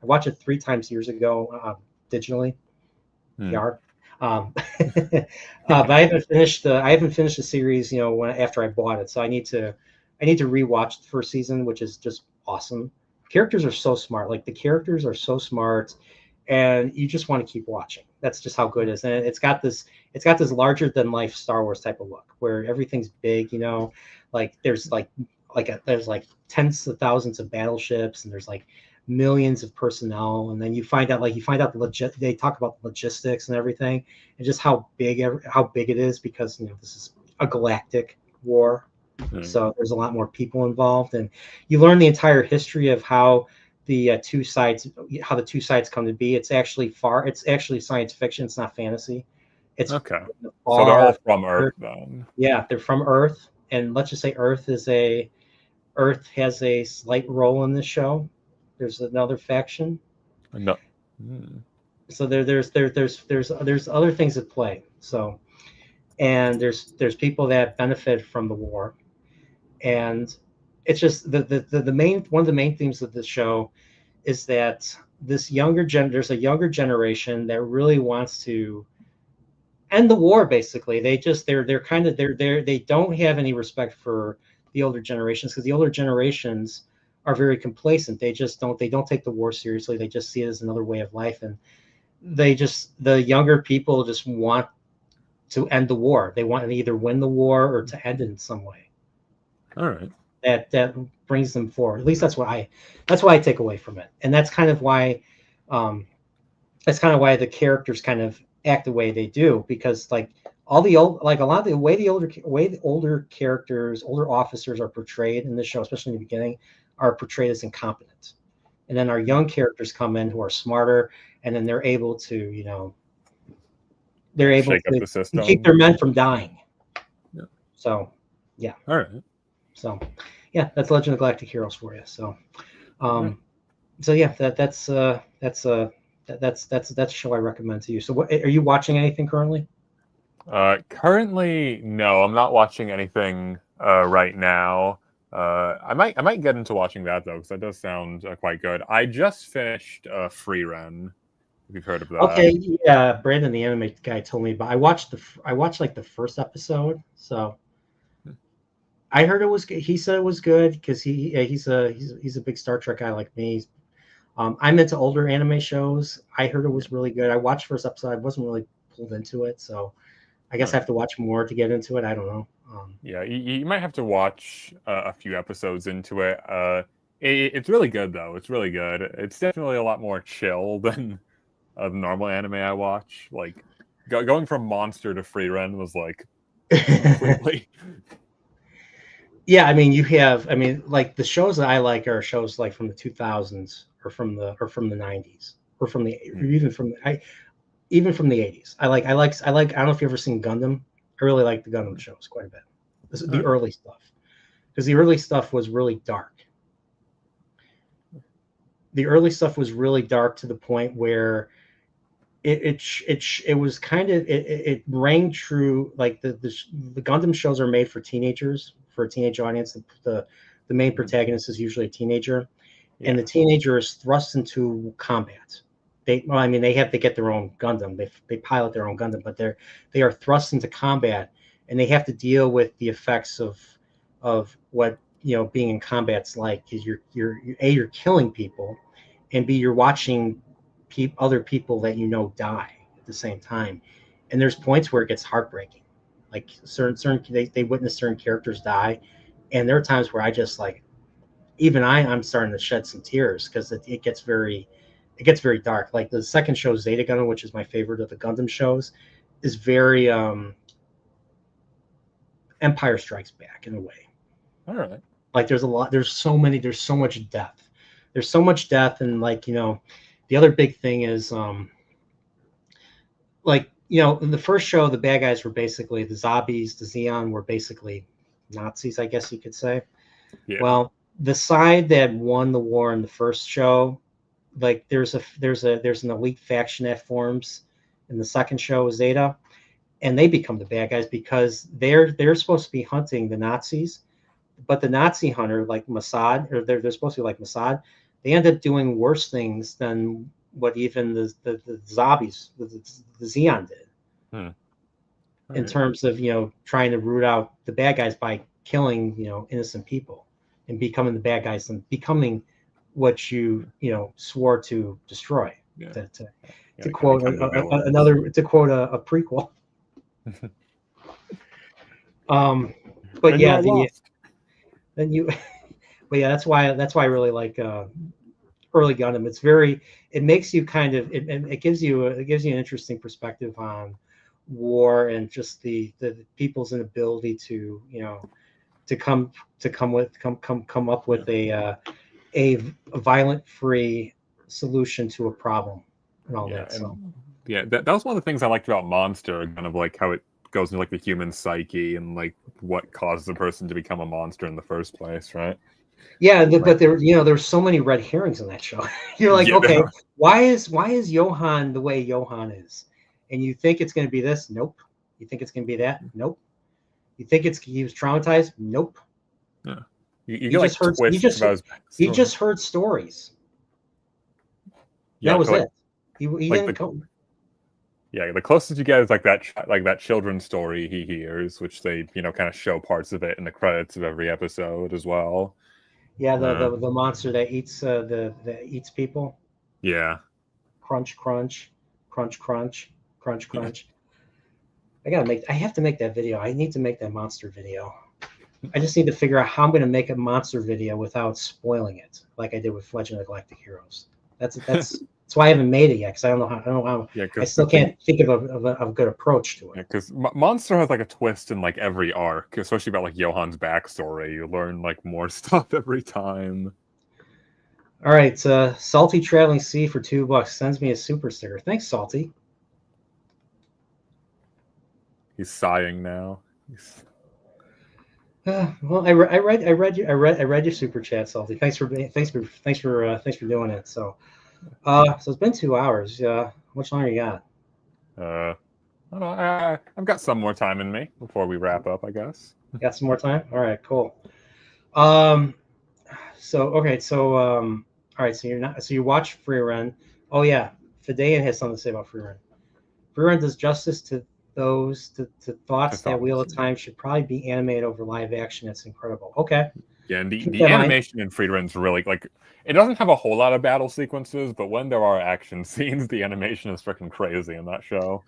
I watched it 3 times years ago digitally, VR. But I haven't finished the series. After I bought it, so I need to rewatch the first season, which is just awesome. Characters are so smart. Like the characters are so smart, and you just want to keep watching. That's just how good it is, and it's got this larger than life Star Wars type of look where everything's big. Like there's there's like tens of thousands of battleships, and there's like millions of personnel, and then you find out they talk about the logistics and everything, and just how big it is because this is a galactic war. So there's a lot more people involved, and you learn the entire history of how the two sides come to be. It's actually science fiction. It's not fantasy. It's Okay. So they're all from Earth then. Yeah, they're from Earth, and let's just say Earth has a slight role in this show. There's another faction. No. So there's other things at play. So, and there's people that benefit from the war, and it's just the main one of the main themes of the show is that there's a younger generation that really wants to end the war. Basically, they don't have any respect for the older generations because the older generations are very complacent. They don't take the war seriously. They just see it as another way of life, and the younger people just want to end the war. They want to either win the war or to end it in some way. All right. That brings them forward. At least that's what I take away from it, and that's kind of why the characters kind of act the way they do, because like a lot of the way the older characters, older officers are portrayed in this show, especially in the beginning, are portrayed as incompetent, and then our young characters come in who are smarter, and then they're able to shake up the system, keep their men from dying. Yeah. So, yeah. All right. So, yeah, that's Legend of Galactic Heroes for you. So, so yeah, that's a show I recommend to you. So, are you watching anything currently? Currently, no, I'm not watching anything right now. I might get into watching that though, because that does sound quite good. I just finished Free Run. If you've heard of that. Okay, yeah, Brandon, the anime guy, told me about. I watched like the first episode, so I heard it was good. He said it was good because he's a big Star Trek guy like me. I'm into older anime shows. I heard it was really good. I watched first episode. I wasn't really pulled into it, so I guess I have to watch more to get into it. I don't know. Yeah, you might have to watch a few episodes into it. It's really good though. It's really good. It's definitely a lot more chill than the normal anime I watch. Like going from Monster to Free Run was like completely. Yeah, I mean, like the shows that I like are shows like from the 2000s or from the 90s or even from the 80s. I don't know if you ever seen Gundam. I really like the Gundam shows quite a bit. This is the Alright. early stuff, because the early stuff was really dark. The early stuff was really dark to the point where it was kind of it rang true. Like the Gundam shows are made for teenagers, for a teenage audience. The main protagonist is usually a teenager, and the teenager is thrust into combat. They have to get their own Gundam. They pilot their own Gundam, but they are thrust into combat, and they have to deal with the effects of what being in combat's like. Because you're killing people, and B, you're watching other people that die at the same time, and there's points where it gets heartbreaking. Like certain they witness certain characters die, and there are times where I just like, even I'm starting to shed some tears because it gets very dark. Like the second show, Zeta Gundam, which is my favorite of the Gundam shows, is very Empire Strikes Back in a way. All right. Like there's so much death. There's so much death, and the other big thing is in the first show, the bad guys were basically the Zombies, the Zeon were basically Nazis, I guess you could say. Yeah. Well, the side that won the war in the first show, like there's an elite faction that forms in the second show, Zeta, and they become the bad guys because they're supposed to be hunting the Nazis, but the Nazi hunter, like Mossad, or they're supposed to be like Mossad, they end up doing worse things than what even the Zombies, the Zeon did. In terms of trying to root out the bad guys by killing innocent people and becoming the bad guys and becoming what you swore to destroy. Yeah. To quote a prequel. But yeah, that's why I really like early Gundam. It makes you kind of it gives you an interesting perspective on war and just the people's inability to come up with a violent free solution to a problem and all that. So that was one of the things I liked about Monster, kind of like how it goes into like the human psyche and like what causes a person to become a monster in the first place, right? Yeah, but there's so many red herrings in that show. You're like, okay, why is Johan the way Johan is? And you think it's going to be this? Nope. You think it's going to be that? Nope. You think he was traumatized? Nope. Yeah. He just heard stories. Yeah, that was it. He didn't come. Yeah, the closest you get is like that children's story he hears, which they kind of show parts of it in the credits of every episode as well. Yeah, the monster that eats eats people. Yeah. Crunch, crunch, crunch, crunch, crunch, crunch. I have to make that video. I need to make that monster video. I just need to figure out how I'm going to make a monster video without spoiling it, like I did with Legend of Galactic Heroes. That's why I haven't made it yet, because I don't know how. Yeah, I still can't think of a good approach to it. Yeah, because Monster has like a twist in like every arc, especially about like Johan's backstory. You learn like more stuff every time. All right, Salty Traveling Sea for $2 sends me a super sticker. Thanks, Salty. He's sighing now. Well, I read your super chat, Salty. Thanks for doing it. So it's been 2 hours. How much longer you got? I don't know. I've got some more time in me before we wrap up, I guess. Got some more time? All right, cool. All right. So you watch Free Run. Oh yeah, Fidean has something to say about Free Run. Free Run does justice to thoughts that Wheel of Time should probably be animated over live action. It's incredible. Okay. Yeah, and the animation in Free Run's really like, it doesn't have a whole lot of battle sequences, but when there are action scenes, the animation is freaking crazy in that show.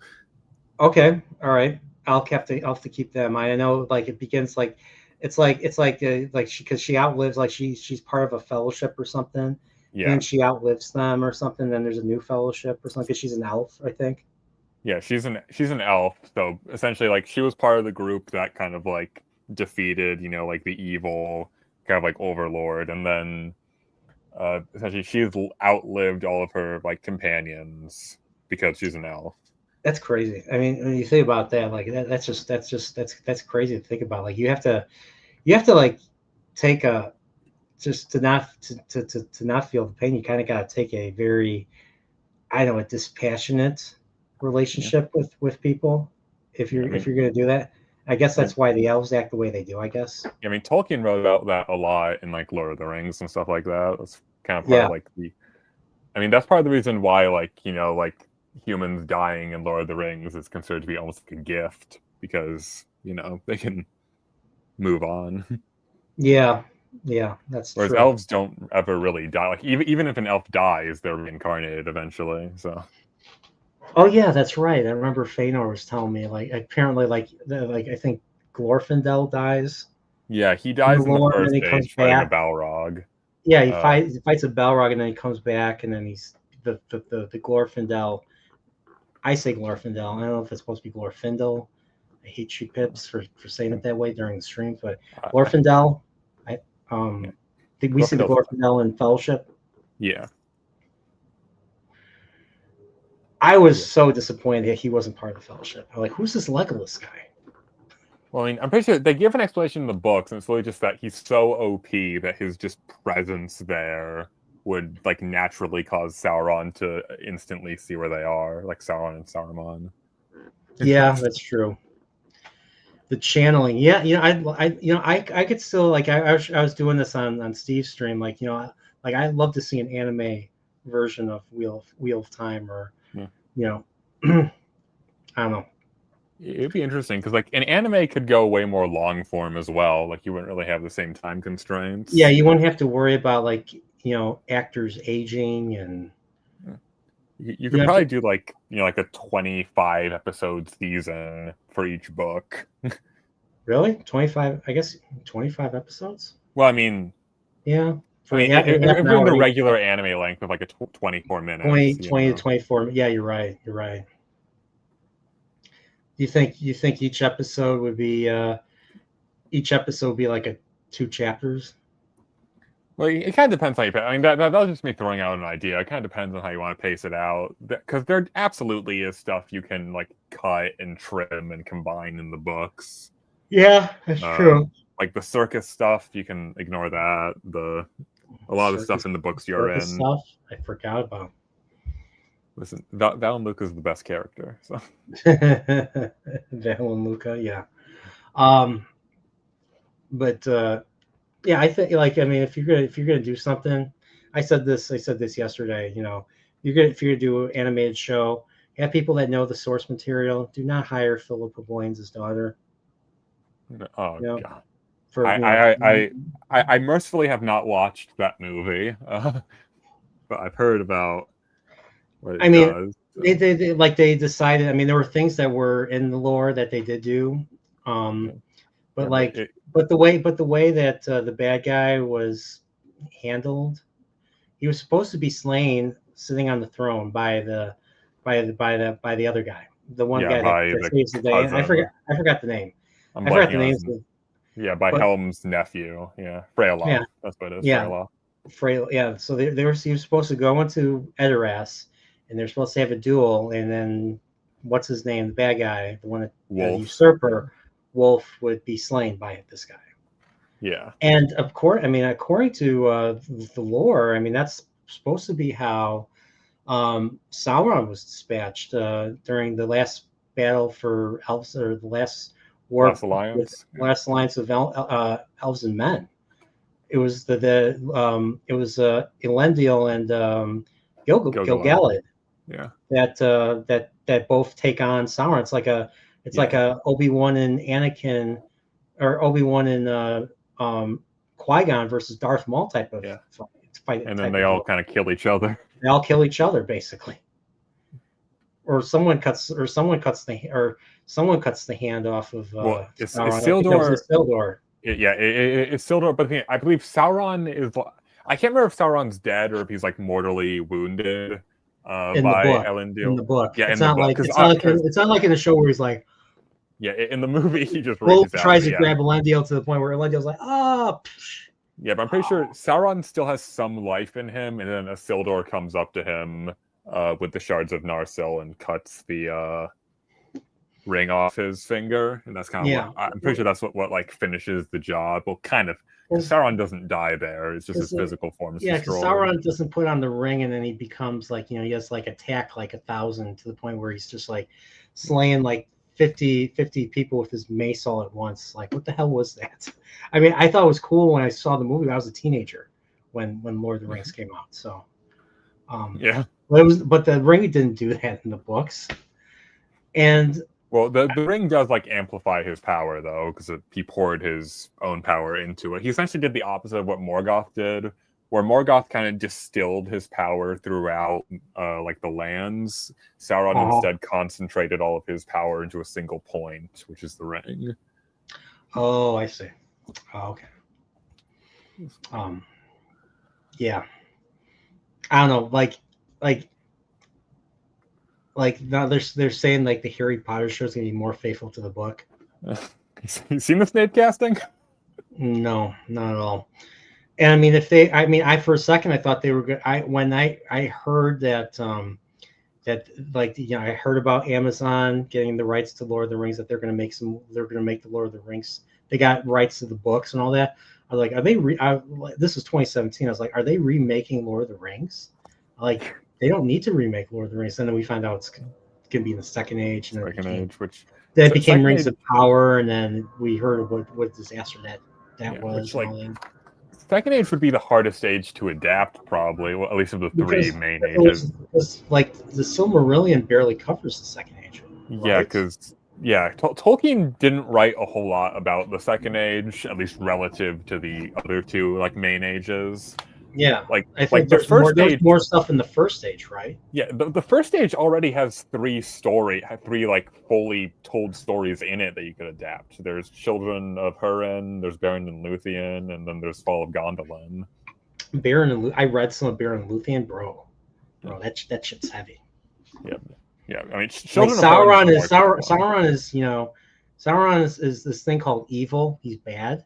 Okay, all right. I'll have to keep that in mind. I know, like, it begins like because she outlives, like she's part of a fellowship or something. Yeah. And she outlives them or something. Then there's a new fellowship or something because she's an elf, I think. Yeah, she's an elf. So essentially, like, she was part of the group that kind of like defeated, like the evil kind of like overlord, and then essentially she's outlived all of her like companions because she's an elf. That's crazy. I mean, when you think about that, like that's crazy to think about. Like you have to like take a just to not feel the pain. You kind of got to take a very, I don't know, a dispassionate Yeah. relationship with people if Yeah, I if mean, you're gonna do that. I guess and that's why the elves act the way they do. I guess. I mean, Tolkien wrote about that a lot in like Lord of the Rings and stuff like that. That's kind of part of Yeah. like the. I mean, that's part of the reason why, like, like humans dying in Lord of the Rings is considered to be almost like a gift because they can move on. Yeah. Yeah. That's Whereas true. elves don't ever really die. Like even if an elf dies, they're reincarnated eventually. So Oh yeah, that's right. I remember Feanor was telling me like apparently like I think Glorfindel dies yeah, he in the dies in the lore, and then first he comes age fighting a back. Balrog. Yeah, Uh, he fights a Balrog, and then he comes back, and then he's the Glorfindel. I say Glorfindel. I don't know if it's supposed to be Glorfindel. I hate you pips for saying it that way during the stream, but I, Glorfindel. I yeah, think we see the Glorfindel's fine. Glorfindel in Fellowship. Yeah. I was Yeah. so disappointed that he wasn't part of the Fellowship. I'm like, who's this Legolas guy? Well, I mean, I'm pretty sure they give an explanation in the books, and it's really just that he's so OP that his just presence there would like naturally cause Sauron to instantly see where they are, like Sauron and Saruman. Yeah, that's true. The channeling, yeah, I could still like I was doing this on Steve's stream, like like I'd love to see an anime version of Wheel of Time, or Yeah. I don't know. It'd be interesting because like an anime could go way more long form as well. Like you wouldn't really have the same time constraints. Yeah, you wouldn't have to worry about like actors aging, and You could probably do like like a 25 episode season for each book. Really 25? I guess 25 episodes. Well, I mean, Yeah, I mean, half if an you're in the hour, regular anime length of like a 24 minutes, 20 to 24. Yeah, you're right. You're right. You think each episode would be like a 2 chapters? Well, it kind of depends how you. I mean, that was just me throwing out an idea. It kind of depends on how you want to pace it out, because there absolutely is stuff you can like cut and trim and combine in the books. Yeah, that's true. Like the circus stuff, you can ignore that. A lot of the stuff in the books you're in. Stuff I forgot about. Listen, Val and Luca is the best character. So Val and Luca, yeah. But yeah, I think like, I mean, if you're gonna do something, I said this yesterday. If you're gonna do an animated show, have people that know the source material. Do not hire Philippa Boyens' daughter. oh god. I mercifully have not watched that movie, but I've heard about what it does. So. They decided. I mean, there were things that were in the lore that they did do, but but the way that the bad guy was handled, he was supposed to be slain sitting on the throne by the other guy, the one guy that saves the day. I forgot the name. I forgot the names. By Helm's nephew. Yeah, Freylof. Yeah, that's what it is. Yeah, Freylof. Yeah. So he was supposed to go into Edoras, and they're supposed to have a duel, and then what's his name? The bad guy, the one, the usurper, Wolf, would be slain by this guy. Yeah. And of course, I mean, according to the lore, I mean, that's supposed to be how Sauron was dispatched during the last battle for elves, or the last war, last alliance of elves and men. It was Elendil and Gil-galad. Yeah. That both take on Sauron. It's like a Obi-Wan and Anakin, or Obi-Wan and Qui-Gon versus Darth Maul type of fight. And then they all kind of kill each other. They all kill each other basically, or someone cuts the hand off of. It's Isildur. It's Isildur. But I believe Sauron is. I can't remember if Sauron's dead or if he's like mortally wounded by Elendil. In the book, yeah, it's not like in the show where he's like. Yeah, in the movie he just tries to grab Elendil to the point where Elendil's like, oh. Yeah, but I'm pretty sure Sauron still has some life in him, and then Isildur comes up to him with the shards of Narsil and cuts the ring off his finger, and that's kind of Yeah. what I'm pretty sure that's what like finishes the job. Well, kind of. Sauron doesn't die there; it's just his physical form is because destroyed. Sauron doesn't put on the ring, and then he becomes like, he has like attack like 1,000 to the point where he's just like slaying like 50 people with his mace all at once. Like, what the hell was that? I mean, I thought it was cool when I saw the movie. I was a teenager when Lord of the Rings came out. So, yeah. But the ring didn't do that in the books. And well, the ring does like amplify his power though, because he poured his own power into it. He essentially did the opposite of what Morgoth did, where Morgoth kind of distilled his power throughout like the lands. Sauron instead concentrated all of his power into a single point, which is the ring. Oh, I see. Oh, okay. Yeah. I don't know, like now they're saying like the Harry Potter show is gonna be more faithful to the book. You seen the Snape casting? No, not at all. And I mean, I for a second I thought they were good. When I heard that I heard about Amazon getting the rights to Lord of the Rings, that they're gonna make the Lord of the Rings. They got rights to the books and all that. I was like, are they? This was 2017. I was like, are they remaking Lord of the Rings? Like, they don't need to remake Lord of the Rings. And then we find out it's gonna be in the Second Age, and then it became Rings of Power, and then we heard what disaster that was. Second Age would be the hardest age to adapt, probably. Well, at least of the three main ages. Like the Silmarillion barely covers the Second Age. Right? Yeah, because Tolkien didn't write a whole lot about the Second Age, at least relative to the other two like main ages. Yeah, like I think there's more stuff in the First Age, right? Yeah, the First Age already has three like fully told stories in it that you could adapt. There's Children of Húrin, there's Beren and Luthien, and then there's Fall of Gondolin. I read some of Beren and Luthien, bro. That shit's heavy. Yeah. I mean, Sauron is this thing called evil. He's bad.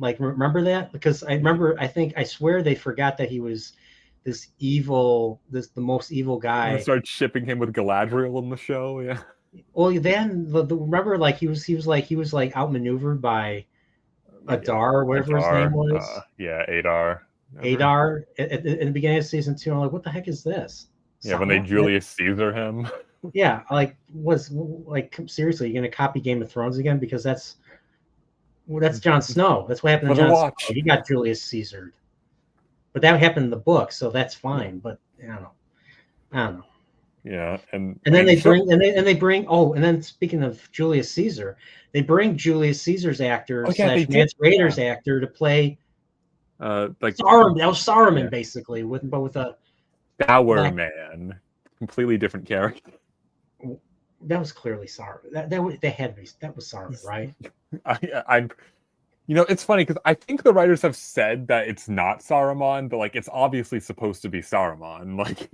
Like, remember that? Because I swear they forgot that he was this evil, the most evil guy. They started shipping him with Galadriel in the show, yeah. Well, then remember, like he was outmaneuvered by Adar, whatever his name was. Adar. Adar at the beginning of season 2. I'm like, what the heck is this? Yeah, when they Julius Caesar him. Yeah, seriously, you're gonna copy Game of Thrones again? Because that's Jon Snow. That's what happened to Jon Snow. He got Julius Caesared. But that happened in the book, so that's fine. But I don't know. Yeah, and then speaking of Julius Caesar, they bring Julius Caesar's actor / Mance Rayder's actor to play Saruman. That was Saruman, basically, with a Bower Man, completely different character. That was clearly Saruman. That was Saruman, right? It's funny because I think the writers have said that it's not Saruman, but like it's obviously supposed to be Saruman. Like,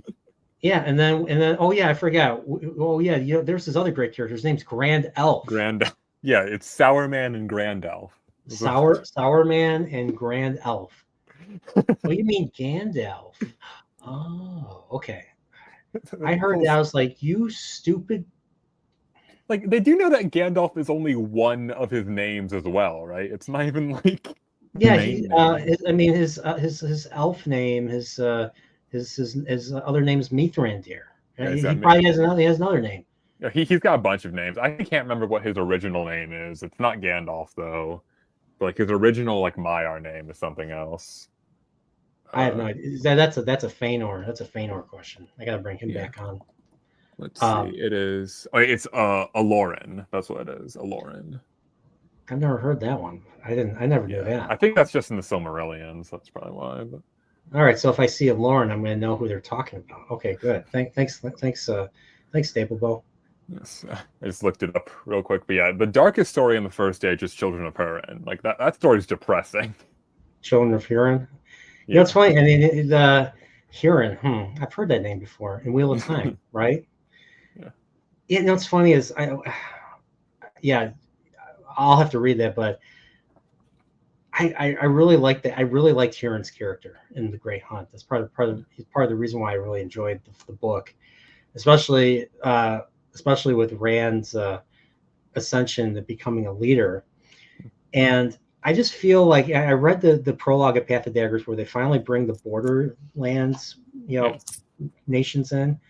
yeah, and then I forgot. Oh yeah, there's this other great character. His name's Grand Elf. Yeah, it's Sourman and Grand Elf. Sourman and Grand Elf. What do you mean Gandalf? Oh, okay. I heard that. I was like, you stupid. Like, they do know that Gandalf is only one of his names as well, right? It's not even like his elf name, his other name is Mithrandir. He probably has another name. Yeah, he's got a bunch of names. I can't remember what his original name is. It's not Gandalf though. But like his original Maiar name is something else. I have no idea. That's a Fëanor. That's a Fëanor question. I gotta bring him back on. Let's see. It is. Oh, it's Aloran. That's what it is. Aloran. I've never heard that one. I never knew that. I think that's just in the Silmarillion. So that's probably why. But... All right. So if I see Aloran, I'm going to know who they're talking about. Okay. Good. Thanks, Staplebow. Yes. I just looked it up real quick. But yeah, the darkest story in the First Age is Children of Húrin. Like that story is depressing. Children of Húrin. You know, it's funny. I mean, the Húrin. I've heard that name before in Wheel of Time, right? Yeah, no, what's funny is I'll have to read that, but I really like that. I really liked Huron's character in The Great Hunt. That's part of the reason why I really enjoyed the book, especially with Rand's ascension to becoming a leader. And I just feel like I read the prologue of Path of Daggers where they finally bring the Borderlands, nations in,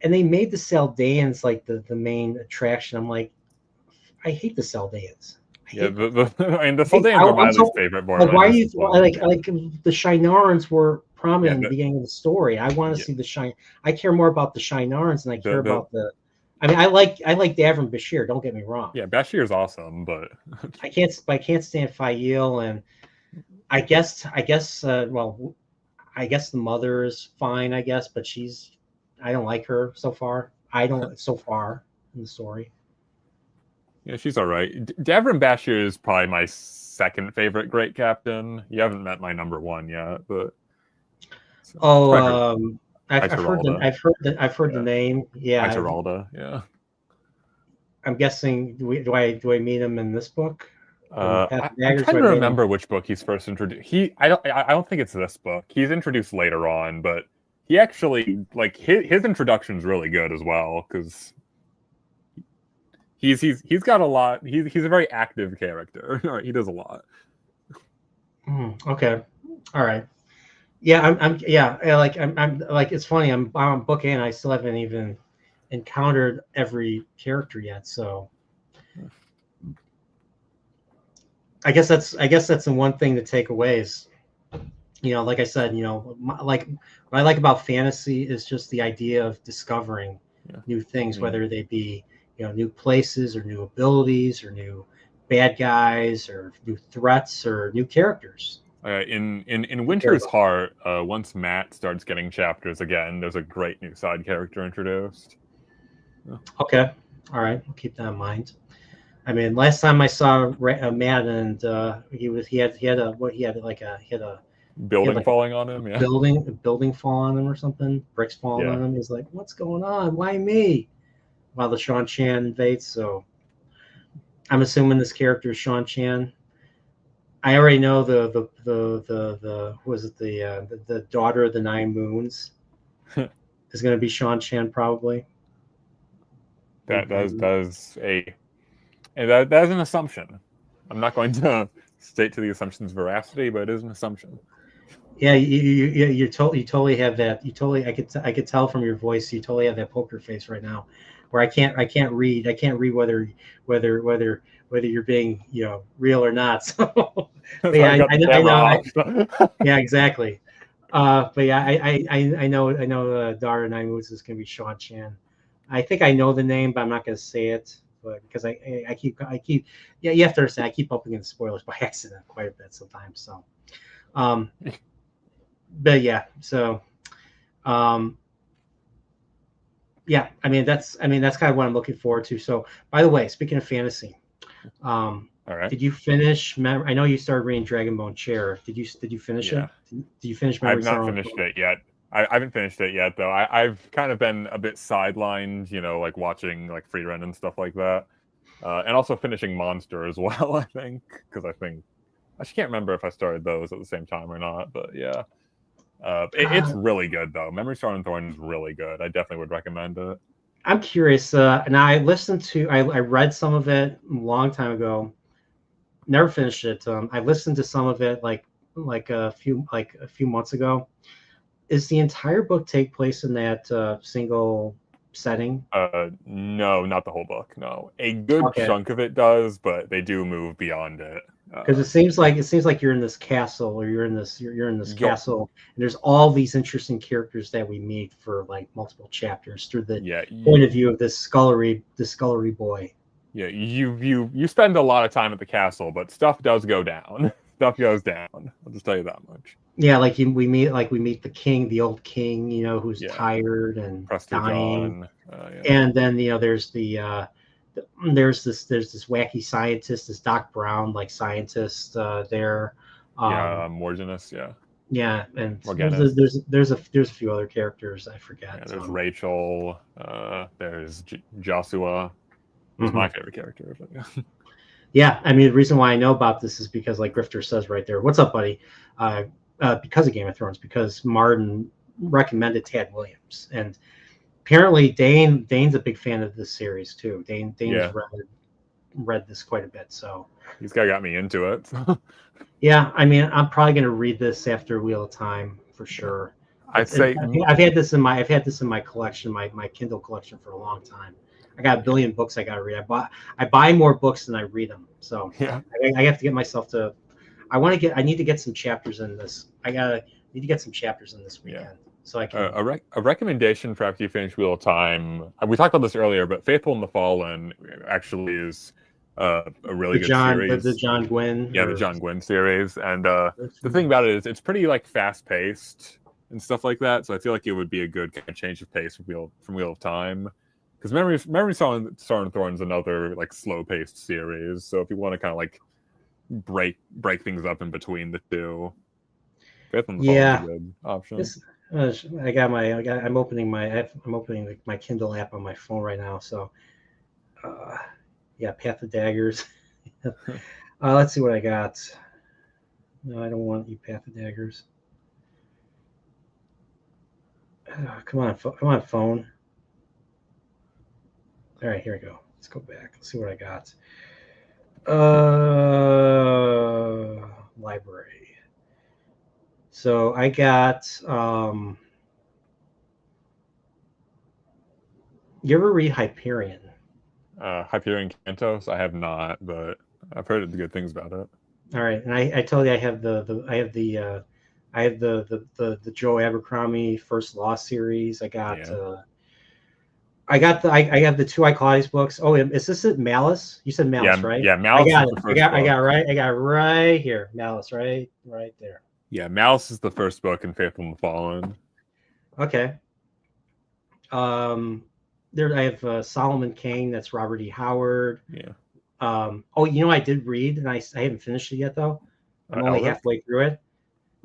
and they made the Saldaeans like the main attraction. I'm like, I hate the Saldaeans. Yeah, the Saldaeans are my least favorite Borderlands. Like, why are you like the Shinarans were prominent in the beginning of the story? I want to see the Shine. I care more about the Shinarans than I care about the. I mean, I like Davin Bashir. Don't get me wrong. Yeah, Bashir is awesome, but I can't stand Fail, and I guess the mother is fine. I guess, but I don't like her so far. So far in the story. Yeah, she's all right. Davin Bashir is probably my second favorite Great Captain. You haven't met my number one yet, but I've heard the name. Yeah, Ituralda. Yeah. I'm guessing. Do I meet him in this book? I'm trying to remember which book he's first introduced. I don't think it's this book. He's introduced later on, but he actually like his introduction's really good as well because he's got a lot. He's a very active character. He does a lot. Okay, all right. Yeah, I'm like it's funny. I'm on book A and I still haven't even encountered every character yet. So I guess that's the one thing to take away is, like I said, like what I like about fantasy is just the idea of discovering new things, whether they be new places or new abilities or new bad guys or new threats or new characters. In Winter's Heart, once Matt starts getting chapters again, there's a great new side character introduced. Okay, all right, I'll keep that in mind. I mean, last time I saw Matt, and he had a building falling on him. Yeah, building fall on him or something. Bricks falling on him. He's like, "What's going on? Why me?" While the Sean Chan invades, so I'm assuming this character is Sean Chan. I already know the daughter of the Nine Moons is going to be Sean Chan probably. That's an assumption. I'm not going to state to the assumption's veracity, but it is an assumption. Yeah, you totally have that. I could tell from your voice. You totally have that poker face right now, where I can't read whether you're being real or not. So yeah, I know. Yeah, exactly. But yeah, I know Dara Nine Moons is going to be Sean Chan. I think I know the name, but I'm not going to say it. But because I keep you have to understand, I keep bumping into spoilers by accident quite a bit sometimes. So, but yeah, so yeah, I mean that's kind of what I'm looking forward to. So, by the way, speaking of fantasy, all right, did you finish? I know you started reading Dragonbone Chair. Did you finish it? Did you finish? I've not finished it yet. I haven't finished it yet, though. I've kind of been a bit sidelined, like watching like free run and stuff like that, and also finishing Monster as well. I think because I just can't remember if I started those at the same time or not. But yeah, it's really good though. Memory Star and Thorn is really good. I definitely would recommend it. I'm curious. And I read some of it a long time ago. Never finished it. I listened to some of it like a few months ago. Is the entire book take place in that single setting? No, not the whole book. No, a good chunk of it does, but they do move beyond it. Because it seems like you're in this castle, or you're in this castle, and there's all these interesting characters that we meet for like multiple chapters through the point of view of this scullery boy. Yeah, you spend a lot of time at the castle, but stuff does go down. Stuff goes down. I'll just tell you that much. Yeah, we meet the king, the old king, who's tired and dying. And then there's there's this wacky scientist, this Doc Brown scientist there. Morganus, Yeah, and there's a few other characters I forget. Yeah, there's Rachel. There's Joshua. Who's my favorite character. Yeah, I mean, the reason why I know about this is because, like Grifter says right there, "What's up, buddy?" Because of Game of Thrones, because Martin recommended Tad Williams, and apparently Dane's a big fan of this series too. Dane's Yeah. read this quite a bit, so He's got me into it. yeah. I mean, I'm probably going to read this after Wheel of Time for sure. I'd say I've had this in my collection, my Kindle collection for a long time. I got a billion books I got to read. I buy more books than I read them, so yeah. I have to get myself to. I need to get some chapters in this. Need to get some chapters in this weekend. Yeah. So I can a recommendation for after you finish Wheel of Time. We talked about this earlier, but Faithful and the Fallen actually is a really good series. The John Gwynn. Yeah, the John Gwynn series. And the thing about it is it's pretty like fast paced and stuff like that. So I feel like it would be a good kind of change of pace from Wheel of Time. Because Memory Star and Thorn is another like slow paced series. So if you want to kind of like break things up in between the two, Faithful and the Fallen is a good option. I'm opening my Kindle app on my phone right now. So, Path of Daggers. Let's see what I got. No, I don't want you, Path of Daggers. Come on, phone. All right, here we go. Let's go back. Let's see what I got. Library. So I got. You ever read Hyperion? Hyperion Cantos, I have not, but I've heard good things about it. All right, and I told you I have the Joe Abercrombie First Law series. I got I have the two Iconics books. Oh, is this it? Malice? You said Malice, right? Yeah, Malice. I got right here. Malice, right there. Yeah, Malice is the first book in Faithful and the Fallen. Okay. There I have Solomon Kane. That's Robert E. Howard. Yeah. I did read, and I haven't finished it yet though. I'm only halfway through it.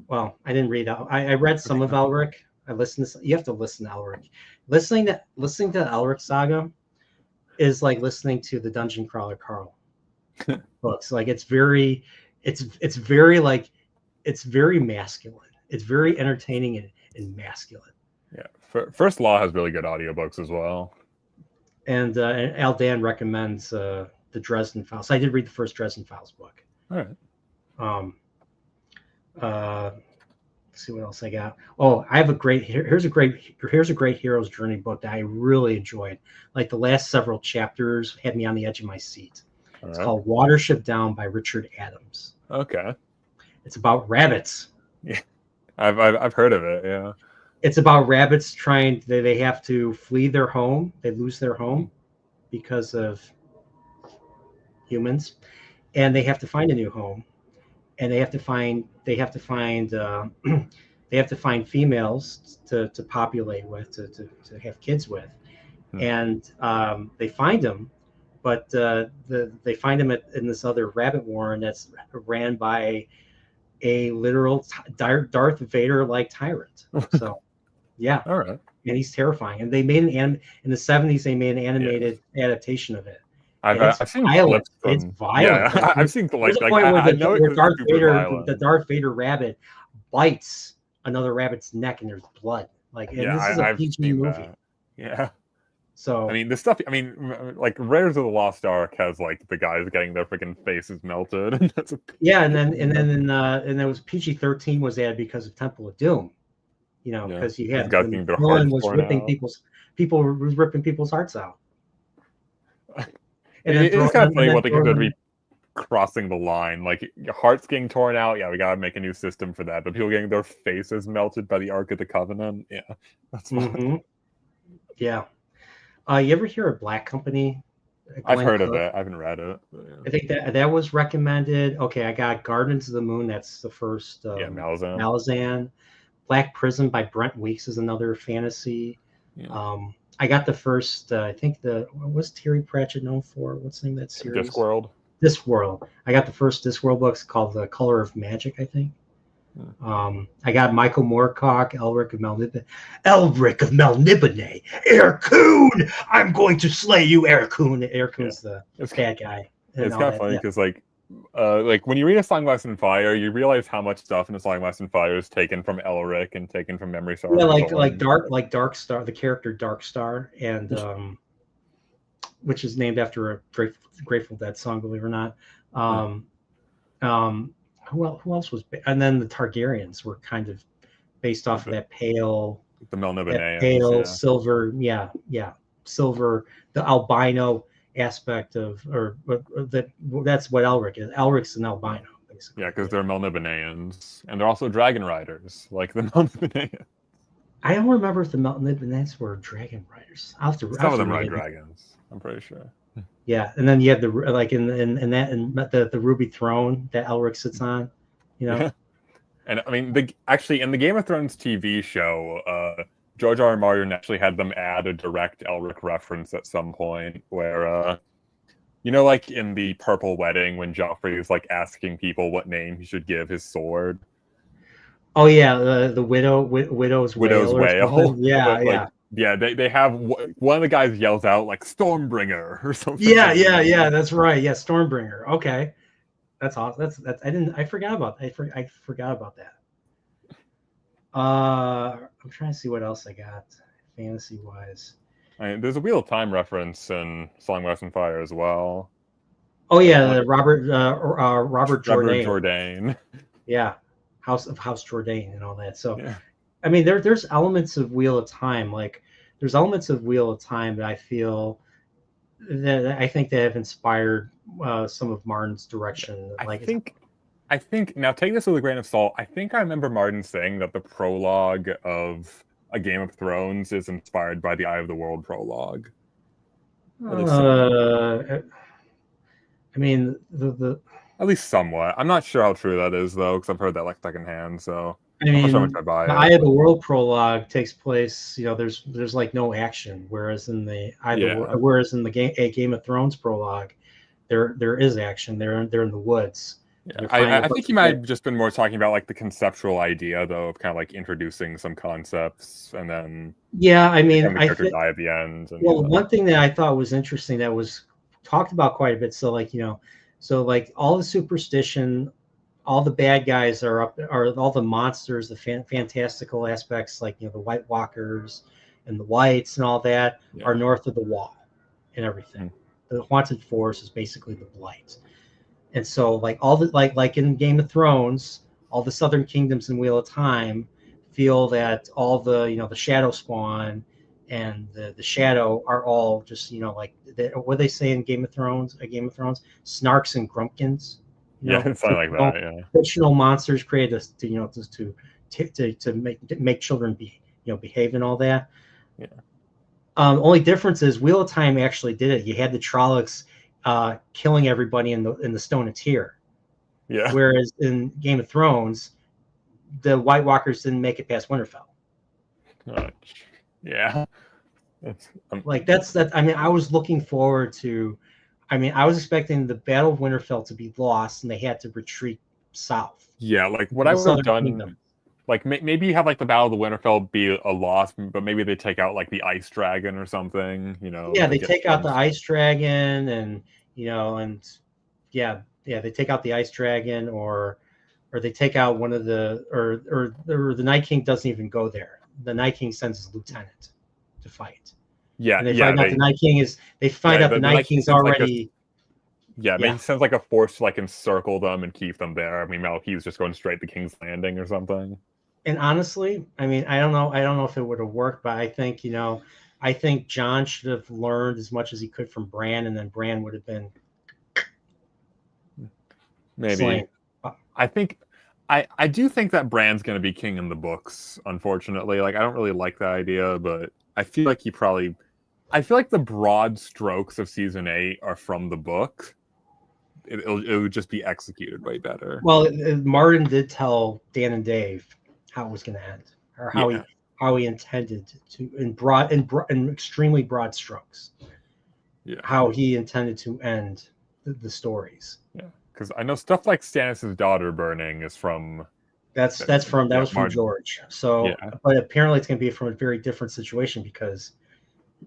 Well, I didn't read. I read some of Elric. I listened to. You have to listen to Elric. Listening to Elric Saga is like listening to the Dungeon Crawler Carl books. Like it's very masculine. It's very entertaining and masculine. Yeah, First Law has really good audiobooks as well. And Al Dan recommends the Dresden Files. I did read the first Dresden Files book. All right. Let's see what else I got. Oh, I have here's a great hero's journey book that I really enjoyed. Like the last several chapters had me on the edge of my seat. It's called Watership Down by Richard Adams. Okay. It's about rabbits. Yeah, I've heard of it. Yeah. It's about rabbits they have to flee their home. They lose their home because of humans, and they have to find a new home. And they have to find females to populate with, to have kids with, and they find them, but they find them in this other rabbit warren that's ran by a literal Darth Vader like tyrant. So, yeah, all right, and he's terrifying. And they made in the 70s. They made an animated adaptation of it. I've seen violent. Clips It's violent. Yeah, I've seen There's a point where the Darth Vader rabbit bites another rabbit's neck and there's blood. Like, and this is a PG movie. That. Yeah. So I mean, the stuff. I mean, like Raiders of the Lost Ark has like the guys getting their freaking faces melted. And then there was PG-13 was added because of Temple of Doom. You know, because you had Nolan was ripping people's hearts out. And it's kind of funny what they could be crossing the line. Like your heart's getting torn out. Yeah, we gotta make a new system for that. But people getting their faces melted by the Ark of the Covenant. Yeah, that's fun. Yeah. You ever hear of Black Company? I've heard of it. I haven't read it. Yeah. I think that was recommended. Okay, I got Gardens of the Moon. That's the first. Malazan. Black Prison by Brent Weeks is another fantasy. Yeah. I got the first. I think what was Terry Pratchett known for? What's the name of that series? Discworld. I got the first Discworld books called The Color of Magic, I think. I got Michael Moorcock, Elric of Melniboné. Erkoon! I'm going to slay you, Erkoon. Erkoon's the bad guy. and It's all kind of that. funny Yeah. because like when you read A Song of Ice and Fire, you realize how much stuff in A Song of Ice and Fire is taken from Elric and taken from Memory Star. Yeah, like Dark Star, the character Dark Star, and which is named after a Grateful Dead song, believe it or not. Um, who else was? And then the Targaryens were kind of based off of that pale Melnibonéans, silver, silver, the albino aspect of, or that's what Elric is. Elric's an albino, basically. Yeah, because they're Melnibonéans, and they're also dragon riders, like the Melnibonéans. I don't remember if the Melnibonéans were dragon riders. Some of them ride dragons, I'm pretty sure. Yeah, and then you have the like in the Ruby Throne that Elric sits on, you know. Yeah. And I mean, actually in the Game of Thrones TV show, George R. R. Martin actually had them add a direct Elric reference at some point, where like in the Purple Wedding when Joffrey is like asking people what name he should give his sword. Oh yeah, the widow's whale. Yeah, yeah. They have one of the guys yells out like Stormbringer or something. Yeah. That's right. Yeah, Stormbringer. Okay, that's awesome. That's I forgot about. I forgot about that. I'm trying to see what else I got fantasy wise. There's a Wheel of Time reference in Song of Ice and Fire as well. Oh yeah, Robert Jourdain. Yeah, House Jourdain and all that. So, yeah. I mean, there's elements of Wheel of Time. Like, there's elements of Wheel of Time that I think that have inspired some of Martin's direction. I think now take this with a grain of salt. I think I remember Martin saying that the prologue of A Game of Thrones is inspired by the Eye of the World prologue. I mean, the at least somewhat. I'm not sure how true that is though, because I've heard that like secondhand. So I mean, I'm not sure how much I buy the Eye of the World prologue takes place. There's like no action, whereas in the Game of Thrones prologue, there is action. They're in the woods. Yeah. I think you might have just been more talking about like the conceptual idea though of kind of like introducing some concepts and then I mean the character die at the end. And, one thing that I thought was interesting that was talked about quite a bit. So like all the superstition, all the bad guys are all the monsters, the fantastical aspects, like the White Walkers and the Whites and all that are north of the Wall and everything. The haunted forest is basically the Blight. And so like all the like in Game of Thrones, all the Southern Kingdoms in Wheel of Time feel that all the the Shadow Spawn and the Shadow are all just like what they say in Game of Thrones, snarks and grumpkins. Something like that. Yeah, fictional monsters created to make children behave and all that. Yeah. Only difference is Wheel of Time actually did it. You had the Trollocs killing everybody in the Stone of Tyr. Yeah. Whereas in Game of Thrones, the White Walkers didn't make it past Winterfell. Yeah. That's that. I mean, I was looking forward to. I mean, I was expecting the Battle of Winterfell to be lost, and they had to retreat south. Yeah, like what I would have done. Like maybe you have like the Battle of the Winterfell be a loss, but maybe they take out like the Ice Dragon or something. Yeah, they take out the Ice Dragon, and they take out the Ice Dragon, or they take out one of the or the Night King doesn't even go there. The Night King sends his lieutenant to fight. Yeah, and they find out the Night King is. They find out the Night King's already. Maybe he sends like a force to like encircle them and keep them there. I mean, Malekith's just going straight to King's Landing or something. And honestly, I mean, I don't know if it would have worked, but I think I think Jon should have learned as much as he could from Bran, and then Bran would have been maybe slain. I do think that Bran's going to be king in the books. Unfortunately, like I don't really like that idea, but I feel like I feel like the broad strokes of season 8 are from the book. It would just be executed way better. Well, Martin did tell Dan and Dave how it was going to end, or how he intended to, in extremely broad strokes. Yeah, how he intended to end the stories. Yeah, because I know stuff like Stannis' daughter burning is from. That was from Martin. George. So, but apparently it's going to be from a very different situation because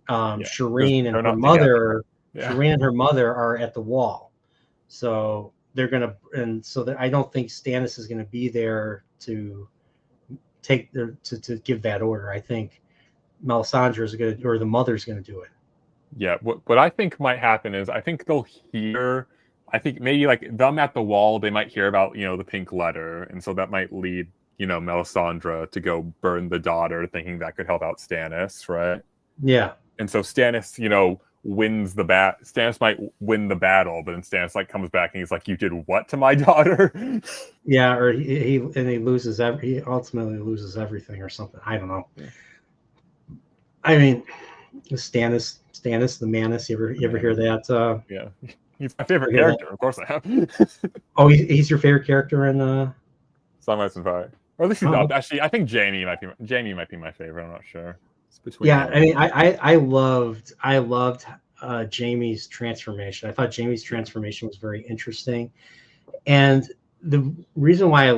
Shireen and her mother. Shireen and her mother are at the Wall. So they're gonna, and so that I don't think Stannis is gonna be there to take their to give that order. I think Melisandre is gonna, or the mother's gonna do it. Yeah, what I think might happen is I think they'll hear. I think maybe like them at the wall, they might hear about the pink letter, and so that might lead Melisandre to go burn the daughter, thinking that could help out Stannis, right? Yeah. And so Stannis, wins the Stannis might win the battle, but then Stannis like comes back and he's like, "You did what to my daughter?" Yeah, or he loses he ultimately loses everything or something. I don't know. Yeah. I mean, Stannis the Manus. You ever hear that? Yeah, he's my favorite character. Of course I have. Oh, he's your favorite character in Song of Ice and Fire, or at least he's up. Actually, I think Jaime might be my favorite. I'm not sure. It's between. Yeah, I mean, I loved Jaime's transformation. I thought Jaime's transformation was very interesting, and the reason why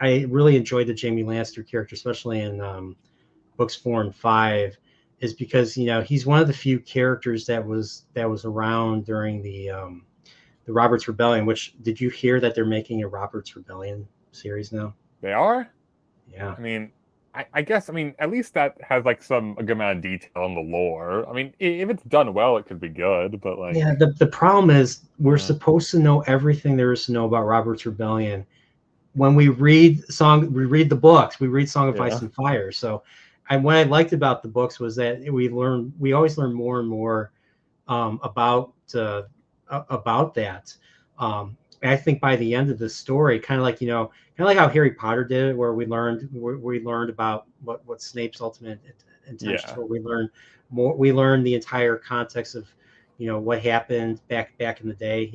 I really enjoyed the Jaime Lannister character, especially in books 4 and 5, is because he's one of the few characters that was around during the Robert's Rebellion. Which, did you hear that they're making a Robert's Rebellion series now? They are? Yeah. I mean, I guess at least that has like a good amount of detail in the lore. I mean, if it's done well, it could be good, but like, yeah, the problem is we're supposed to know everything there is to know about Robert's Rebellion. When we read the books, we read Song of Ice and Fire. So, what I liked about the books was that we always learn more and more about that. And I think by the end of the story, kind of like how Harry Potter did it, where we learned about what Snape's ultimate intentions were. We learned the entire context of what happened back in the day,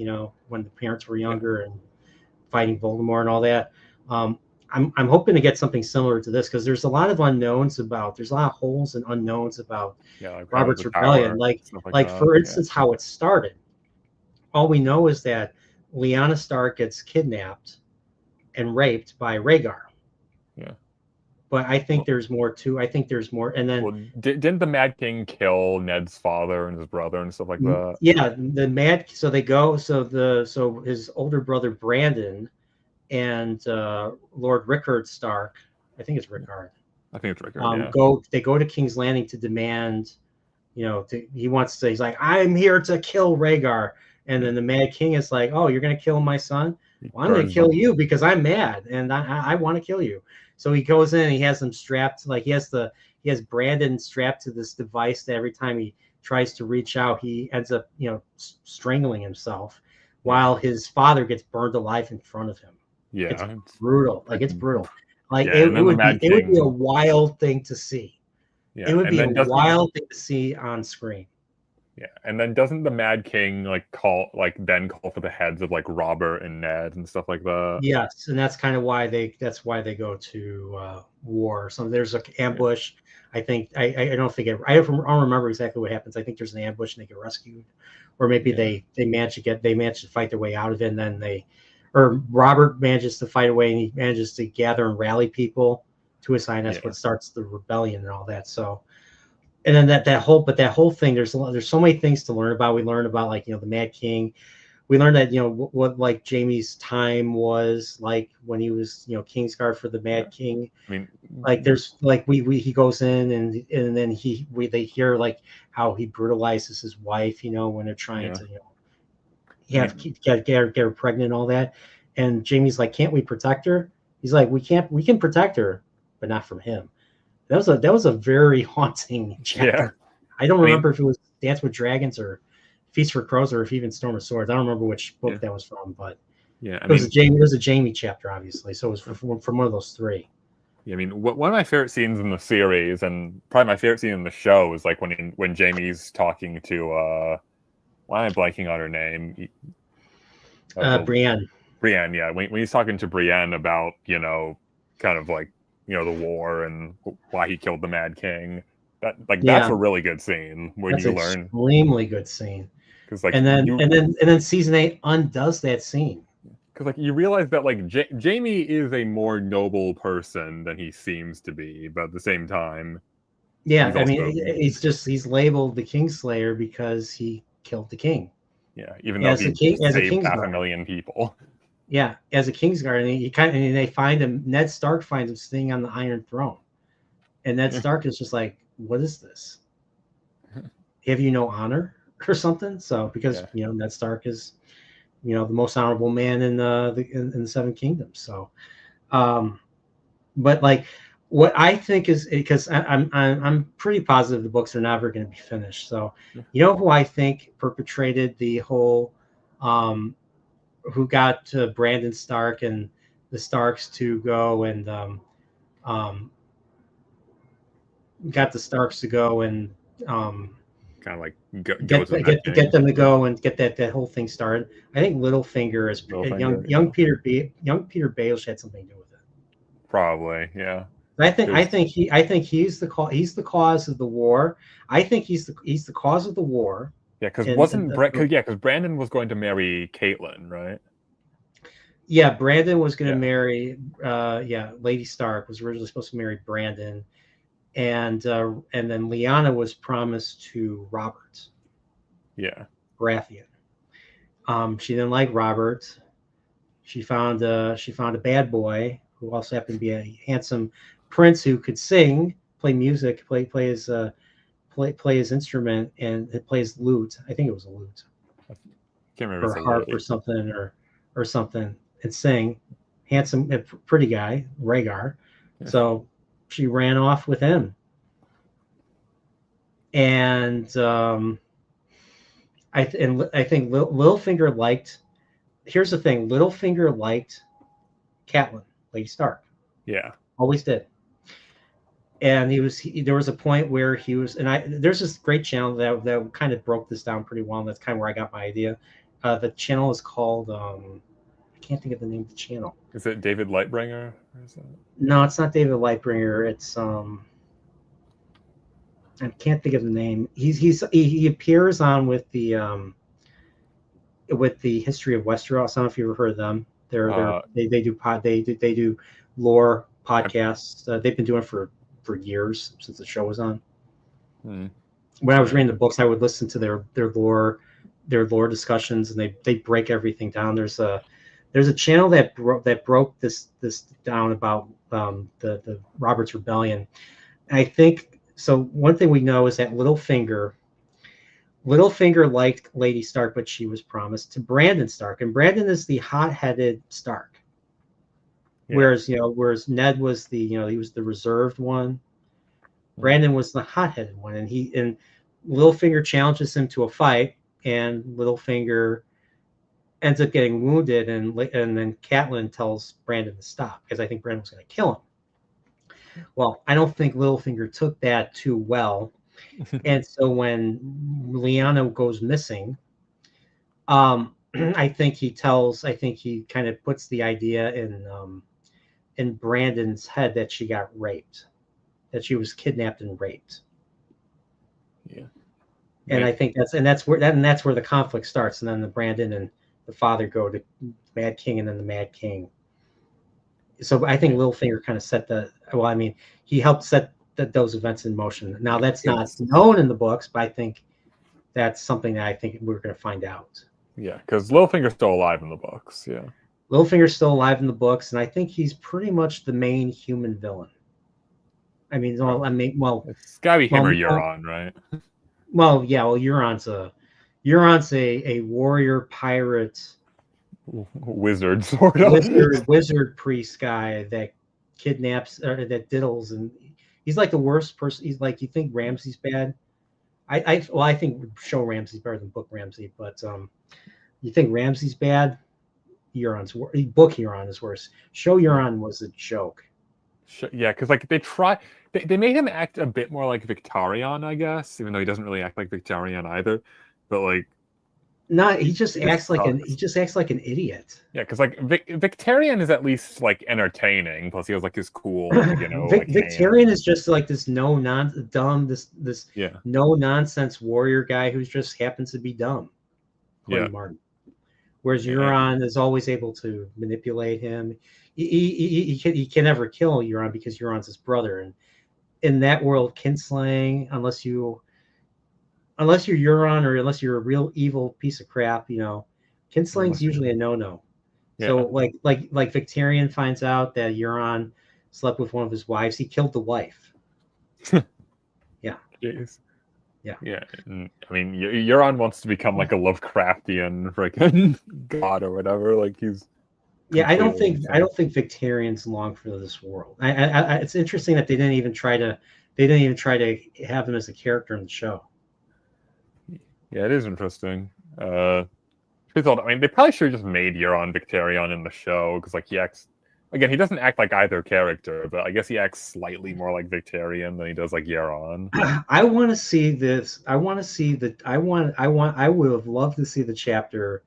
when the parents were younger and fighting Voldemort and all that. I'm hoping to get something similar to this, because there's a lot of unknowns there's a lot of holes and unknowns about like Robert's Rebellion, like for instance, how it started. All we know is that Lyanna Stark gets kidnapped and raped by Rhaegar. Yeah. But I think there's more too. I think there's more. And then didn't the Mad King kill Ned's father and his brother and stuff like that? Yeah, so they go. So his older brother Brandon and Lord Rickard Stark, I think it's Rickard. I think it's Rickard. They go to King's Landing to demand. He's like, I'm here to kill Rhaegar. And then the Mad King is like, oh, you're going to kill my son? Well, I'm going to kill you because I'm mad and I want to kill you. So he goes in and he has them strapped. Like he has Brandon strapped to this device that every time he tries to reach out, he ends up, strangling himself while his father gets burned alive in front of him. Yeah. It's brutal. Like it's brutal. Like it would be a wild thing to see. Yeah. It would be a wild thing to see on screen. Yeah, and then doesn't the Mad King call for the heads of like Robert and Ned and stuff like that? Yes, and that's kind of why they go to war. So there's an ambush. I think I don't remember exactly what happens. I think there's an ambush and they get rescued, or maybe they manage to fight their way out of it, and then Robert manages to fight away and he manages to gather and rally people to his side. That's what starts the rebellion and all that. So. And then that whole thing, there's so many things to learn about. We learned about the Mad King. We learned that what Jaime's time was like when he was Kingsguard for the Mad King. I mean, there's he goes in and then they hear how he brutalizes his wife, when they're trying to get her pregnant and all that. And Jaime's like, can't we protect her? He's like, we can protect her, but not from him. That was a very haunting chapter. Yeah. I don't remember if it was Dance with Dragons or Feast for Crows or if even Storm of Swords. I don't remember which book that was from, but it was a Jaime chapter, obviously. So it was from one of those three. Yeah, I mean, one of my favorite scenes in the series, and probably my favorite scene in the show, is like when Jaime's talking to why am I blanking on her name? Brienne. Brienne, yeah. When he's talking to Brienne about kind of like the war and why he killed the Mad King. That's a really good scene when you learn. Extremely good scene. And then season 8 undoes that scene. Because you realize that Jaime is a more noble person than he seems to be, but at the same time, he's labeled the Kingslayer because he killed the king. Yeah, even though he as a saved Kingsguard. 500,000 people. Yeah, as a Kingsguard, and and they find him. Ned Stark finds him sitting on the Iron Throne, and Ned Stark is just like, "What is this? Have you no honor or something?" So because Ned Stark is, the most honorable man in in the Seven Kingdoms. So, but like what I think is because I'm pretty positive the books are never going to be finished. So, who I think perpetrated the whole. Who got Brandon Stark and the Starks to go and got the Starks to go and kind of like get them to go and get that whole thing started. I think Littlefinger is young Peter Baelish had something to do with it. Probably, yeah. I think he's the cause. He's the cause of the war. I think he's the cause of the war. Yeah, because Brandon was going to marry Caitlyn, right? Yeah, Brandon was going to marry. Lady Stark was originally supposed to marry Brandon, and then Lyanna was promised to Robert. Yeah, Baratheon. She didn't like Robert. She found a bad boy who also happened to be a handsome prince who could sing, play music, play his instrument, and play his lute. I think it was a lute, can't remember, or harp or something, or something, and sing. Handsome, pretty guy, Rhaegar. Yeah. So she ran off with him, and I think Littlefinger liked. Here's the thing: Littlefinger liked Catelyn, Lady Stark. Yeah, always did. And there was a point where he was, and there's this great channel that kind of broke this down pretty well, and that's kind of where I got my idea. The channel is called, I can't think of the name of the channel. Is it David Lightbringer? Or is that... No, it's not David Lightbringer. It's I can't think of the name. He appears on with the History of Westeros. I don't know if you ever heard of them. They do lore podcasts. They've been doing it for years since the show was on. When I was reading the books, I would listen to their lore discussions, and they break everything down. There's a channel that broke this down about the Robert's Rebellion. And I think so. One thing we know is that Littlefinger liked Lady Stark, but she was promised to Brandon Stark, and Brandon is the hot-headed Stark. Yeah. Whereas Ned was he was the reserved one. Brandon was the hot-headed one, and Littlefinger challenges him to a fight, and Littlefinger ends up getting wounded, and then Catelyn tells Brandon to stop because I think Brandon was going to kill him. Well, I don't think Littlefinger took that too well, and so when Lyanna goes missing, I think he kind of puts the idea in Brandon's head that she got raped, that she was kidnapped and raped. Yeah. And I think that's where the conflict starts. And then the Brandon and the father go to Mad King, and then the Mad King. So I think Littlefinger kind of he helped set those events in motion. Now that's not known in the books, but I think that's something that I think we're going to find out. Yeah, because Littlefinger's still alive in the books. Yeah. Littlefinger's still alive in the books, and I think he's pretty much the main human villain. It's gotta be him or Euron, right? Well, yeah. Well, Euron's a warrior pirate, wizard sort of wizard priest guy that kidnaps or that diddles, and he's like the worst person. He's like, you think Ramsay's bad? I think show Ramsay's better than book Ramsay, but you think Ramsay's bad? Book Euron is worse. Show Euron was a joke. Yeah, because they made him act a bit more like Victarion, I guess, even though he doesn't really act like Victarion either. But he just acts like an idiot. Yeah, because Victarion is at least entertaining. Plus, he has his cool, Victarion is just this no nonsense warrior guy who just happens to be dumb. Martin. Whereas Euron is always able to manipulate him. He can never kill Euron because Euron's his brother. And in that world, kinslaying, unless you unless you're Euron or unless you're a real evil piece of crap, kinsling's usually a no-no. Yeah. So like Victarion finds out that Euron slept with one of his wives. He killed the wife. Yeah. Jeez. Yeah. Yeah. I mean, Euron wants to become like a Lovecraftian freaking god or whatever. Like he's. Yeah, I don't think Victarions long for this world. It's interesting that they didn't even try to have him as a character in the show. Yeah, it is interesting. I mean, they probably should have just made Euron Victarion in the show because, like, he doesn't act like either character, but I guess he acts slightly more like Victarion than he does like Euron. I want to see this. I would have loved to see the chapter,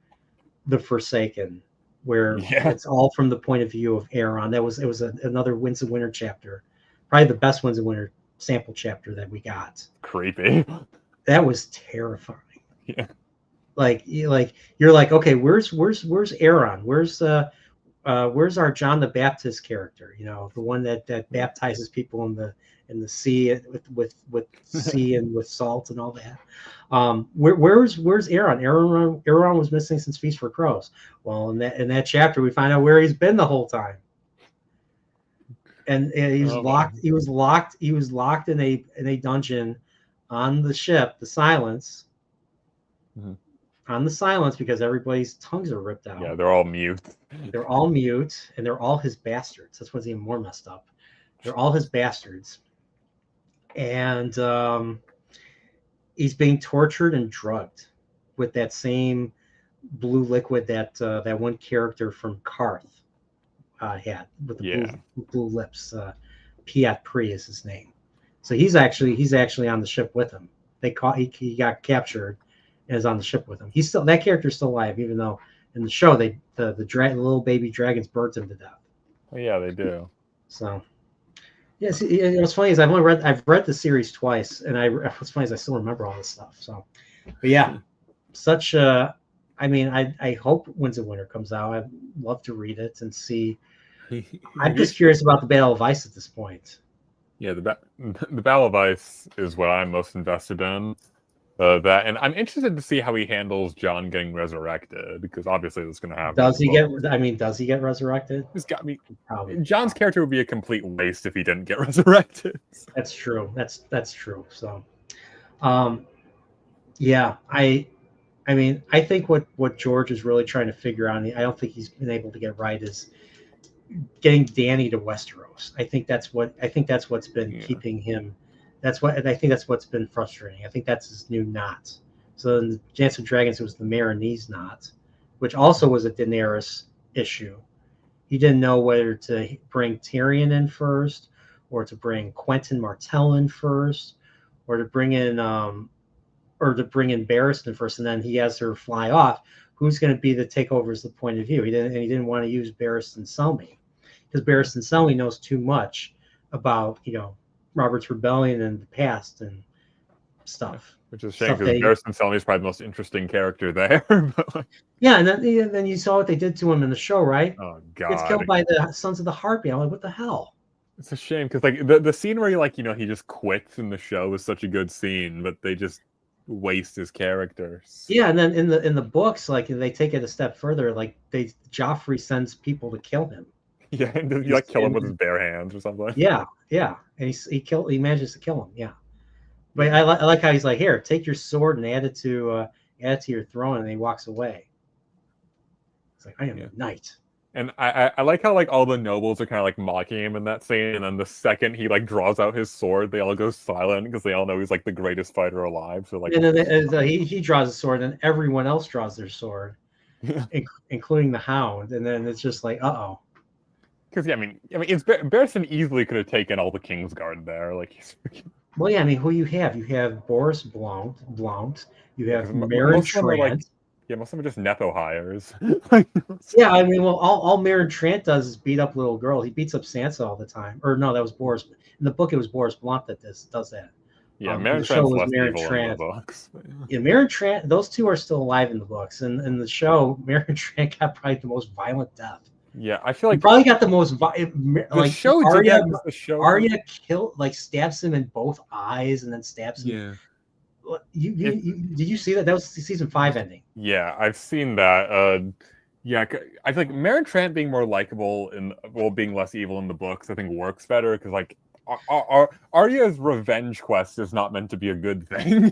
The Forsaken, where it's all from the point of view of Aeron. It was another Winds of Winter chapter, probably the best Winds of Winter sample chapter that we got. Creepy. That was terrifying. Yeah. Like you're like, okay, where's Aeron? Where's our John the Baptist character? The one that baptizes people in the sea with sea and with salt and all that. Where's Aeron? Aeron was missing since Feast for Crows. Well, in that chapter, we find out where he's been the whole time. And he was locked. Man. He was locked in a dungeon on the ship, the Silence. Mm-hmm. On the Silence, because everybody's tongues are ripped out. Yeah, they're all mute. They're all mute, and they're all his bastards. That's what's even more messed up. They're all his bastards. And he's being tortured and drugged with that same blue liquid that one character from Karth had with the blue lips. Piat Pri is his name. So he's actually on the ship with him. He got captured and is on the ship with him. That character's still alive, even though in the show the little baby dragons burnt him to death. Oh yeah, they do. So yes, what's funny is I've read the series twice, and what's funny is I still remember all this stuff. So, but yeah, such a. I mean, I hope Winds of Winter comes out. I'd love to read it and see. I'm just curious about the Battle of Ice at this point. Yeah, the Battle of Ice is what I'm most invested in. And I'm interested to see how he handles Jon getting resurrected, because obviously that's going to happen. Does he get resurrected? It's got me. Probably. John's character would be a complete waste if he didn't get resurrected. That's true. That's true. So, yeah, I mean, I think what George is really trying to figure out, and I don't think he's been able to get right, is getting Dany to Westeros. I think that's what's been keeping him. I think that's what's been frustrating. I think that's his new knot. So in Dance of Dragons, it was the Marinese knot, which also was a Daenerys issue. He didn't know whether to bring Tyrion in first, or to bring Quentyn Martell in first, or to bring in Barristan first, and then he has her fly off. Who's going to be the takeover as the point of view? He didn't want to use Barristan Selmy, because Barristan Selmy knows too much about Robert's Rebellion and the past and stuff. Which is a shame, because Barristan Selmy is probably the most interesting character there. Yeah, and then you saw what they did to him in the show, right? Oh God, he gets killed by the Sons of the Harpy. I'm like, what the hell? It's a shame, because like the scene where he just quits in the show was such a good scene, but they just waste his characters. Yeah, and then in the books, like they take it a step further. Like Joffrey sends people to kill him. Yeah, and does he kill him with his bare hands or something? Yeah, and he manages to kill him. Yeah, but I like how he's like, here, take your sword and add it to your throne, and he walks away. It's like, I am a knight. And I like how all the nobles are kind of mocking him in that scene, and then the second he draws out his sword, they all go silent because they all know he's the greatest fighter alive. So and then he draws a sword, and everyone else draws their sword, including the Hound, and then it's just like, uh-oh. Because Barristan easily could have taken all the Kingsguard there. Well, yeah, I mean, who you have? You have Boris Blount. You have Meryn Trant. Most of them are just nepo hires. Yeah, I mean, well, all Meryn Trant does is beat up little girls. He beats up Sansa all the time. Or no, that was Boris. In the book, it was Boris Blount that does that. Yeah, Meryn Trant's less evil in the books. Yeah, Meryn Trant. Those two are still alive in the books, and in the show, Meryn Trant got probably the most violent death. Yeah, I feel like he probably got the most show. Arya stabs him in both eyes and then stabs him. Did you see that? That was the season 5 ending. Yeah, I've seen that. Yeah, I feel like Maren Trant being more likable and being less evil in the books, I think works better because like Arya's revenge quest is not meant to be a good thing.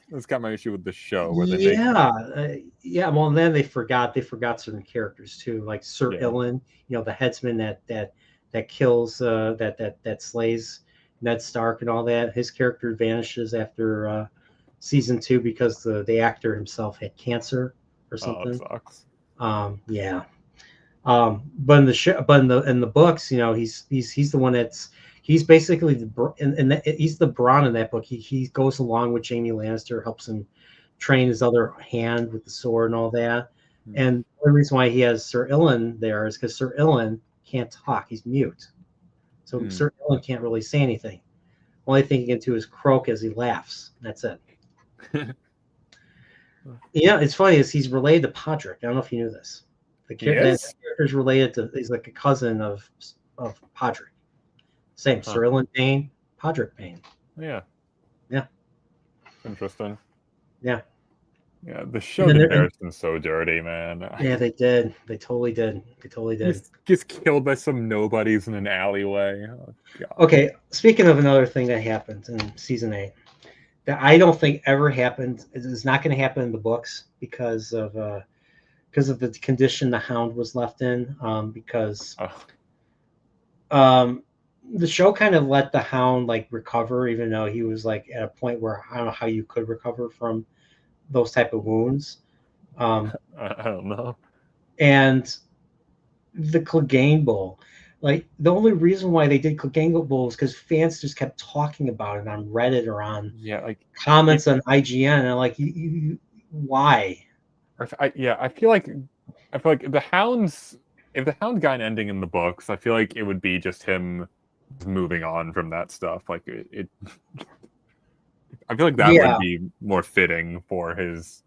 That's kind of my issue with the show, where they make yeah. Well, then they forgot certain characters too, like Sir Ilyn, the headsman that kills that slays Ned Stark and all that. His character vanishes after season 2 because the actor himself had cancer or something. Oh, that sucks. Yeah. But in the show, but in the books, he's the one he's basically he's the Bronn in that book. He goes along with Jaime Lannister, helps him train his other hand with the sword and all that. And the reason why he has Sir Ilyn there is because Sir Ilyn can't talk; he's mute. So Sir Ilyn can't really say anything. Only thing he can do is croak as he laughs. That's it. It's funny is he's related to Podrick. I don't know if you knew this. The character's related to. He's like a cousin of Podrick. Same. Sir Ilyn Payne, Podrick Payne. Yeah. Interesting. Yeah. Yeah. The show comparison's so dirty, man. Yeah, they did. They totally did. Gets killed by some nobodies in an alleyway. Oh, God. Okay. Speaking of another thing that happened in season 8. That I don't think ever happened. It's not going to happen in the books because of the condition the Hound was left in. Because the show kind of let the Hound like recover, even though he was like at a point where I don't know how you could recover from those type of wounds. I don't know. And the Clegane Bowl. Like the only reason why they did Clegane Bowl is because fans just kept talking about it on Reddit or on comments on IGN, and I'm like, you why? I feel like the Hound's if the Hound got an ending in the books, I feel like it would be just him moving on from that stuff. Like it I feel like that would be more fitting for his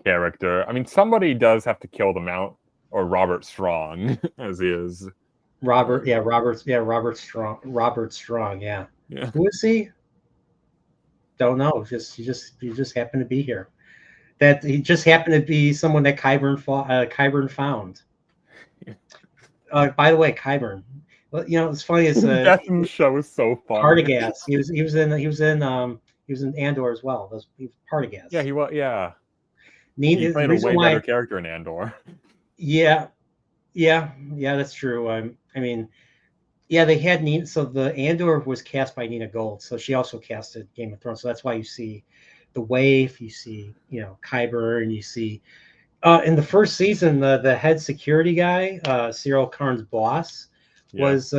character. I mean, somebody does have to kill the Mount or Robert Strong as he is. Robert Strong. Yeah. Who is he? Don't know. He just happened to be here. That he just happened to be someone that Qyburn found. By the way, Qyburn. Well, it's funny. That show is so fun. Partagas. He was in Andor as well. He was Partagas. Yeah, he was. Yeah. He played a way better character in Andor. Yeah, that's true. I mean, they had Nina. So the Andor was cast by Nina Gold, so she also casted Game of Thrones. So that's why you see the Waif, you see Qyburn, and you see in the first season the head security guy, Cyril Karn's boss, was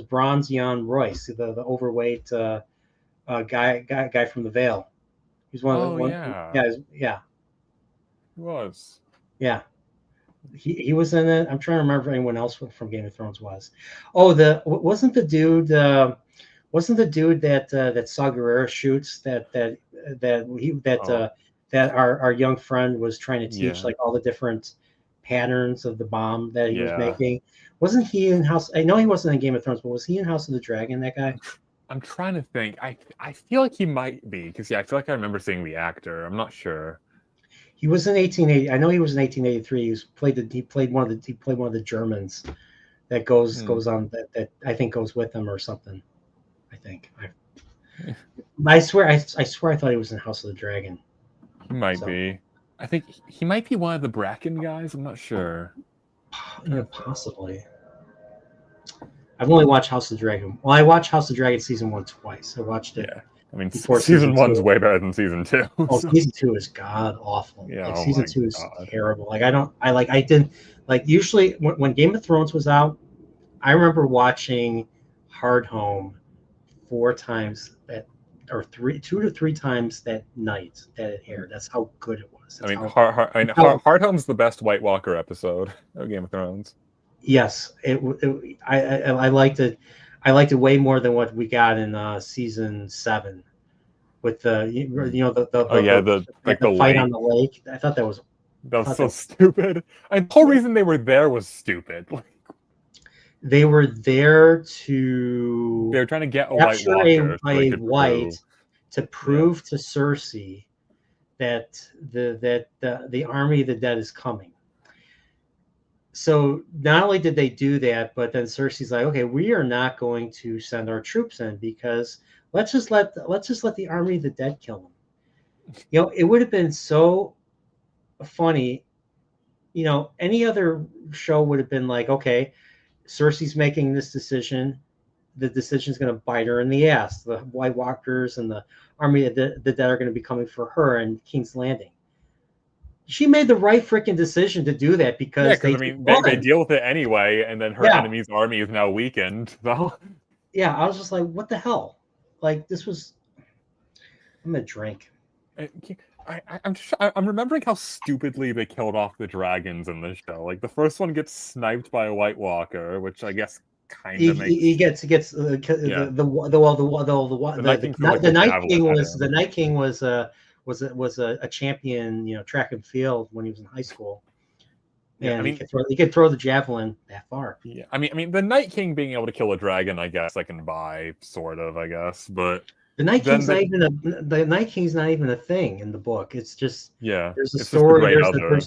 Bronze Jan Royce, the overweight guy from the Vale. He's one of the yeah. He was. Yeah. He was in it. I'm trying to remember if anyone else from Game of Thrones was. Oh, wasn't the dude that Saw Gerrera shoots that our young friend was trying to teach like all the different patterns of the bomb that he was making. Wasn't he in House? I know he wasn't in Game of Thrones, but was he in House of the Dragon? That guy. I'm trying to think. I feel like he might be because I feel like I remember seeing the actor. I'm not sure. He was in 1880. I know he was in 1883. He played one of the Germans that goes on that I think goes with him or something. I think. I swear I thought he was in House of the Dragon. He might be. I think he might be one of the Bracken guys. I'm not sure. Yeah, possibly. I've only watched House of the Dragon. Well, I watched House of the Dragon season 1 twice. I watched it. Yeah. I mean, season 1's way better than season 2. Oh, season 2 is god awful. Yeah, season 2 is terrible. I didn't usually when Game of Thrones was out, I remember watching Hard Home 4 times or 2 to 3 times that night that it aired. That's how good it was. Hard Home's the best White Walker episode of Game of Thrones. Yes, I liked it. I liked it way more than what we got in season 7 with the fight on the lake. I thought that was so stupid. And the whole reason they were there was stupid. They were there to. They were trying to get a White Walker. A white to prove to Cersei that the army of the dead is coming. So not only did they do that, but then Cersei's like, okay, we are not going to send our troops in because let's just let the army of the dead kill them. You know, it would have been so funny. You know, any other show would have been like, okay, Cersei's making this decision. The decision's going to bite her in the ass. The White Walkers and the army of the dead are going to be coming for her in King's Landing. She made the right freaking decision to do that because I mean, they deal with it anyway, and then her enemy's army is now weakened. So yeah, I was just like, what the hell? Like, this was. I'm gonna drink. I'm remembering how stupidly they killed off the dragons in this show. Like the first one gets sniped by a White Walker, which I guess kind of makes. He gets the Night King was a champion, you know, track and field when he was in high school. And I mean, he could throw the javelin that far. Yeah, I mean, the Night King being able to kill a dragon, I guess I can buy, sort of, I guess, but the Night King's not even a thing in the book. It's just there's a it's story.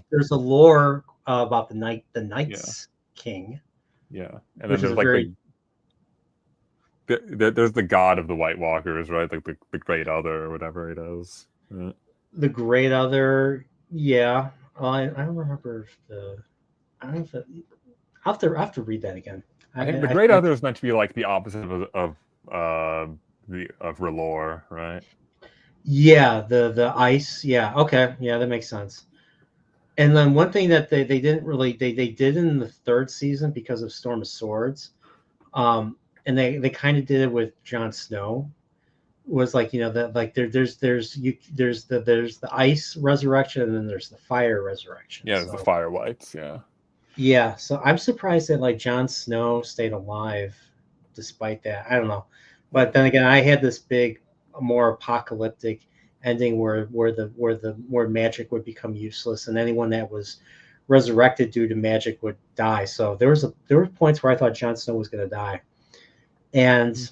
There's a lore about the Night's King. Yeah, and then there's there's the god of the White Walkers, right? Like the Great Other or whatever it is. Yeah. The Great Other, yeah. Well, I don't remember I don't know if I'll have to read that again. I think the Great Other is meant to be like the opposite of R'hllor, right? Yeah, the ice. Yeah, okay, yeah, that makes sense. And then one thing that they didn't really they did in the third season because of Storm of Swords, and they kind of did it with Jon Snow, was like, you know, that like there's the ice resurrection and then there's the fire resurrection. Yeah, the fire whites. Yeah. Yeah, so I'm surprised that like Jon Snow stayed alive despite that. I don't know, but then again, I had this big, more apocalyptic ending where magic would become useless and anyone that was resurrected due to magic would die. So there were points where I thought Jon Snow was going to die, and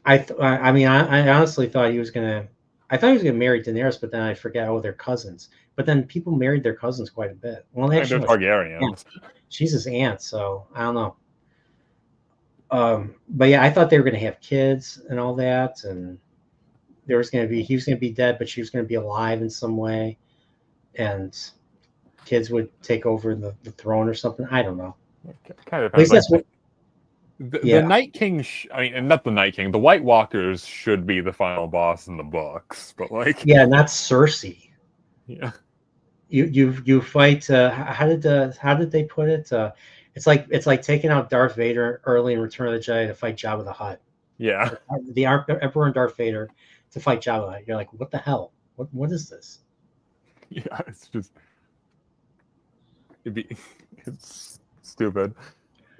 I honestly thought he was gonna. I thought he was gonna marry Daenerys, but then I forget. Oh, they're cousins. But then people married their cousins quite a bit. Well, actually, they're Targaryens. She's his aunt, so I don't know. But yeah, I thought they were gonna have kids and all that, and he was gonna be dead, but she was gonna be alive in some way, and kids would take over the throne or something. I don't know. Kind of. At least that's what. The Night King, and not the Night King. The White Walkers should be the final boss in the books, but like, not Cersei. Yeah, you fight. How did they put it? It's like taking out Darth Vader early in Return of the Jedi to fight Jabba the Hutt. Yeah, the Emperor and Darth Vader to fight Jabba the Hutt. You're like, what the hell? What is this? Yeah, it's just it's stupid.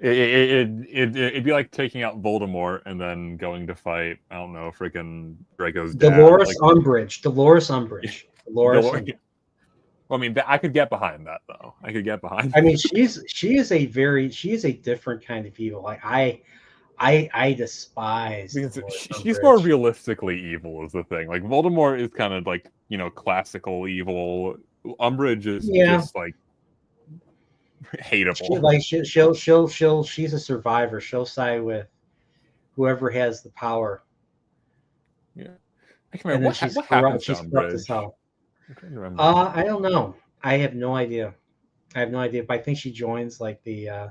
It'd be like taking out Voldemort and then going to fight, I don't know, freaking Draco's dad. Dolores Umbridge. Well, I mean, I could get behind that though. I could get behind. I mean, she is a different kind of evil. Like I despise. She's more realistically evil is the thing. Like Voldemort is kind of like, you know, classical evil. Umbridge is just like hateable. She's a survivor. She'll side with whoever has the power. Yeah, I can remember what happened to Umbridge. I don't know. I have no idea. But I think she joins like the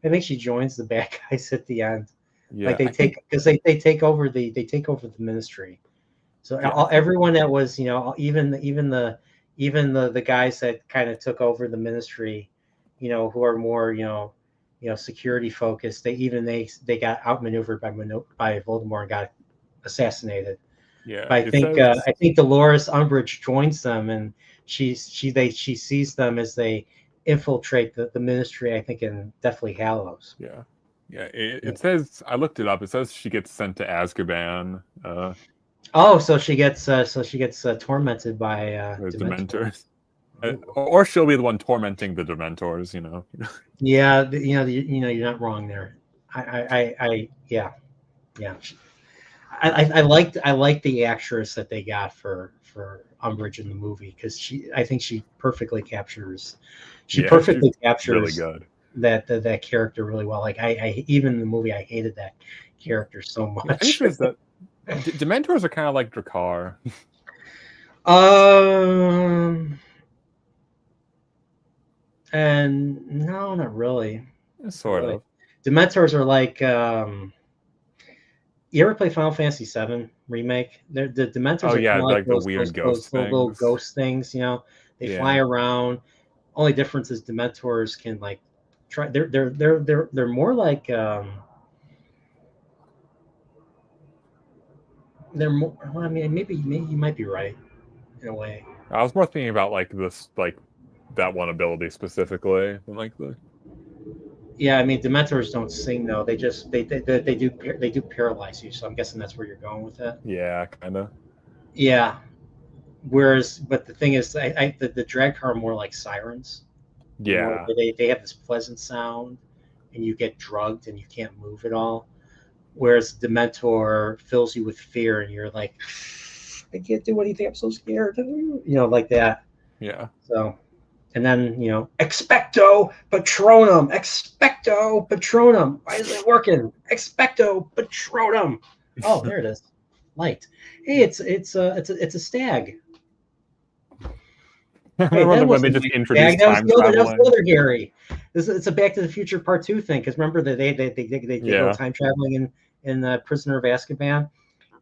bad guys at the end. Yeah, like they take over the ministry. So everyone that was, you know, even the guys that kind of took over the ministry, you know, who are more, you know, security focused. They got outmaneuvered by Voldemort and got assassinated. Yeah, but I think Dolores Umbridge joins them, and she sees them as they infiltrate the ministry. I think in Deathly Hallows. Yeah. It says, I looked it up. It says she gets sent to Azkaban. So she gets tormented by Dementors. Or she'll be the one tormenting the Dementors, you know. Yeah, you're not wrong there. Yeah. I liked the actress that they got for Umbridge in the movie, because I think she perfectly captures Really good. that character really well. Like I even in the movie I hated that character so The much. thing is that Dementors are kind of like Drakkar. And no, not really. Sort of. Dementors are like you ever play Final Fantasy VII Remake? The Dementors are kind of like the weird ghost little things. ghost things. You know, they fly around. Only difference is Dementors can like try. They're more like they're more. Well, I mean, maybe you might be right in a way. I was more thinking about like this, like that one ability specifically, than like the. Yeah, I mean, Dementors don't sing though. They just they do paralyze you. So I'm guessing that's where you're going with that. Yeah, kind of. Yeah. Whereas, but the thing is, the drag car are more like sirens. Yeah. They have this pleasant sound, and you get drugged and you can't move at all. Whereas Dementor fills you with fear, and you're like, I can't do anything. I'm so scared. You know, like that. Yeah. So, and then Expecto Patronum, Expecto Patronum. Why is it working? Expecto Patronum. Oh, there it is. Light. Hey, it's a stag. Hey, when they just introduced time traveling. That was the other Gary. It's a Back to the Future Part 2 thing, because remember that they go time traveling in Prisoner of Azkaban,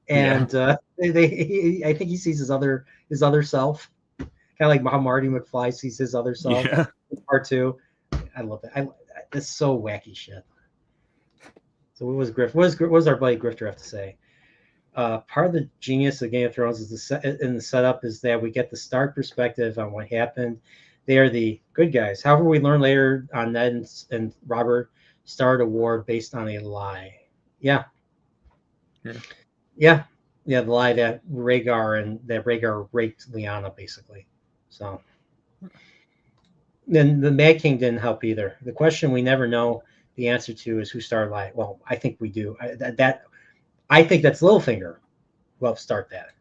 and I think he sees his other self, kind of like how Marty McFly sees his other self. Yeah. In Part 2. I love that. It's so wacky shit. So what was our buddy Grifter have to say? Part of the genius of Game of Thrones is the setup is that we get the Stark perspective on what happened. They are the good guys. However, we learn later on Ned and Robert started a war based on a lie. Yeah. The lie that Rhaegar raped Lyanna, basically. So then the Mad King didn't help either. The question we never know the answer to is who started lying. Well, I think we do. I think that's Littlefinger. Well, start that.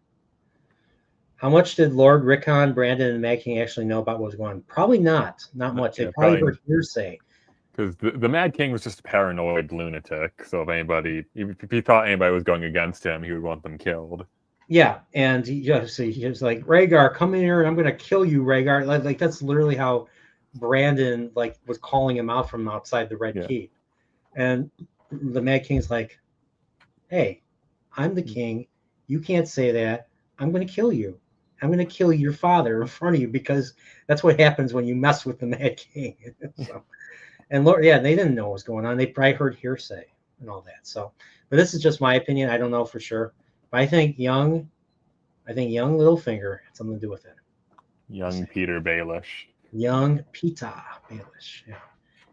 How much did Lord Rickon, Brandon, and Mad King actually know about what was going on? Probably not much. They probably heard hearsay. Because the Mad King was just a paranoid lunatic. So if he thought anybody was going against him, he would want them killed. Yeah, and he was like, Rhaegar, come in here, and I'm going to kill you, Rhaegar. Like that's literally how Brandon was calling him out from outside the Red Keep, and the Mad King's like, hey, I'm the king. You can't say that. I'm going to kill you. I'm going to kill your father in front of you, because that's what happens when you mess with the Mad King. So, and Lord, they didn't know what was going on. They probably heard hearsay and all that. So, but this is just my opinion. I don't know for sure. But I think young Littlefinger had something to do with it. Young Peter Baelish. Young Peter Baelish. Yeah.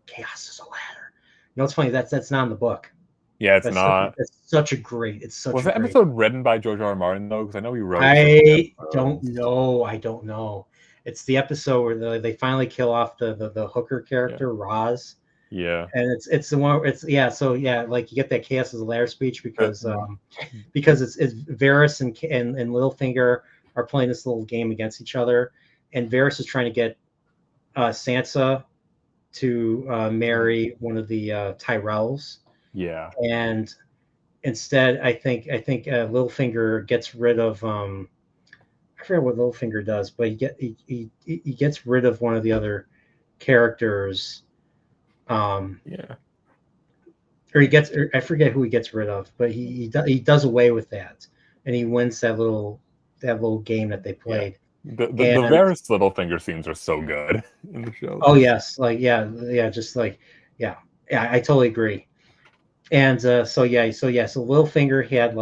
Chaos is a ladder. It's funny. That's not in the book. Yeah, it's not. It's such a great. Was that episode written by George R.R. Martin though? Because I know he wrote. I don't know. It's the episode where they finally kill off the hooker character, Roz. Yeah. And it's the one. So like you get that chaos as a ladder speech because it's Varys and Littlefinger are playing this little game against each other, and Varys is trying to get Sansa to marry one of the Tyrells. Yeah. And instead, I think Littlefinger gets rid of I forget what Littlefinger does, but he gets rid of one of the other characters. Or I forget who he gets rid of, but he does away with that, and he wins that little game that they played. The Varys Littlefinger scenes are so good in the show. Oh yes, just I totally agree. And so Littlefinger had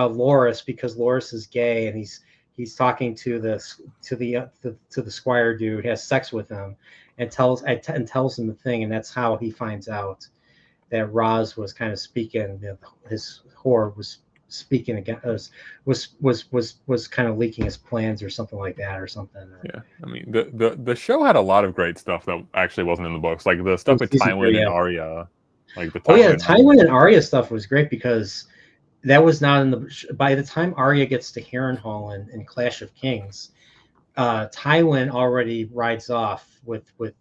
Loras, because Loras is gay, and he's talking to the squire dude, has sex with him, and tells him the thing, and that's how he finds out that Roz was kind of speaking, his whore was speaking against, was kind of leaking his plans or something like that or something. Yeah, I mean the show had a lot of great stuff that actually wasn't in the books, like the stuff with Tywin and Arya. Like the Oh yeah, the Tywin. Tywin and Arya stuff was great because that was not in the. By the time Arya gets to Harrenhal in Clash of Kings, Tywin already rides off with the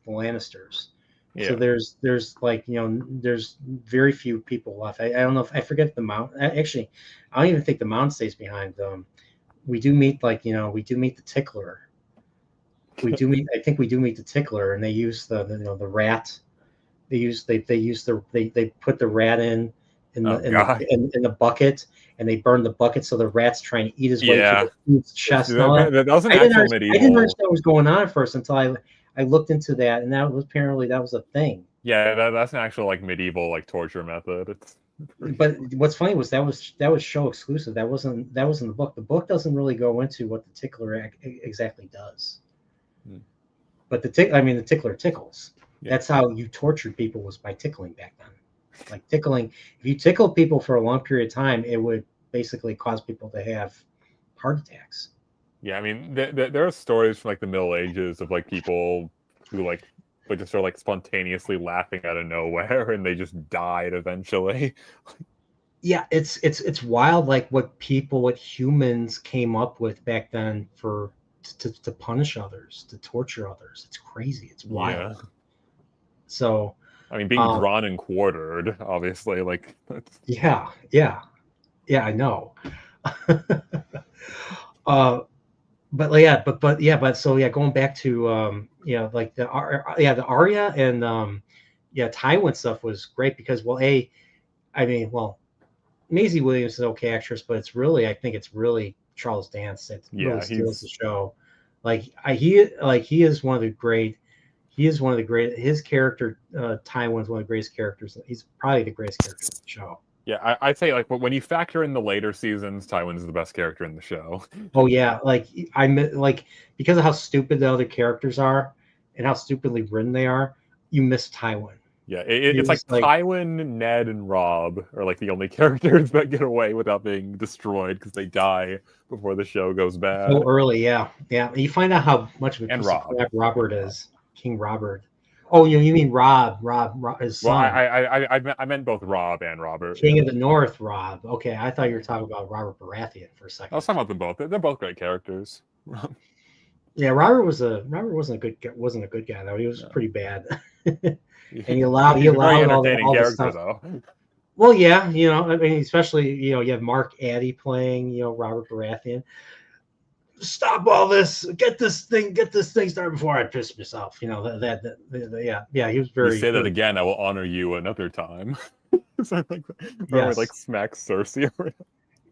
Lannisters. Yeah. So there's like, you know, there's very few people left. I don't know if I forget the Mount. Actually, I don't even think the Mount stays behind. We do meet, like, you know, we do meet the Tickler. We do meet. I think we do meet the Tickler, and they use the you know, the rat. They put the rat in Oh God. the bucket, and they burn the bucket, so the rat's trying to eat his way Yeah. through the food's chest and all that. That was an I didn't actual understand medieval. what was going on at first until I looked into that, and that was apparently that was a thing. Yeah, that's an actual like medieval like torture method. It's But what's funny was that was show exclusive. That wasn't in the book. The book doesn't really go into what the tickler exactly does. But the tickler tickles. Yeah. That's how you tortured people, was by tickling back then. Like tickling, if you tickle people for a long period of time, it would basically cause people to have heart attacks. Yeah, I mean, there are stories from like the Middle Ages of like people who like would just start like spontaneously laughing out of nowhere, and they just died eventually. Yeah, it's wild, like what humans came up with back then to punish others, to torture others. It's crazy. It's wild. Yeah. So, I mean, being drawn and quartered, obviously, like. Yeah, I know. But going back to like the Arya and Tywin stuff was great because, Maisie Williams is an okay actress, but I think it's really Charles Dance that really steals the show. He is one of the great. His character, Tywin's one of the greatest characters. He's probably the greatest character in the show. Yeah, I'd say like when you factor in the later seasons, Tywin's the best character in the show. Oh yeah, because of how stupid the other characters are and how stupidly written they are, you miss Tywin. Yeah, it's like Tywin, Ned, and Rob are like the only characters that get away without being destroyed because they die before the show goes bad. So early, yeah. You find out how much of a piece of crap Robert is. King Robert. Oh, you mean Rob, his son. Well, I meant both Rob and Robert. King of the North, Rob. Okay, I thought you were talking about Robert Baratheon for a second. I was talking about them both. They're both great characters. Yeah, Robert wasn't a good guy though. He was pretty bad. And he allowed all the stuff. Though. Well, yeah, I mean, especially you have Mark Addy playing, Robert Baratheon. Stop all this! Get this thing started before I piss myself. He was very. You say that again, I will honor you another time. Like smacks Cersei.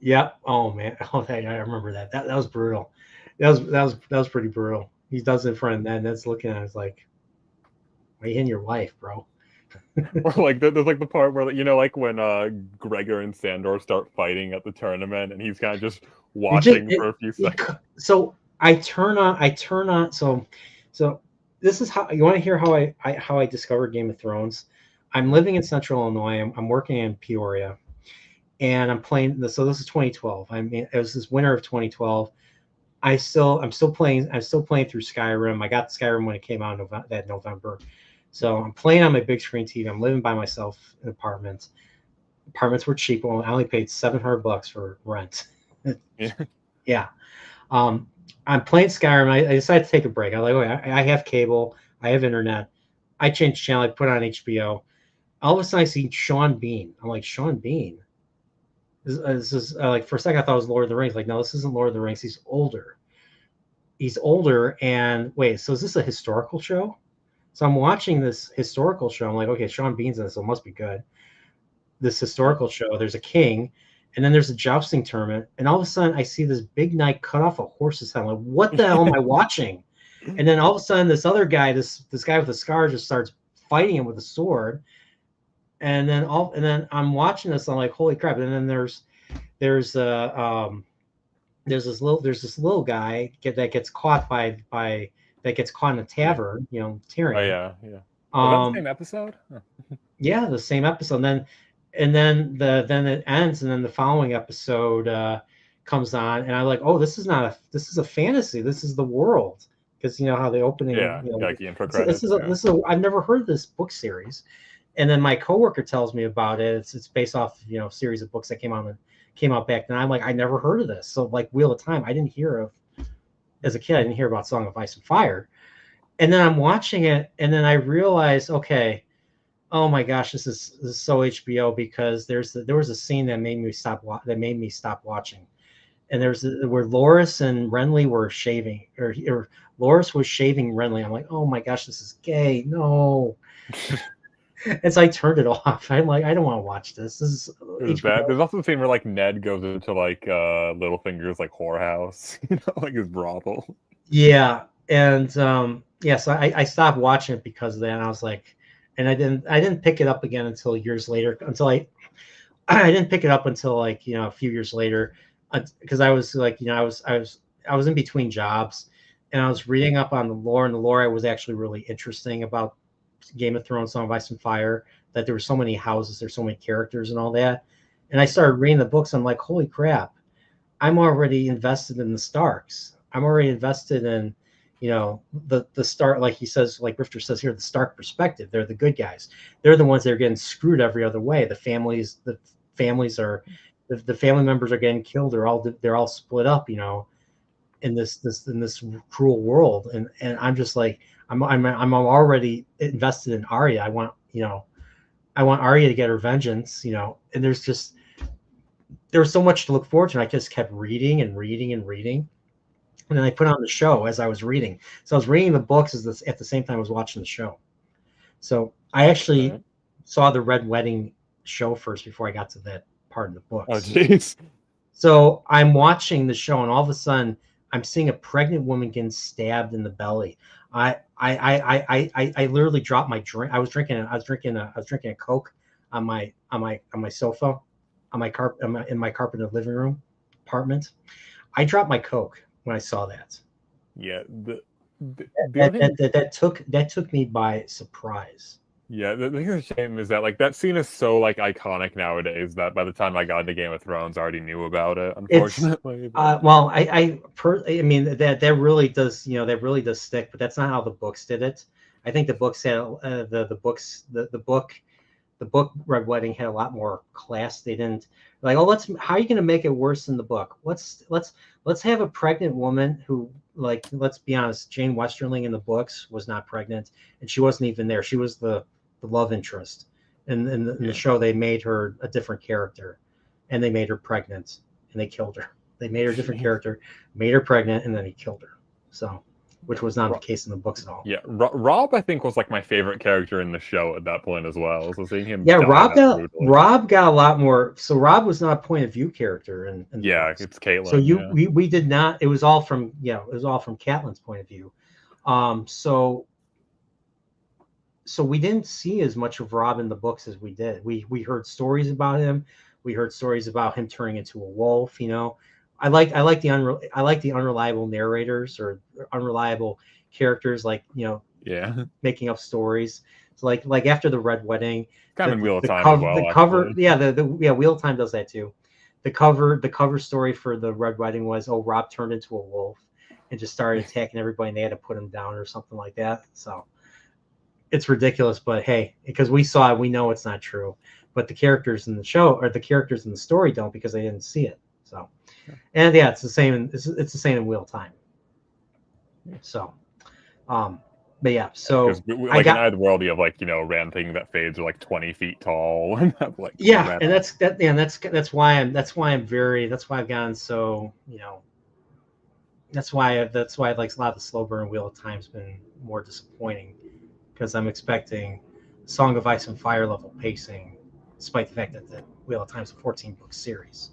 Yeah. Oh man. Oh, I remember that. That was brutal. That was pretty brutal. He does it in front of Ned. Ned's looking at him, like, "Why are you hitting your wife, bro?" Or like there's like the part where like when Gregor and Sandor start fighting at the tournament, and he's kind of just watching for a few seconds. So I turn on. So this is how you want to hear how I discovered Game of Thrones. I'm living in Central Illinois. I'm working in Peoria, and I'm playing. So this is 2012. I mean, it was this winter of 2012. I'm still playing through Skyrim. I got Skyrim when it came out that November. So I'm playing on my big screen TV. I'm living by myself in apartments. Apartments were cheap. Well, I only paid $700 for rent. Yeah. I'm playing Skyrim. I decided to take a break. I'm like, I have cable. I have internet. I changed channel. I put on HBO. All of a sudden, I see Sean Bean. I'm like, Sean Bean? This is like, for a second, I thought it was Lord of the Rings. Like, no, this isn't Lord of the Rings. He's older. And wait, so is this a historical show? So I'm watching this historical show. I'm like, okay, Sean Bean's in this, so it must be good. This historical show, there's a king, and then there's a jousting tournament, and all of a sudden I see this big knight cut off a horse's head. I'm like, what the hell am I watching? And then all of a sudden this other guy, this guy with the scar, just starts fighting him with a sword. And then I'm watching this, I'm like, holy crap. And then there's this little guy that gets caught that gets caught in a tavern, Tyrion. Oh yeah. Was that the same episode? Yeah, the same episode. And then it ends, and then the following episode comes on, and I'm like, oh, this is a fantasy. This is the world, because how the opening. Yeah, like the intro credits. I've never heard of this book series, And then my coworker tells me about it. It's based off, a series of books that came out back then. I'm like, I never heard of this. So like Wheel of Time, I didn't hear of as a kid. I didn't hear about Song of Ice and Fire. And then I'm watching it, and then I realized, okay, oh my gosh, this is so HBO, because there was a scene that made me stop watching. And where Loris and Renly were shaving, or Loris was shaving Renly. I'm like, oh my gosh, this is gay. No. And so I turned it off. I'm like, I don't want to watch this. This is HBO. There's also a scene where like Ned goes into like Littlefinger's like whorehouse, like his brothel. Yeah. And so I stopped watching it because of that. And I was like, and I didn't pick it up again until years later. I didn't pick it up until like, a few years later, because I was like, I was in between jobs, and I was reading up on the lore, and the lore was actually really interesting about Game of Thrones, Song of Ice and Fire, that there were so many houses, there's so many characters and all that. And I started reading the books. I'm like, holy crap, I'm already invested in the Starks. I'm already invested in, the Stark, like he says, like Rifter says here, the Stark perspective. They're the good guys. They're the ones that are getting screwed every other way. The family members are getting killed. They're all split up, in this cruel world. And I'm just like, I'm already invested in Arya. I want Arya to get her vengeance, and there was so much to look forward to. And I just kept reading and reading and reading. And then I put on the show as I was reading. So I was reading the books at the same time I was watching the show. So I actually saw the Red Wedding show first before I got to that part of the books. Oh, jeez. So I'm watching the show, and all of a sudden I'm seeing a pregnant woman getting stabbed in the belly. I literally dropped my drink. I was drinking a Coke on my sofa, in my carpet in the living room apartment. I dropped my Coke when I saw that. Yeah, that took me by surprise. Yeah, the thing that's a shame is that like that scene is so like iconic nowadays that by the time I got into Game of Thrones, I already knew about it. Unfortunately, well, I mean that really does that really does stick, but that's not how the books did it. I think the books had the book Red Wedding had a lot more class. They didn't like, how are you going to make it worse than the book? Let's have a pregnant woman who, like, let's be honest, Jane Westerling in the books was not pregnant, and she wasn't even there. She was the love interest. In the show, they made her a different character, and they made her pregnant, and they killed her. They made her a different character, made her pregnant, and then he killed her. So, which was not the case in the books at all. Yeah, Rob, I think, was like my favorite character in the show at that point as well. So seeing him, Rob got a lot more. So Rob was not a point of view character, in it's Caitlin. So we did not. It was all from Catelyn's point of view. So we didn't see as much of Rob in the books as we did. We heard stories about him. We heard stories about him turning into a wolf. I like the unreliable narrators or unreliable characters, like making up stories. So like after the Red Wedding, kind of in Wheel of Time as well. The cover, Wheel of Time does that too. The cover story for the Red Wedding was, Rob turned into a wolf and just started attacking everybody, and they had to put him down or something like that. So it's ridiculous, but hey, because we saw it, we know it's not true. But the characters in the show or the characters in the story don't, because they didn't see it. So, and it's the same. It's the same in Wheel of Time. So, but yeah. So like in either world, you have like Rand thinking that fades are like 20 feet tall. And like and that's why I've gotten so that's why like a lot of the slow burn Wheel of Time's been more disappointing, because I'm expecting Song of Ice and Fire level pacing, despite the fact that the Wheel of Time's a 14-book series.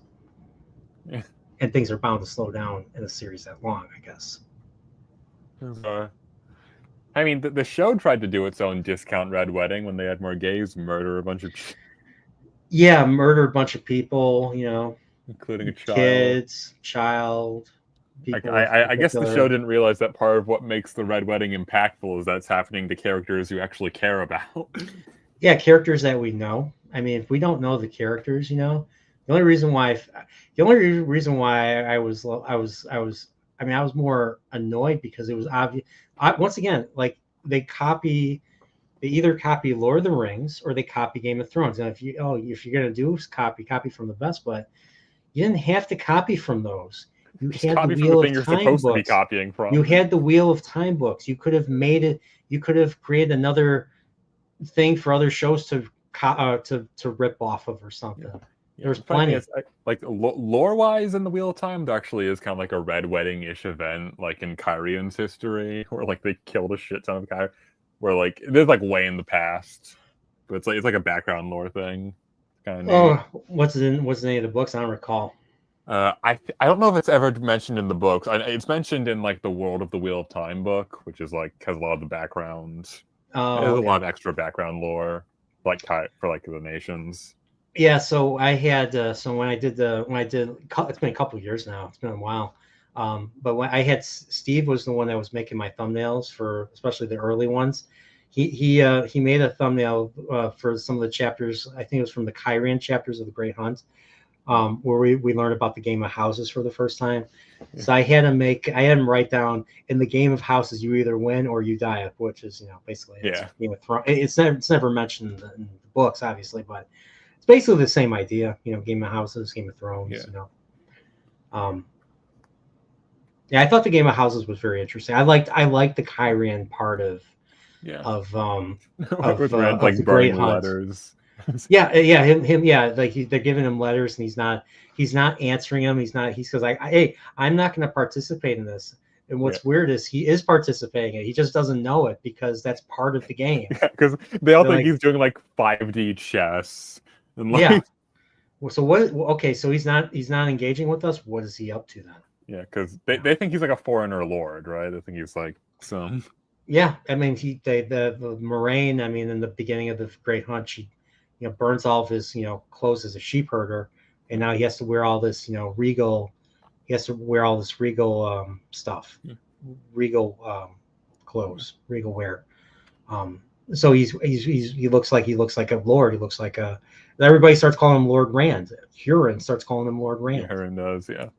Yeah. And things are bound to slow down in a series that long, I guess. I mean, the show tried to do its own discount Red Wedding when they had more gays murder a bunch of people, including a child. People I guess the show didn't realize that part of what makes the Red Wedding impactful is that it's happening to characters you actually care about. Yeah, characters that we know. I mean, if we don't know the characters, the only reason why I was more annoyed, because it was obvious. Once again, like they copy They either copy Lord of the Rings or they copy Game of Thrones. And if you're gonna do copy from the best, but you didn't have to copy from those. You Just had the copy from the Wheel thing of you're Time supposed to be books. copying from. You had the Wheel of Time books. You could have made it. You could have created another thing for other shows to rip off of or something. Yeah. There's plenty. Is, like lore-wise in the Wheel of Time, there actually is kind of like a Red Wedding-ish event, like in Kyrion's history, where like they killed a shit ton of Kyrian, where like it is like way in the past, but it's like a background lore thing. Kind of neat. Oh, what's in any of the books? I don't recall. I don't know if it's ever mentioned in the books. It's mentioned in like the World of the Wheel of Time book, which is like has a lot of the background. Oh, there's okay. a lot of extra background lore, like for like the nations. Yeah, so I had when I did it's been a couple of years now. It's been a while. But when I had Steve was the one that was making my thumbnails for especially the early ones. He made a thumbnail for some of the chapters. I think it was from the Kyrian chapters of the Great Hunt, where we learned about the game of houses for the first time. Yeah. So I had him write down in the game of houses you either win or you die, which is basically Game of Thrones. It's never mentioned in the books, obviously, but it's basically the same idea. Game of houses, Game of Thrones. Yeah. Yeah, I thought the Game of Houses was very interesting. I liked the Kyrian part of the Great Hunt. Letters. yeah, him. Yeah, like they're giving him letters, and he's not answering them. He says, "Hey, I'm not going to participate in this." And what's weird is he is participating. He just doesn't know it because that's part of the game. Yeah, because they all think he's doing like 5D chess. And yeah. So what? Okay, so he's not engaging with us. What is he up to then? Yeah, because they think he's like a foreigner lord, right? I think he's like some. Yeah, I mean, the Moraine. I mean, in the beginning of the Great Hunt, she, burns all of his, clothes as a sheep herder, and now he has to wear all this, regal. He has to wear all this regal stuff, regal clothes, regal wear. So he looks like a lord. He looks like a. Everybody starts calling him Lord Rand. Huron starts calling him Lord Rand. Yeah, Huron does, yeah.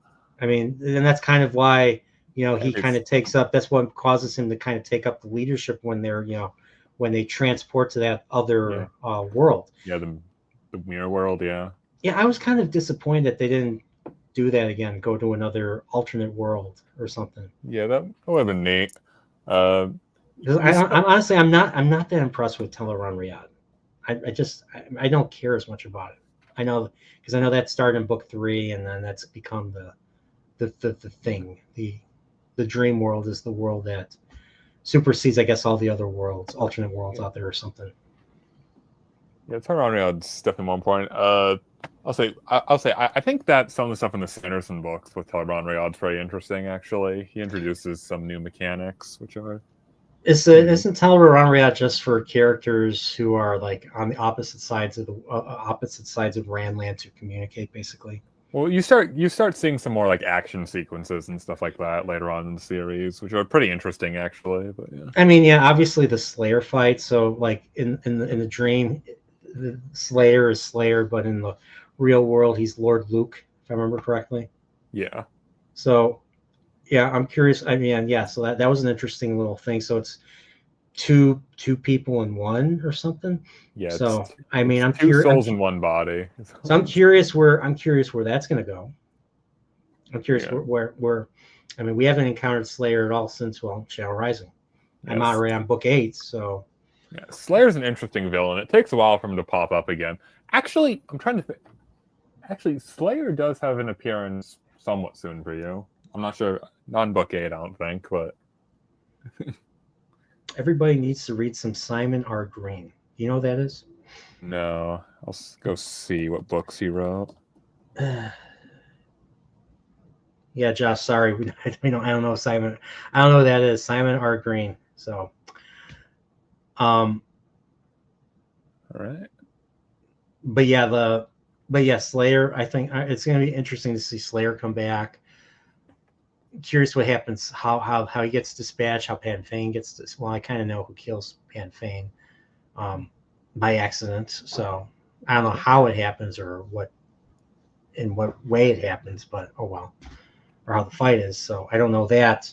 I mean, and that's kind of why he kind of takes up. That's what causes him to kind of take up the leadership when they're when they transport to that other world. Yeah, the mirror world. Yeah. Yeah, I was kind of disappointed that they didn't do that again. Go to another alternate world or something. Yeah, that would have been neat. I'm honestly, I'm not that impressed with Teleron Riyadh. I don't care as much about it. I know that started in book 3, and then that's become the thing. The dream world is the world that supersedes, I guess, all the other worlds, alternate worlds out there or something. Yeah, Teleron Riyadh's definitely more important. I'll say I think that some of the stuff in the Sanderson books with Teleron Riyadh's very interesting. Actually, he introduces some new mechanics, which are. Isn't Teleron Riyadh just for characters who are like on the opposite sides of Randland to communicate, basically? Well, you start seeing some more like action sequences and stuff like that later on in the series, which are pretty interesting, actually. But yeah. I mean, yeah, obviously the Slayer fight. So, like in the dream, the Slayer is Slayer, but in the real world, he's Lord Luke, if I remember correctly. Yeah. So. Yeah, I'm curious. I mean, yeah. So that was an interesting little thing. So it's two people in one or something. Yeah. So I mean, I'm curious. 2 souls in one body. So I'm curious where that's going to go. I'm curious where. I mean, we haven't encountered Slayer at all since Shadow Rising. Yes. I'm already on book 8, so. Yeah, Slayer's an interesting villain. It takes a while for him to pop up again. Actually, I'm trying to think. Actually, Slayer does have an appearance somewhat soon for you. I'm not sure. Not in book 8, I don't think, but. Everybody needs to read some Simon R. Green. You know what that is? No. I'll go see what books he wrote. Yeah, Josh, sorry. I don't know Simon. I don't know who that is. Simon R. Green. So. All right. But yeah, Slayer, I think it's going to be interesting to see Slayer come back. Curious what happens, how he gets dispatched, how Pan Fane gets well, I kind of know who kills Pan Fane by accident, so I don't know how it happens or in what way it happens, but oh well, or how the fight is, so I don't know that.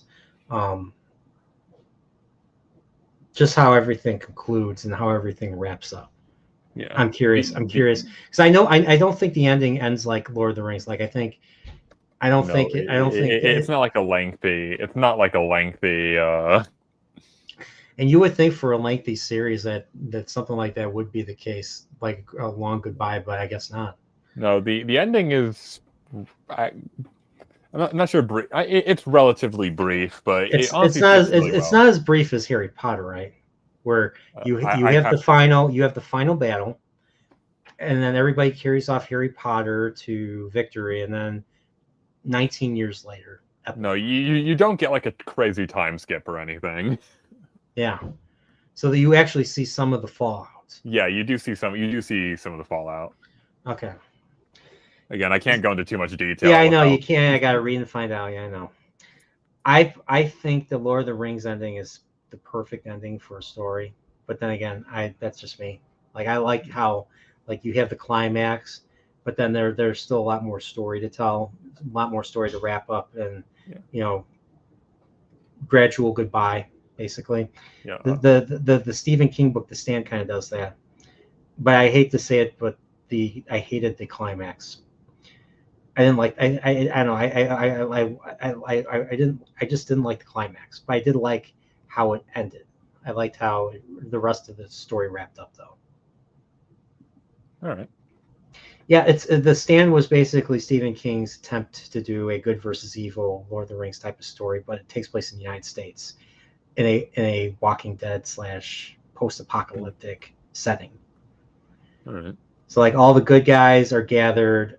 just how everything concludes and how everything wraps up. Yeah, I'm curious because I know I don't think the ending ends like Lord of the Rings. Like I don't think it's not like a lengthy. It's not like a lengthy. And you would think for a lengthy series that something like that would be the case, like a long goodbye, but I guess not. No, the ending is. I'm not sure. It's relatively brief, but It's honestly not fits really it's well. not as brief as Harry Potter, right? Where you have the final battle, and then everybody carries off Harry Potter to victory, and then 19 years later. No, you don't get like a crazy time skip or anything. Yeah, so that you actually see some of the fallout. Yeah, you do see some of the fallout. Okay. Again, I can't go into too much detail. Yeah, I know you can't. I gotta read and find out. Yeah, I know. I think the Lord of the Rings ending is the perfect ending for a story, but then again, that's just me. Like I like how like you have the climax, but then there's still a lot more story to tell, a lot more story to wrap up, and gradual goodbye, basically. Yeah. The Stephen King book, The Stand, kind of does that, but I hate to say it, but I hated the climax. I didn't like. I don't know. I just didn't like the climax, but I did like how it ended. I liked how the rest of the story wrapped up, though. All right. Yeah, it's The Stand was basically Stephen King's attempt to do a good versus evil Lord of the Rings type of story, but it takes place in the United States in a Walking Dead / post-apocalyptic setting. All right. So like all the good guys are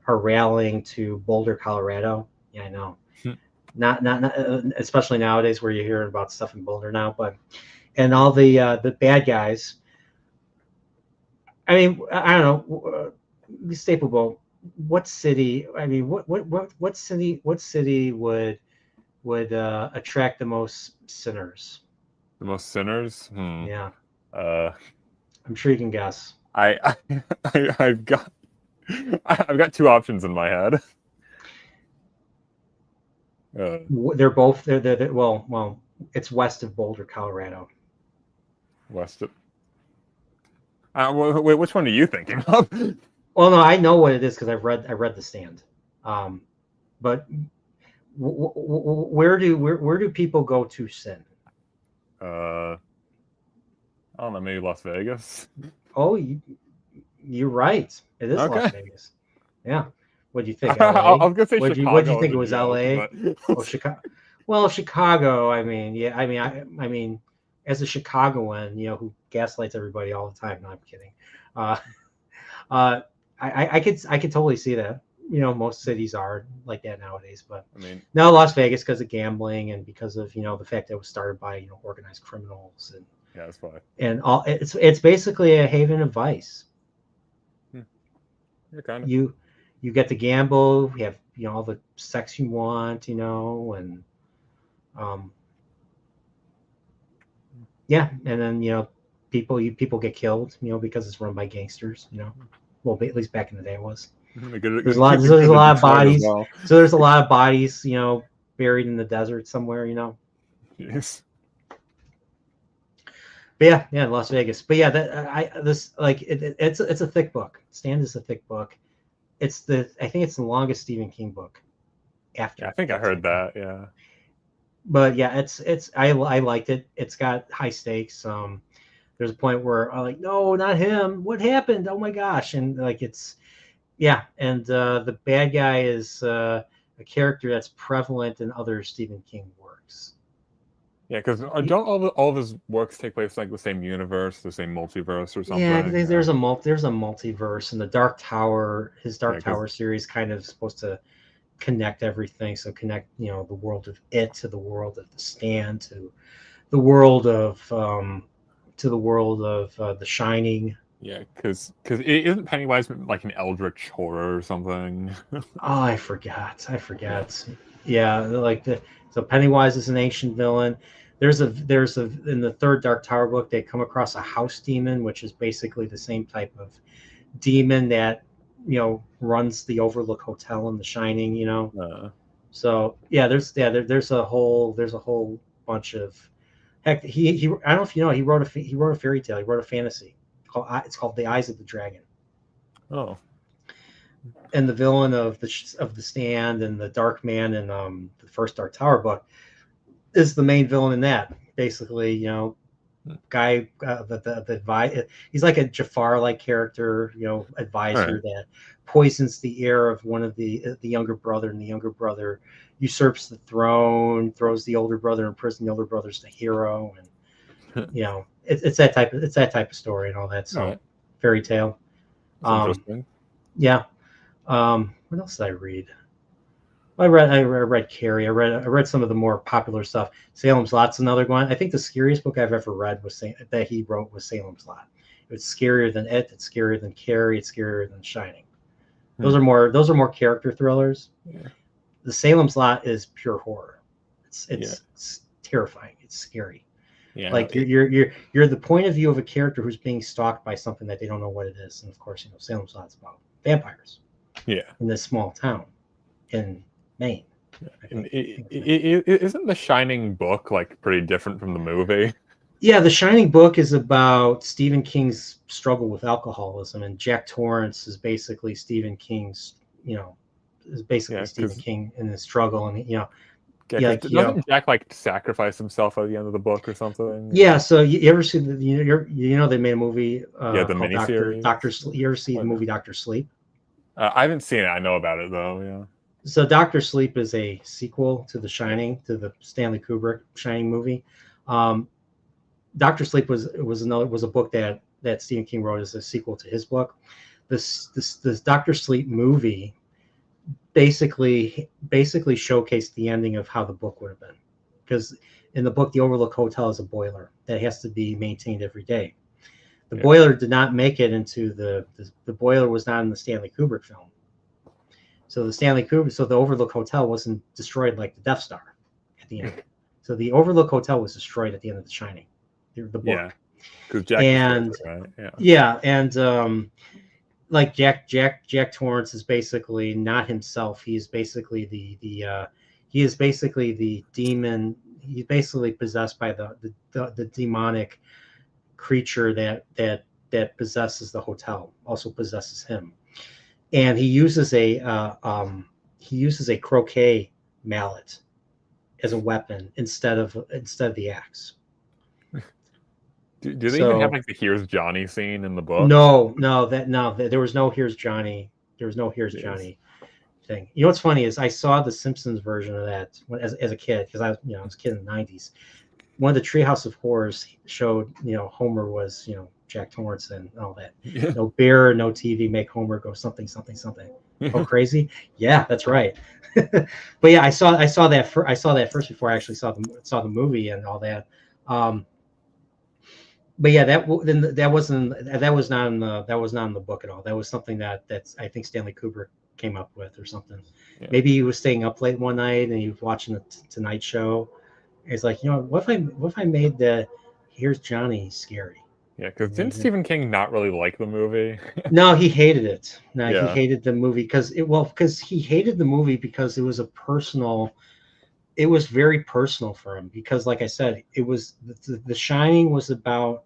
rallying to Boulder, Colorado. Yeah, I know. Not especially nowadays where you're hearing about stuff in Boulder now, and all the bad guys. I mean, I don't know. Staplebow, what city? I mean, what city would attract the most sinners? The most sinners? Yeah. I'm sure you can guess. I've got two options in my head. They're both well, it's west of Boulder, Colorado. West of. Wait, which one are you thinking of? Well, no, I know what it is because I read The Stand. But where do people go to sin? I don't know, maybe Las Vegas. Oh, you're right. It is okay. Las Vegas. Yeah. What do you think? LA? I was gonna say Chicago. What do you think it was? Joke, LA? Oh, Chicago. Well, Chicago. I mean, as a Chicagoan, who gaslights everybody all the time. No, I'm kidding. I could totally see that. Most cities are like that nowadays, but I mean, no, Las Vegas because of gambling and because of the fact that it was started by organized criminals and yeah, that's fine. And all it's basically a haven of vice. Yeah, kind of. You get to gamble, you have all the sex you want, and yeah, and then people get killed, because it's run by gangsters, well, at least back in the day it was. There's a lot of bodies. Well. So there's a lot of bodies, buried in the desert somewhere, Yes. But yeah, Las Vegas. But yeah, it's a thick book. Stand is a thick book. I think it's the longest Stephen King book. After I think I heard that. Yeah. But yeah, I liked it. It's got high stakes. There's a point where I'm like, no, not him. What happened? Oh my gosh! And like and the bad guy is a character that's prevalent in other Stephen King works. Yeah, because don't all of his works take place like the same universe, the same multiverse, or something? Yeah, there's a multiverse, and the Dark Tower, his Dark Tower series, kind of supposed to connect everything. So connect, the world of it to the world of The Stand, to the world of The Shining. Yeah, because isn't Pennywise like an eldritch horror or something? Oh, I forgot. Yeah, so Pennywise is an ancient villain. There's in the third Dark Tower book, they come across a house demon, which is basically the same type of demon that runs the Overlook Hotel in The Shining. So yeah, there's a whole bunch of Heck, he I don't know if you know, he wrote a fairy tale. He wrote a fantasy called it's called The Eyes of the Dragon. Oh, And the villain of the Stand and the Dark Man in the first Dark Tower book is the main villain in that. Basically, guy he's like a Jafar-like character, advisor right. that poisons the heir of one of the younger brother, and the younger brother usurps the throne, throws the older brother in prison. The older brother's the hero, and it's that type of story and all that. So Right. fairy tale. That's interesting. Yeah. What else did I read? I read Carrie. I read some of the more popular stuff. Salem's Lot's another one. I think the scariest book I've ever read that he wrote was Salem's Lot. It's scarier than It. It's scarier than Carrie. It's scarier than Shining. Those are more character thrillers. Yeah. The Salem's Lot is pure horror. It's terrifying. It's scary. Yeah. Like you're the point of view of a character who's being stalked by something that they don't know what it is. And of course, Salem's Lot's about vampires. Yeah. In this small town in Maine. Isn't the Shining book like pretty different from the movie? Yeah, the Shining book is about Stephen King's struggle with alcoholism, and Jack Torrance is basically Stephen King's, Stephen King in his struggle, and doesn't Jack like sacrifice himself at the end of the book or something? Yeah. So you ever see they made a movie? The miniseries. Doctor. You ever see the movie Doctor Sleep? I haven't seen it. I know about it though. Yeah. So Doctor Sleep is a sequel to The Shining, to the Stanley Kubrick Shining movie. Doctor Sleep was a book that Stephen King wrote as a sequel to his book. This Doctor Sleep movie basically showcased the ending of how the book would have been, because in the book the Overlook Hotel is a boiler that has to be maintained every day. The boiler did not make it into the boiler was not in the Stanley Kubrick film. So the Overlook Hotel wasn't destroyed like the Death Star at the end. So the Overlook Hotel was destroyed at the end of The Shining, the book. Yeah, because Jack. Like Jack Torrance is basically not himself. He is basically the demon. He's basically possessed by the demonic creature that possesses the hotel, also possesses him. And he uses a croquet mallet as a weapon instead of the axe. Do they even have like the "Here's Johnny" scene in the book? No, there was no "Here's Johnny." There was no "Here's Johnny" thing. You know what's funny is I saw the Simpsons version of that as a kid, because I was a kid in the 90s. One of the Treehouse of Horrors showed Homer was Jack Torrance and all that. Yeah. No beer, no TV, make Homer go something. Oh, crazy! Yeah, that's right. But yeah, I saw that first before I actually saw the movie and all that. But yeah, that was not in the book at all. That was something that's I think Stanley Kubrick came up with or something. Yeah. Maybe he was staying up late one night and he was watching the Tonight Show. He's like, what if I made the "Here's Johnny" scary? Yeah, because didn't Stephen King not really like the movie? No, he hated it. No, he hated the movie because he hated the movie because it was very personal for him. Because, like I said, it was the Shining was about.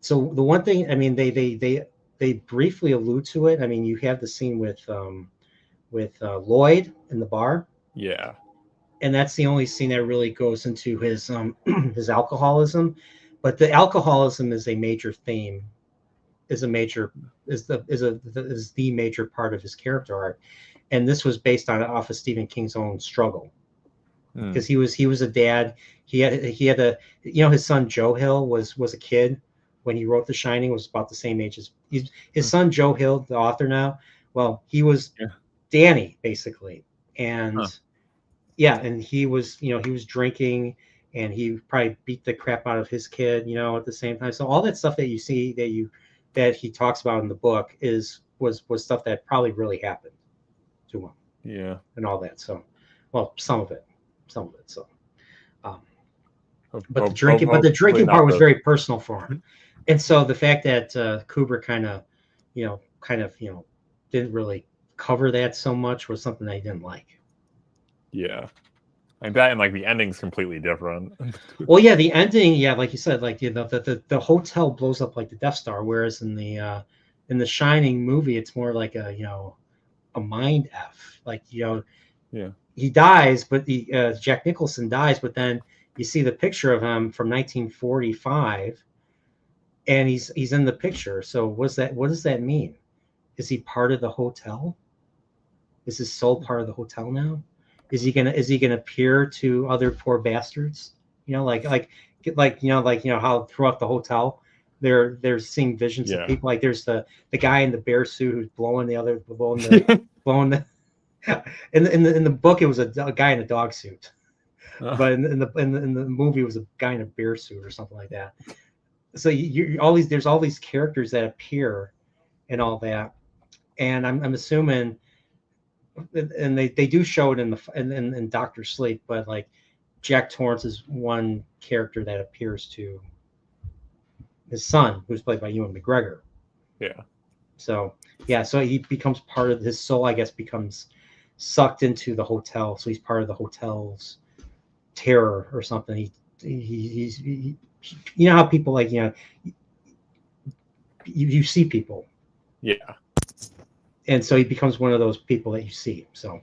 So the one thing, I mean, they briefly allude to it. I mean, you have the scene with Lloyd in the bar. Yeah. And that's the only scene that really goes into his his alcoholism. But the alcoholism is a major theme, is the major part of his character arc, and this was based off of Stephen King's own struggle, because he was a dad. He had his son Joe Hill was a kid when he wrote The Shining, was about the same age as his son Joe Hill, the author now. Well, he was Danny basically, and and he was drinking. And he probably beat the crap out of his kid, at the same time. So all that stuff that you see that he talks about in the book was stuff that probably really happened to him. Yeah. And all that. So, well, some of it. So, but the drinking part was very personal for him. And so the fact that Kubrick kind of didn't really cover that so much was something that he didn't like. Yeah. Like that, and like the ending's completely different. Well, yeah, the ending, yeah, like you said, like the hotel blows up like the Death Star, whereas in the Shining movie, it's more like a mind f. Like Yeah. he dies, but Jack Nicholson dies, but then you see the picture of him from 1945, and he's in the picture. So what does that mean? Is he part of the hotel? Is his soul part of the hotel now? Is he gonna appear to other poor bastards? How throughout the hotel they're seeing visions of people. Like there's the guy in the bear suit who's blowing the in the book it was a guy in a dog suit, but in the movie it was a guy in a bear suit or something like that. So there's all these characters that appear and all that, and I'm assuming, and they do show it in Doctor Sleep, but like Jack Torrance is one character that appears to his son, who's played by Ewan McGregor. Yeah. So he becomes part of his soul, I guess, becomes sucked into the hotel. So he's part of the hotel's terror or something. He's you know how people like, you see people. Yeah. And so he becomes one of those people that you see. So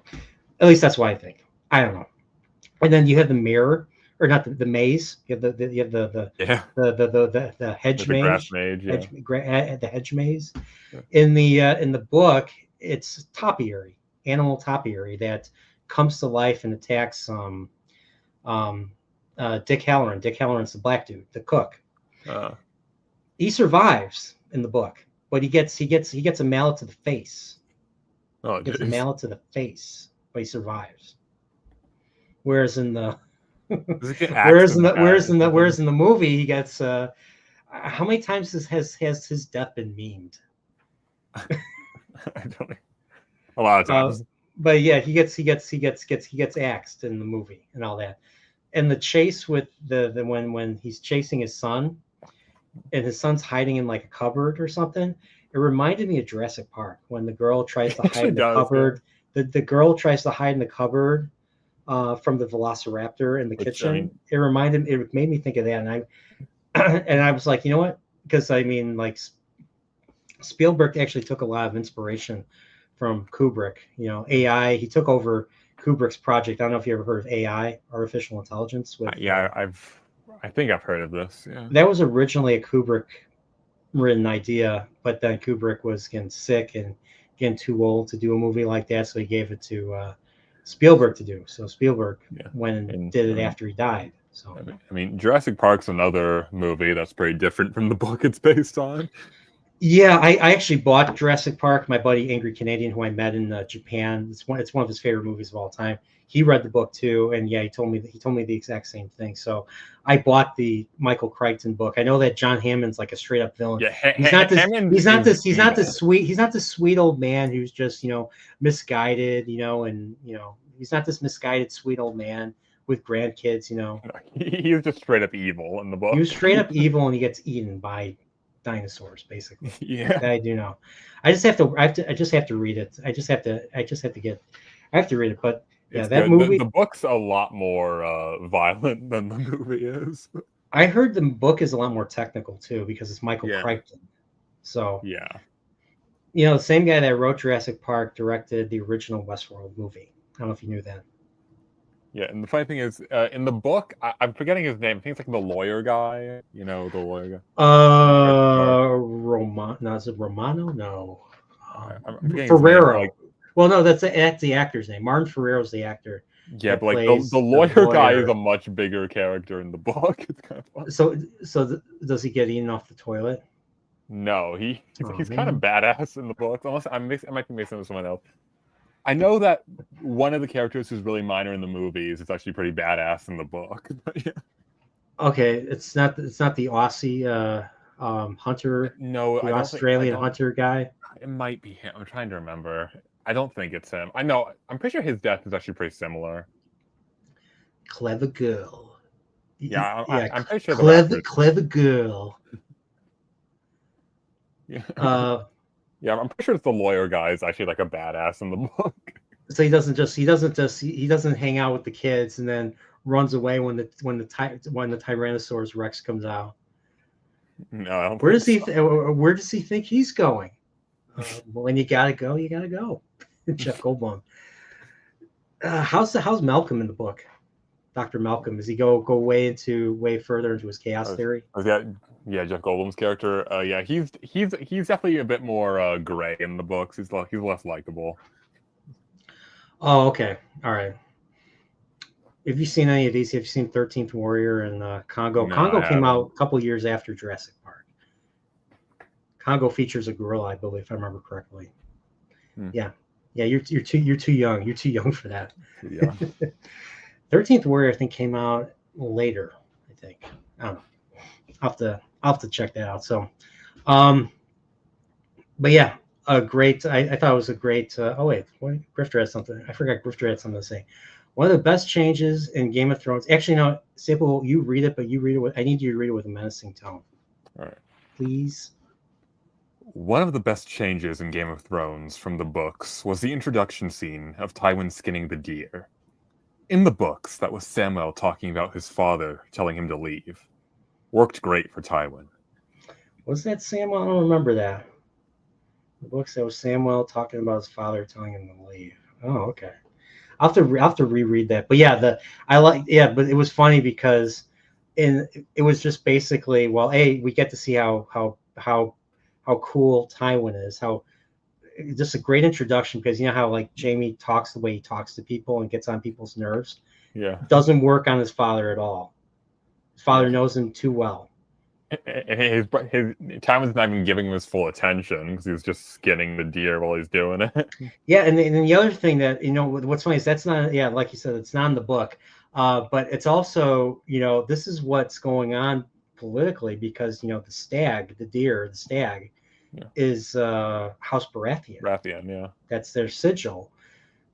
at least that's what I think. I don't know. And then you have the mirror, or not the maze. You have the hedge maze. The hedge maze. Yeah. In the book, it's topiary, animal topiary that comes to life and attacks Dick Halloran. Dick Halloran's the black dude, the cook. He survives in the book, but he gets a mallet to the face. Oh, gets a mallet to the face, but he survives. Whereas in the movie, he gets how many times has his death been memed? I don't know. A lot of times. But yeah, he gets axed in the movie and all that. And the chase with when he's chasing his son, and his son's hiding in like a cupboard or something. It reminded me of Jurassic Park when the girl tries to hide in the cupboard. Yeah. The girl tries to hide in the cupboard from the Velociraptor in the kitchen. It made me think of that, and I was like, you know what? Because I mean, like Spielberg actually took a lot of inspiration from Kubrick. AI. He took over Kubrick's project. I don't know if you ever heard of AI, artificial intelligence. I think I've heard of this. Yeah. That was originally a Kubrick written idea, but then Kubrick was getting sick and getting too old to do a movie like that, so he gave it to Spielberg to do. So Spielberg went and did it after he died. So I mean, Jurassic Park's another movie that's pretty different from the book it's based on. Yeah, I actually bought Jurassic Park. My buddy Angry Canadian, who I met in Japan, it's one of his favorite movies of all time. He read the book too, and yeah, he told me the exact same thing. So I bought the Michael Crichton book. I know that John Hammond's like a straight up villain. Yeah, he's not this sweet old man who's just misguided, and he's not this misguided sweet old man with grandkids. He was just straight up evil in the book. He was straight up evil, and he gets eaten by dinosaurs, basically. Yeah, that I do know. I just have to read it. I have to read it. But yeah, that movie. The book's a lot more violent than the movie is. I heard the book is a lot more technical too because it's Michael Crichton. So yeah, the same guy that wrote Jurassic Park directed the original Westworld movie. I don't know if you knew that. Yeah, and the funny thing is, in the book, I'm forgetting his name. I think it's like the lawyer guy. The lawyer guy. No, is it Romano? No. I'm Ferrero. Name, well, no, that's the actor's name. Martin Ferrero's the actor. Yeah, but like the lawyer guy is a much bigger character in the book. It's kind of fun. So does he get eaten off the toilet? No, he's kind of badass in the book. Unless I might be mixing with someone else. I know that one of the characters who's really minor in the movies is actually pretty badass in the book. But yeah. Okay, it's not the Aussie hunter. No, the Australian hunter guy. It might be him. I'm trying to remember. I don't think it's him. I know. I'm pretty sure his death is actually pretty similar. Clever girl. Yeah, I'm pretty sure. Clever girl. Yeah. Yeah, I'm pretty sure it's the lawyer guy is actually like a badass in the book. So he doesn't hang out with the kids and then runs away when the Tyrannosaurus Rex comes out. No, I don't Where think does he so. where does he think he's going? When you gotta go, you gotta go. Jeff Goldblum. How's Malcolm in the book? Dr. Malcolm, does he go way further into his chaos theory? Yeah, Jeff Goldblum's character. Yeah, he's definitely a bit more gray in the books. He's less likable. Oh, okay, all right. Have you seen any of these? Have you seen 13th Warrior and Congo? No, Congo I came out haven't. a couple years after Jurassic Park. Congo features a gorilla, I believe, if I remember correctly. Yeah, you're too young. You're too young for that. Yeah. 13th Warrior, I think, came out later. I think. I don't know. I'll have to check that out. So, but yeah, a great. I thought it was a great. Oh wait, Grifter had something. I forgot Grifter had something to say. One of the best changes in Game of Thrones. Actually, no, Staple, you read it, but you read it with. I need you to read it with a menacing tone. All right. Please. One of the best changes in Game of Thrones from the books was the introduction scene of Tywin skinning the deer. In the books, that was Samwell talking about his father telling him to leave. Worked great for Tywin. Was that Samwell? I don't remember that. The books, that was Samwell talking about his father telling him to leave. Oh, okay. I'll have to reread that. But yeah, but it was funny because it was just basically, well, we get to see how cool Tywin is, how just a great introduction, because you know how like Jamie talks the way he talks to people and gets on people's nerves. Yeah. Doesn't work on his father at all. His father knows him too well. His Tywin's not even giving him his full attention because he's just skinning the deer while he's doing it. Yeah, and then the other thing that what's funny is that's not, yeah, like you said, it's not in the book, but it's also, this is what's going on politically, because the stag, the deer, the stag, is House Baratheon. Baratheon, yeah. That's their sigil,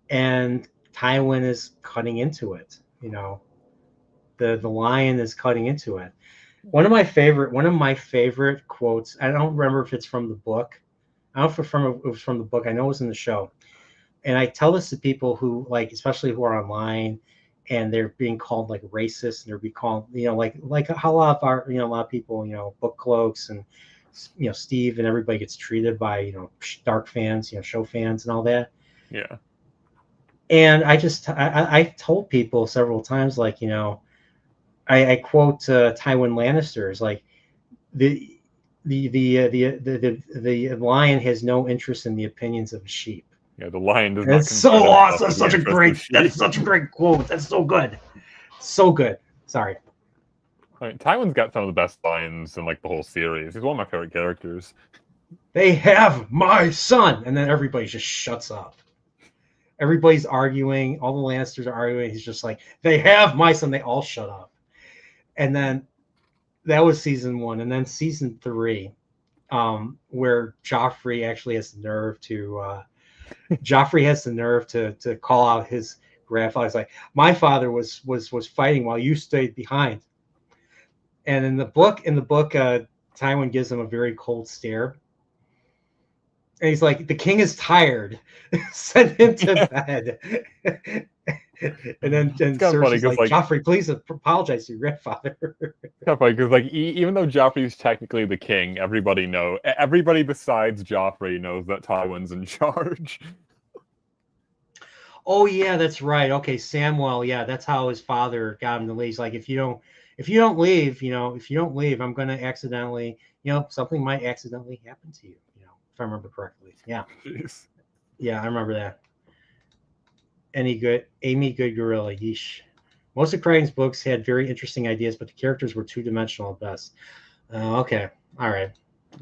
and Tywin is cutting into it. The lion is cutting into it. One of my favorite quotes. I don't remember if it's from the book. I don't know if it was from the book. I know it was in the show. And I tell this to people who, like, especially who are online, and they're being called like racist, and they're being called, like how a lot of our, a lot of people, book cloaks, and Steve and everybody gets treated by dark fans, show fans and all that. Yeah. And I told people several times, like, I quote Tywin Lannister's, like, the lion has no interest in the opinions of a sheep. Yeah, the lion does not. That's so awesome. That's such a great quote. That's so good. So good. Sorry. I mean, Tywin's got some of the best lines in like the whole series. He's one of my favorite characters. They have my son, and then everybody just shuts up. Everybody's arguing. All the Lannisters are arguing. He's just like, they have my son. They all shut up. And then that was season 1, and then season 3, where Joffrey actually has the nerve to. Joffrey has the nerve to call out his grandfather. He's like, my father was fighting while you stayed behind. And in the book, Tywin gives him a very cold stare. And he's like, the king is tired. Send him to bed. And then Cersei's like, Joffrey, please apologize to your grandfather. It's kind of funny because, like, even though Joffrey's technically the king, everybody besides Joffrey knows that Tywin's in charge. Oh yeah, that's right. Okay, Samwell. Yeah, that's how his father got him to leave. He's like, if you don't leave, I'm gonna accidentally, something might accidentally happen to you. If I remember correctly. Yeah. Jeez. Yeah, I remember that. Amy Good Gorilla. Yeesh. Most of Crichton's books had very interesting ideas, but the characters were two-dimensional at best. Okay. All right.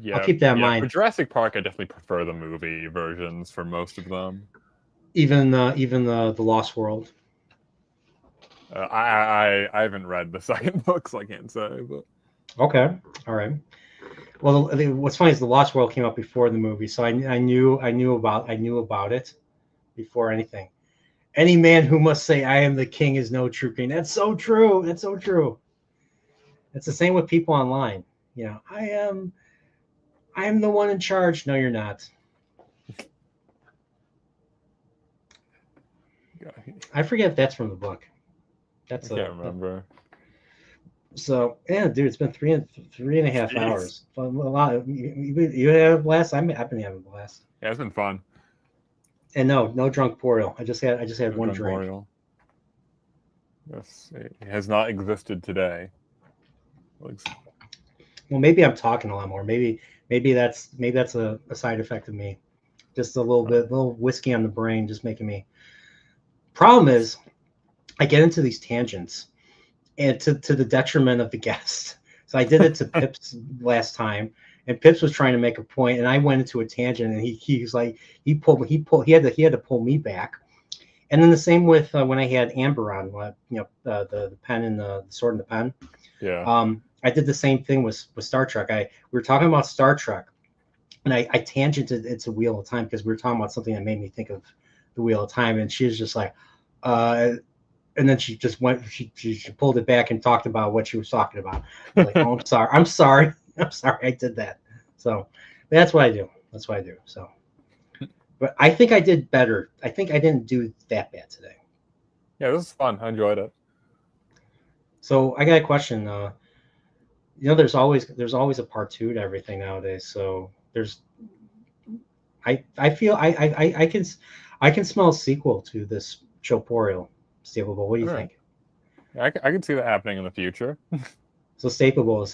Yeah, I'll keep that in mind. For Jurassic Park, I definitely prefer the movie versions for most of them. Even the Lost World. I haven't read the second book, so I can't say. But okay, all right. Well, what's funny is the Lost World came out before the movie, so I knew about it before anything. Any man who must say I am the king is no true king. That's so true. That's so true. It's the same with people online. I am the one in charge. No, you're not. I forget if that's from the book. I can't remember. So yeah, dude, it's been three and a half Jeez. hours. A lot. You had a blast. I've been having a blast. Yeah, it's been fun. And no drunk Boreal. I just had one drink. Boreal. Yes, it has not existed today. Well, maybe I'm talking a lot more. Maybe that's a side effect of me. Just a little whiskey on the brain, just making me. Problem is, I get into these tangents, and to the detriment of the guest. So I did it to Pips last time, and Pips was trying to make a point, and I went into a tangent, and he was like, he had to pull me back. And then the same with when I had Amber on, the pen and the sword and the pen. Yeah. I did the same thing with Star Trek. We were talking about Star Trek, and I tangented it's a Wheel of Time because we were talking about something that made me think of the Wheel of Time, and she was just like, and then she just went. She pulled it back and talked about what she was talking about. I was like, oh, I'm sorry, I did that. So that's what I do. So, but I think I did better. I think I didn't do that bad today. Yeah, this is fun. I enjoyed it. So I got a question. There's always a part 2 to everything nowadays. So I feel I can smell a sequel to this Chillporeal Staplebow. What do you think? Yeah, I can see that happening in the future. So Staplebow, is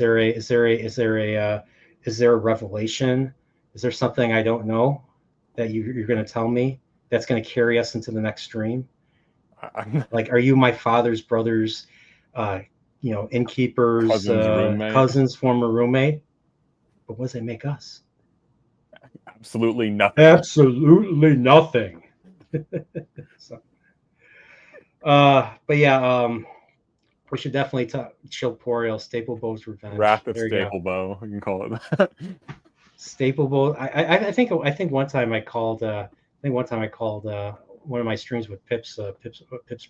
there a revelation? Is there something I don't know that you're going to tell me that's going to carry us into the next stream? Like, are you my father's brother's, innkeeper's cousin's former roommate? But what does it make us? Absolutely nothing. Absolutely nothing. So, but yeah, we should definitely talk Chillporeal, Staplebow's Revenge. Wrath of Staplebow, you can call it that. Staplebow. I think one time I called one of my streams with Pips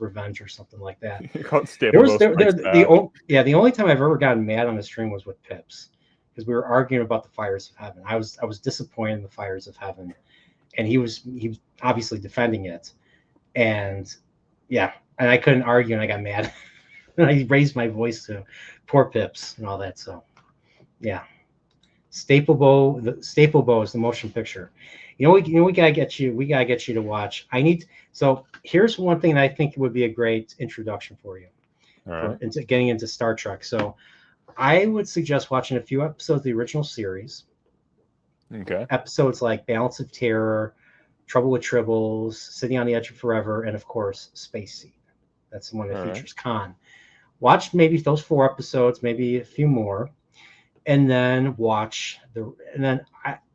Revenge or something like that. You call it Staplebow. The only time I've ever gotten mad on the stream was with Pips, because we were arguing about the Fires of Heaven. I was disappointed in the Fires of Heaven, and he was obviously defending it, and I couldn't argue, and I got mad. And I raised my voice to poor Pips and all that. So yeah, Staplebow is the motion picture. We gotta get you to watch. So here's one thing that I think would be a great introduction for you into getting into Star Trek. So I would suggest watching a few episodes of the original series. Okay. Episodes like Balance of Terror, Trouble with Tribbles, City on the Edge of Forever, and of course Space Seed. That's the one that features Khan. Watch maybe those 4 episodes, maybe a few more, and then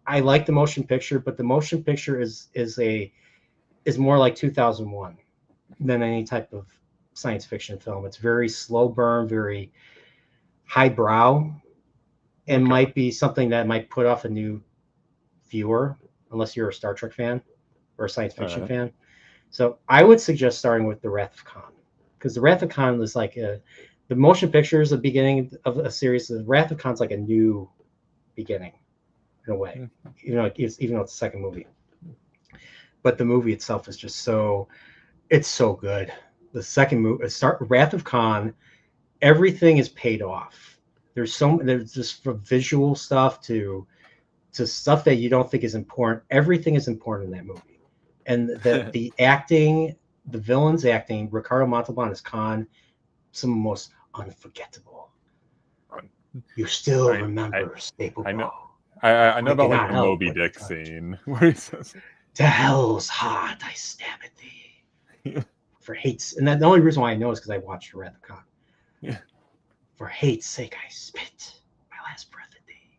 I like the motion picture, but the motion picture is more like 2001 than any type of science fiction film. It's very slow burn, very highbrow, and might be something that might put off a new viewer unless you're a Star Trek fan or a science fiction fan. So I would suggest starting with The Wrath of Khan, because The Wrath of Khan is like the motion picture is the beginning of a series. The Wrath of Khan's like a new beginning in a way, even though it's the second movie. But the movie itself is just it's so good. The second movie, Wrath of Khan, everything is paid off. There's just from visual stuff to stuff that you don't think is important. Everything is important in that movie. And the acting, the villain's acting, Ricardo Montalban as Khan, some of the most unforgettable. You still remember Staplebow. I know about like the Moby Dick scene where he says, "To hell's heart I stab at thee." For hate's, and the only reason why I know is because I watched Wrath of Khan. Yeah. For hate's sake I spit my last breath at thee.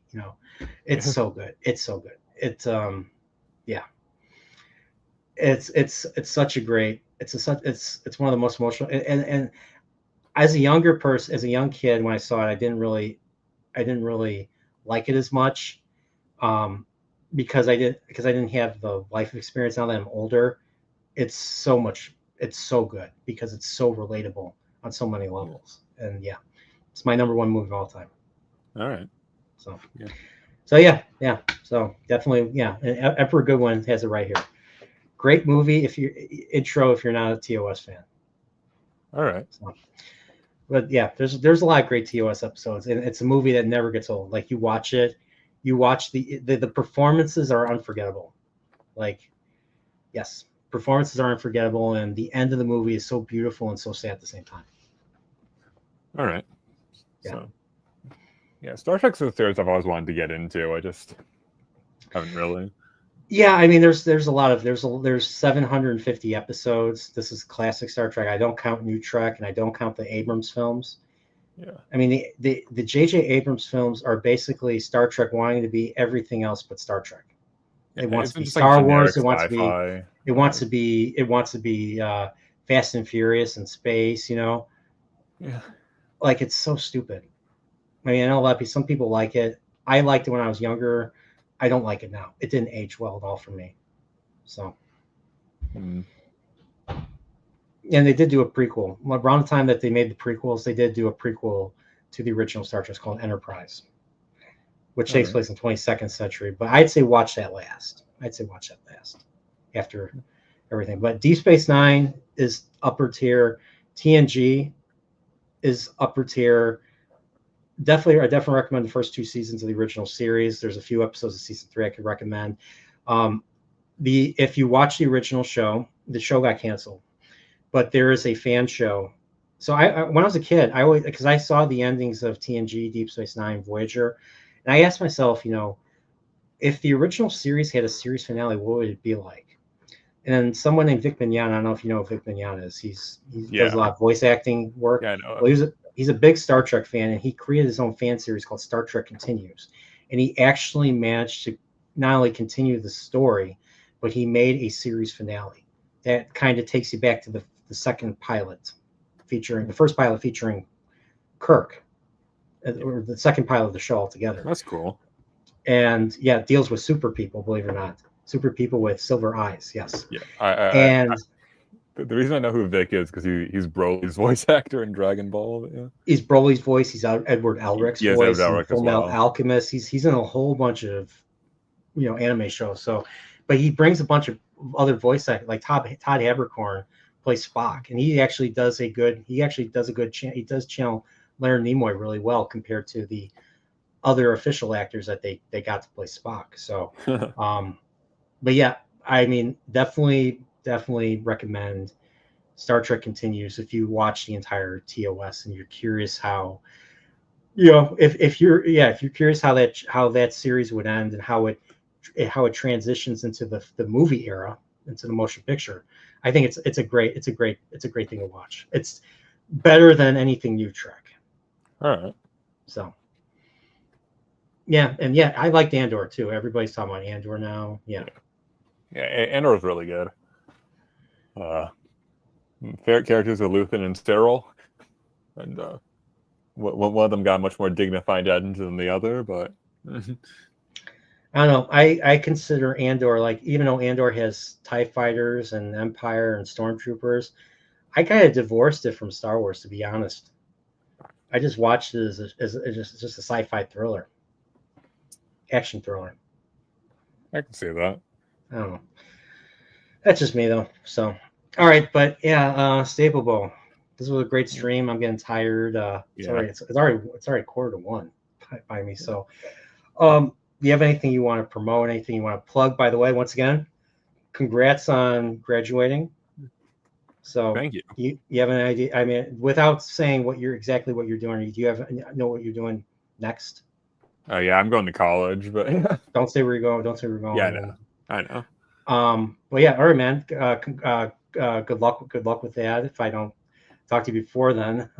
It's so good. It's so good. It's it's such a great. It's one of the most emotional. And as a younger person, as a young kid, when I saw it, I didn't really like it as much. Because I didn't have the life experience. Now that I'm older, it's so good because it's so relatable on so many levels. And it's my number 1 movie of all time. All right. So definitely, and Emperor Goodwin has it right here. great movie if you're not a TOS fan. All right. So, but yeah, there's a lot of great TOS episodes, and it's a movie that never gets old. Like you watch it, you watch the performances are unforgettable. Like, yes, performances are unforgettable, and the end of the movie is so beautiful and so sad at the same time. All right. Yeah. So, yeah, Star Trek's a series I've always wanted to get into. I just haven't really. Yeah, I mean, there's 750 episodes. This is classic Star Trek. I don't count New Trek, and I don't count the Abrams films. Yeah. I mean, the J.J. Abrams films are basically Star Trek wanting to be everything else but Star Trek. It wants to be Star Wars. It wants to be. It wants to be. It wants to be Fast and Furious in space. You know. Yeah. Like, it's so stupid. I mean, I know a lot of people. Some people like it. I liked it when I was younger. I don't like it now. It didn't age well at all for me. So. And they did do a prequel. Around the time that they made the prequels, they did do a prequel to the original Star Trek called Enterprise, which takes place in the 22nd century. But I'd say watch that last. After everything. But Deep Space Nine is upper tier. TNG is upper tier. I definitely recommend the first 2 seasons of the original series. There's a few episodes of season 3 I could recommend. If you watch the original show, the show got canceled, but there is a fan show. So I when I was a kid, because I saw the endings of TNG, Deep Space Nine, Voyager, and I asked myself, if the original series had a series finale, what would it be like? And then someone named Vic Mignogna, I don't know if you know who Vic Mignogna is. He does a lot of voice acting work. Yeah, I know. Well, he's a big Star Trek fan, and he created his own fan series called Star Trek Continues. And he actually managed to not only continue the story, but he made a series finale that kind of takes you back to the second pilot, featuring the first pilot featuring Kirk, or the second pilot of the show altogether. That's cool. And yeah, it deals with super people, believe it or not. Super people with silver eyes, yes. Yeah, the reason I know who Vic is because he's Broly's voice actor in Dragon Ball. Yeah. He's Broly's voice. He's Edward Elric's voice. Edward Elric Full Metal Alchemist. He's in a whole bunch of anime shows. So, but he brings a bunch of other voice actors, like Todd Haberkorn plays Spock, and he does channel Leonard Nimoy really well compared to the other official actors that they got to play Spock. So, but yeah, I mean, definitely recommend Star Trek Continues if you watch the entire TOS and you're curious how, if you're curious how that series would end and how it transitions into the movie era, into the motion picture. I think it's a great thing to watch. It's better than anything New Trek. All right. So. Yeah, and yeah, I liked Andor too. Everybody's talking about Andor now. Yeah. Yeah, Andor is really good. Favorite characters are Luthen and Cyril, and one of them got a much more dignified end than the other. But I don't know. I consider Andor, like, even though Andor has TIE fighters and Empire and Stormtroopers, I kind of divorced it from Star Wars, to be honest. I just watched it as just a sci-fi thriller, action thriller. I can see that. I don't know. That's just me though. So, all right, but yeah, Staplebow. This was a great stream. I'm getting tired. It's already 1:15 by me. So, do you have anything you want to promote? Anything you want to plug? By the way, once again, congrats on graduating. So, thank you. You have an idea? I mean, without saying what you're doing, do you know what you're doing next? Yeah, I'm going to college, but don't say where you're going. Don't say where you're going. Yeah, I know. Well, yeah, all right, man. Good luck with that. If I don't talk to you before then,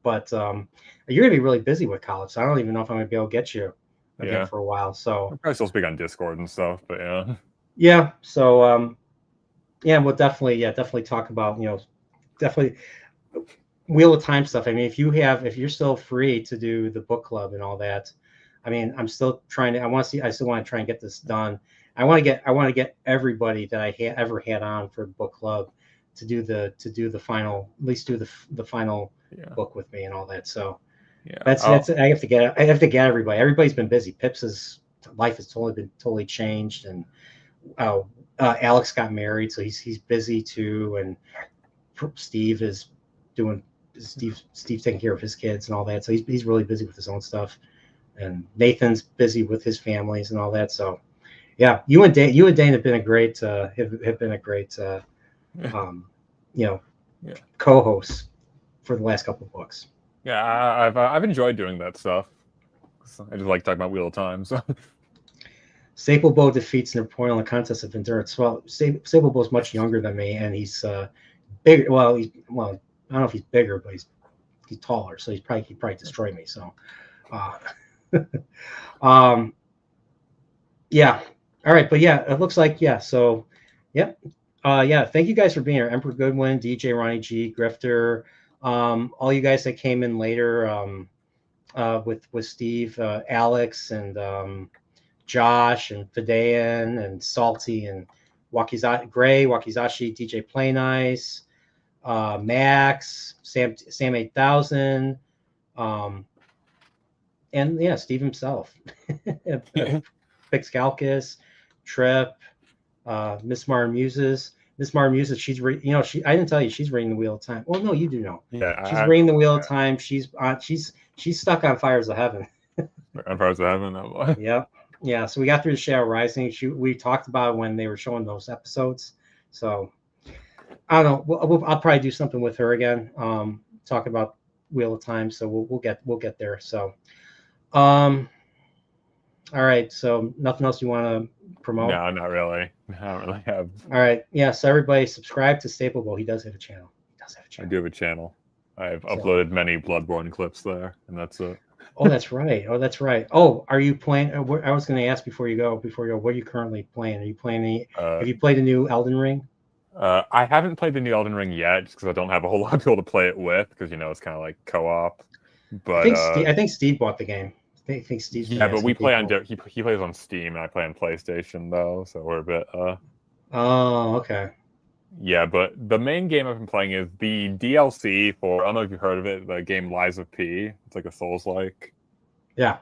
but you're gonna be really busy with college, so I don't even know if I'm gonna be able to get you again for a while. So I'll probably still speak on Discord and stuff, but yeah. Yeah. So we'll definitely talk about definitely Wheel of Time stuff. I mean, if you're still free to do the book club and all that, I mean, I'm still trying to. I still want to try and get this done. I want to get everybody that I ever had on for the book club to do the final, at least do the final book with me and all that. So that's I have to get everybody. Everybody's been busy. Pips's life has totally changed, and Alex got married, so he's busy too, and Steve is doing Steve's taking care of his kids and all that, so he's really busy with his own stuff, and Nathan's busy with his families and all that. So yeah, you and Dane have been a great co-hosts for the last couple of books. Yeah, I've enjoyed doing that stuff. I just like talking about Wheel of Time. So. Staplebow defeats Chillporeal in the contest of endurance. Well, Staplebow is much younger than me, and he's bigger. Well, I don't know if he's bigger, but he's taller, so he'd probably destroy me. So, yeah. All right, but yeah, it looks like So, yep. Thank you guys for being here. Emperor Goodwin, DJ Ronnie G, Grifter, all you guys that came in later, with Steve, Alex, and Josh, and Fidean, and Salty, and Gray, Wakizashi, DJ Play Nice, Max, Sam 8000, and yeah, Steve himself, Pixcalcus, Trip, Miss Mara Muses. Miss Mara Muses, she's I didn't tell you she's reading the Wheel of Time. Well, no, you do know. Yeah, she's reading the Wheel of Time. She's stuck on Fires of Heaven. On Fires of Heaven. Oh, yeah. So we got through the Shadow Rising. We talked about it when they were showing those episodes. So I don't know. I'll probably do something with her again. Talk about Wheel of Time. So we'll get there. So, all right. So nothing else you want to promote? No, not really. I don't really have. All right. Yeah. So everybody subscribe to Staplebow. He does have a channel. I do have a channel. I've uploaded many Bloodborne clips there, and that's it. Oh, that's right. Oh, are you playing? I was going to ask before you go. What are you currently playing? Are you playing any? Have you played the new Elden Ring? I haven't played the new Elden Ring yet, just because I don't have a whole lot of people to play it with, because it's kind of like co-op. But I think Steve bought the game. I think Steve. Yeah, but we play on he plays on Steam, and I play on PlayStation though, so we're a bit. Oh, okay. Yeah, but the main game I've been playing is the DLC for, I don't know if you've heard of it, the game Lies of P. It's like a Souls-like. Yeah.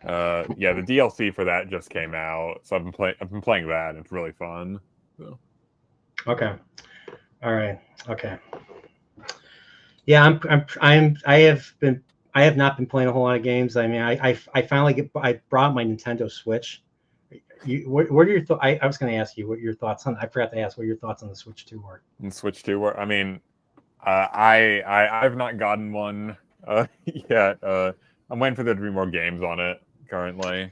The DLC for that just came out, so I've been playing that, and it's really fun. So. Okay. All right. Okay. Yeah, I have not been playing a whole lot of games. I mean, I finally I brought my Nintendo Switch. What are your thoughts? I was going to ask you what your thoughts on. I forgot to ask what your thoughts on the Switch 2 were. And Switch 2 were. I mean, I've not gotten one yet. I'm waiting for there to be more games on it currently.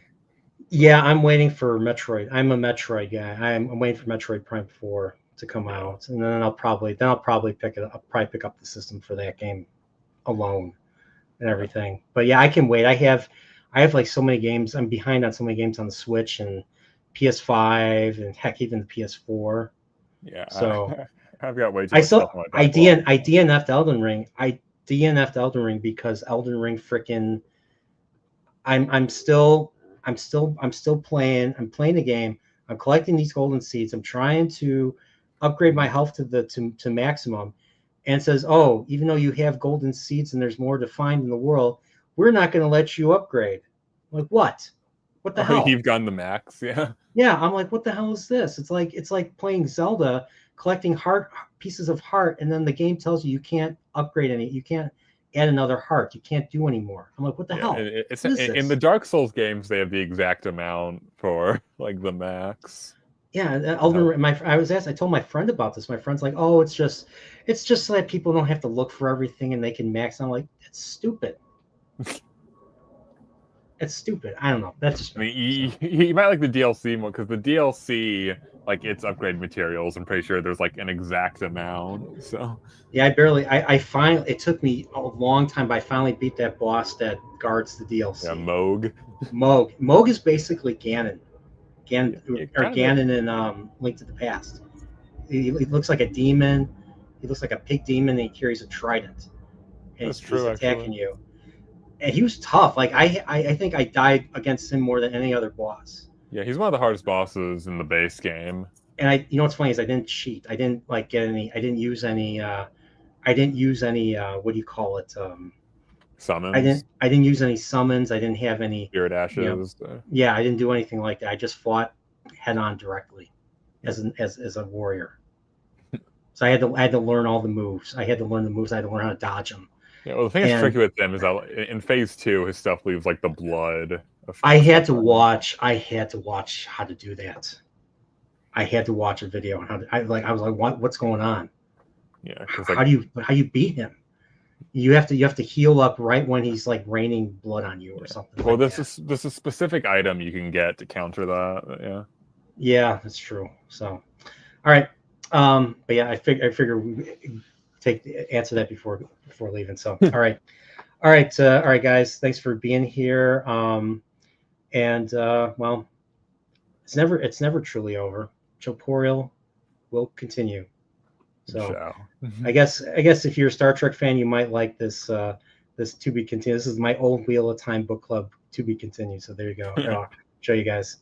Yeah, I'm waiting for Metroid. I'm a Metroid guy. I'm waiting for Metroid Prime 4 to come out, and then I'll probably pick it up. I'll probably pick up the system for that game alone and everything. But yeah, I can wait. I have like so many games. I'm behind on so many games on the Switch and PS5 and heck, even the PS4. Yeah. So I've got way too much stuff stuff. on my I DNF'd Elden Ring. I DNF'd Elden Ring because Elden Ring freaking. I'm still playing. I'm playing the game. I'm collecting these golden seeds. I'm trying to upgrade my health to maximum, and it says, oh, even though you have golden seeds and there's more to find in the world, we're not going to let you upgrade. I'm like, what? What the hell? You've gone the max, yeah. Yeah, I'm like, what the hell is this? It's like playing Zelda, collecting pieces of heart, and then the game tells you you can't upgrade any. You can't add another heart. You can't do anymore. I'm like, what the hell? In the Dark Souls games, they have the exact amount for like the max. Yeah, Elden Ring. I told my friend about this. My friend's like, oh, it's just so that people don't have to look for everything and they can max. I'm like, it's stupid. It's stupid. I don't know. That's just. I mean, you might like the DLC more because the DLC, like its upgrade materials, I'm pretty sure there's like an exact amount. So. Yeah, I finally. It took me a long time, but I finally beat that boss that guards the DLC. Yeah, Moog. Moog is basically Ganon. Ganon in Link to the Past. He looks like a demon. He looks like a pig demon, and he carries a trident. And That's true. He's attacking you. And he was tough. Like I think I died against him more than any other boss. Yeah, he's one of the hardest bosses in the base game. And what's funny is I didn't cheat. I didn't get any. I didn't use any. What do you call it? Summons. I didn't use any summons. I didn't have any Spirit Ashes. Yeah, I didn't do anything like that. I just fought head on directly. as a warrior. So I had to learn all the moves. I had to learn the moves. I had to learn how to dodge them. Yeah, well, the thing that's tricky with him is that in phase 2, his stuff leaves like the blood. I had to watch how to do that. I had to watch a video on how to. I was like, what's going on? Yeah, because how do you beat him? You have to heal up right when he's like raining blood on you or something. Well, this is a specific item you can get to counter that. Yeah. Yeah, that's true. So, all right. But yeah, I figure we answer that before leaving. So, all right, guys. Thanks for being here. And well, it's never truly over. Chillporeal will continue. So, I guess if you're a Star Trek fan, you might like this this to be continued. This is my old Wheel of Time book club to be continued. So there you go. I'll show you guys.